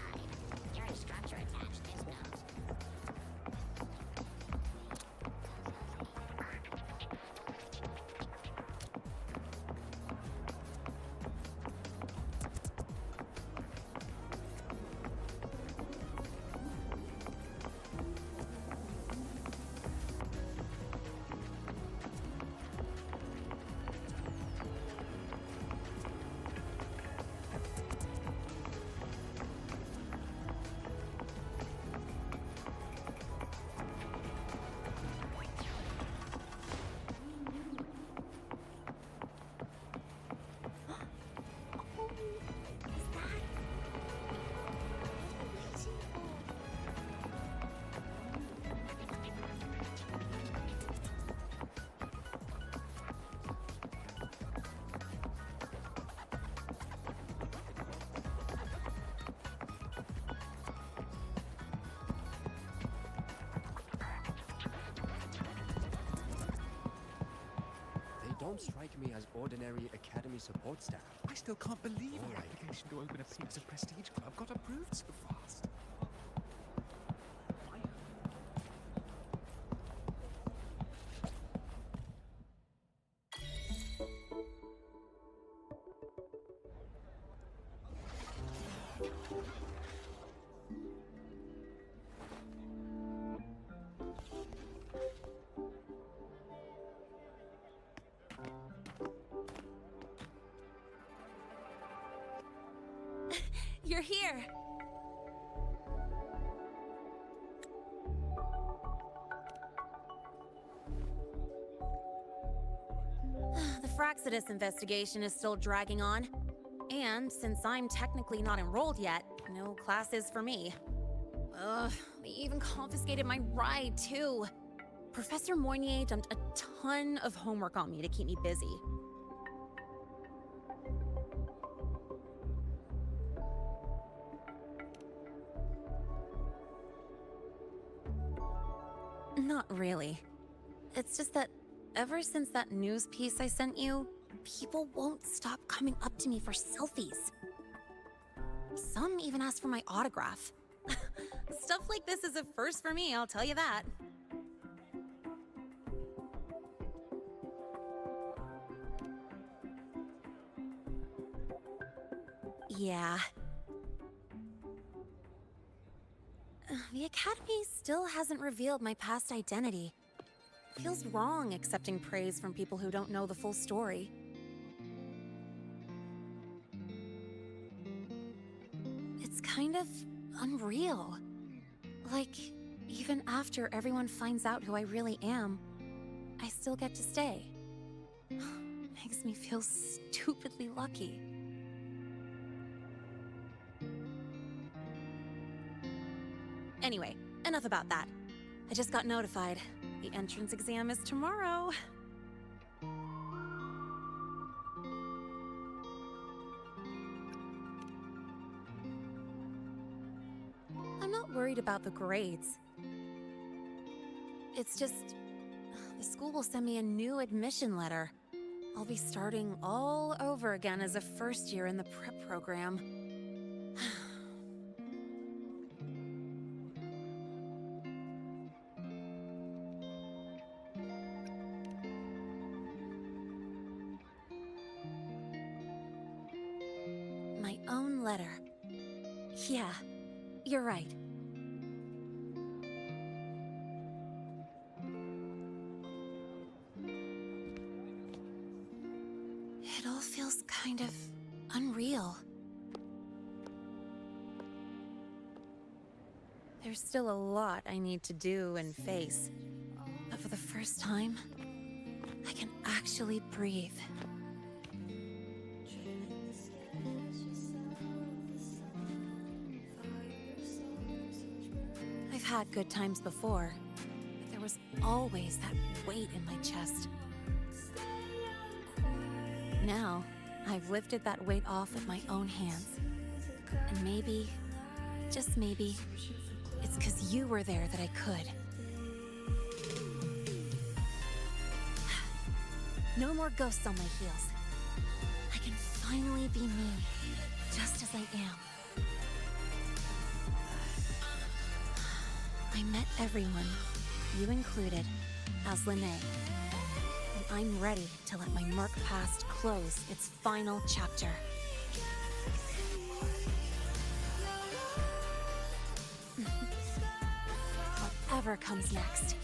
Your instructor attached this note. Don't strike me as ordinary academy support staff. I still can't believe our application to open a massive prestige club got approved so fast. You're here! The Fraxidus investigation is still dragging on. And since I'm technically not enrolled yet, no classes for me. Ugh, they even confiscated my ride, too. Professor Mornye dumped a ton of homework on me to keep me busy. Not really. It's just that ever since that news piece I sent you, people won't stop coming up to me for selfies. Some even ask for my autograph. Stuff like this is a first for me, I'll tell you that. Yeah. The Academy still hasn't revealed my past identity. Feels wrong accepting praise from people who don't know the full story. It's kind of unreal. Like, even after everyone finds out who I really am, I still get to stay. Makes me feel stupidly lucky. Anyway, enough about that. I just got notified. The entrance exam is tomorrow. I'm not worried about the grades. It's just, the school will send me a new admission letter. I'll be starting all over again as a first year in the prep program. My own letter. Yeah, you're right. It all feels kind of unreal. There's still a lot I need to do and face, but for the first time, I can actually breathe. I've had good times before, but there was always that weight in my chest. Now, I've lifted that weight off with my own hands. And maybe, just maybe, it's because you were there that I could. No more ghosts on my heels. I can finally be me, just as I am. I met everyone, you included, as Lynae. And I'm ready to let my murk past close its final chapter. Whatever comes next,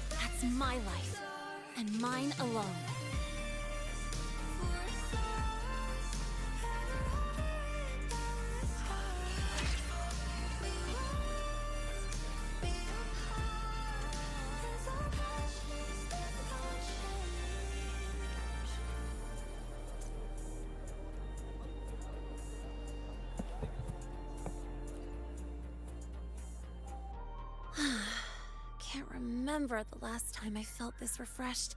that's my life, and mine alone. Can't remember the last time I felt this refreshed.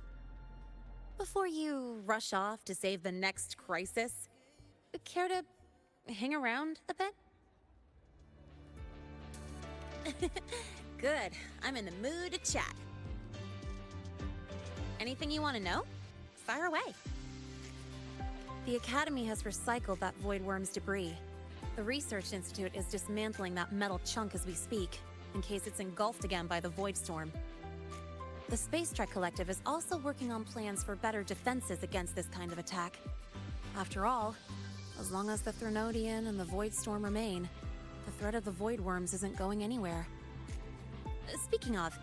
Before you rush off to save the next crisis, care to hang around a bit? Good. I'm in the mood to chat. Anything you want to know? Fire away. The Academy has recycled that Voidworm's debris. The Research Institute is dismantling that metal chunk as we speak, in case it's engulfed again by the Void Strom. The Spacetrek Collective is also working on plans for better defenses against this kind of attack. After all, as long as the Threnodian and the Void Strom remain, the threat of the Voidworms isn't going anywhere. Speaking of,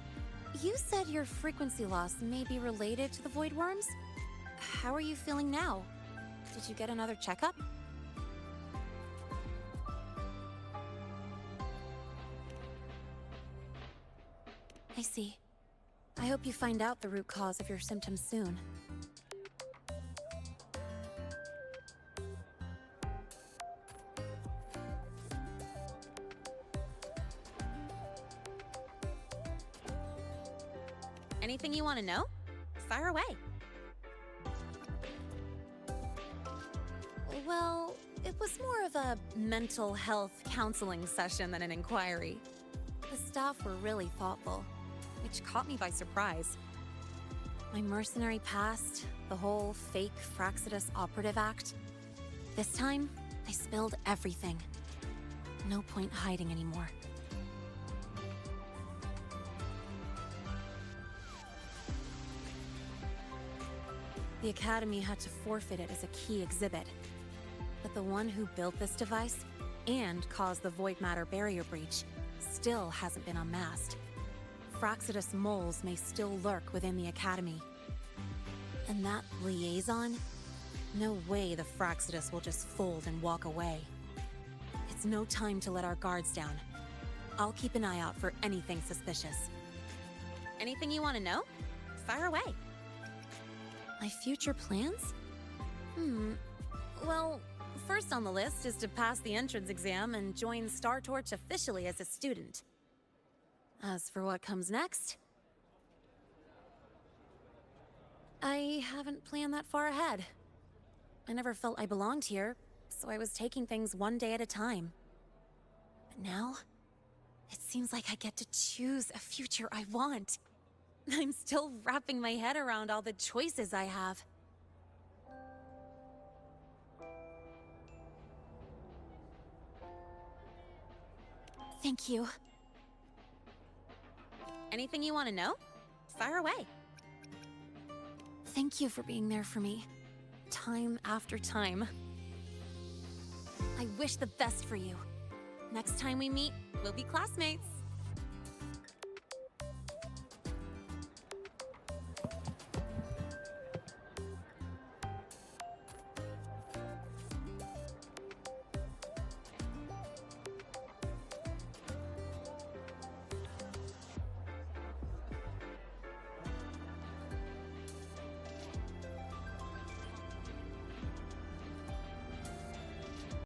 you said your frequency loss may be related to the Voidworms? How are you feeling now? Did you get another checkup? I see. I hope you find out the root cause of your symptoms soon. Anything you want to know? Fire away. Well, it was more of a mental health counseling session than an inquiry. The staff were really thoughtful. which caught me by surprise. My mercenary past, the whole fake Frostlands operative act. This time, I spilled everything. No point hiding anymore. The Academy had to forfeit it as a key exhibit. But the one who built this device, and caused the Voidmatter barrier breach, still hasn't been unmasked. Frostlands moles may still lurk within the Academy. And that liaison? No way the Frostlands will just fold and walk away. It's no time to let our guards down. I'll keep an eye out for anything suspicious. Anything you want to know? Fire away. My future plans? Well, first on the list is to pass the entrance exam and join Startorch officially as a student. As for what comes next, I haven't planned that far ahead. I never felt I belonged here, so I was taking things one day at a time. But now, it seems like I get to choose a future I want. I'm still wrapping my head around all the choices I have. Thank you. Anything you want to know? Fire away. Thank you for being there for me, time after time. I wish the best for you. Next time we meet, we'll be classmates.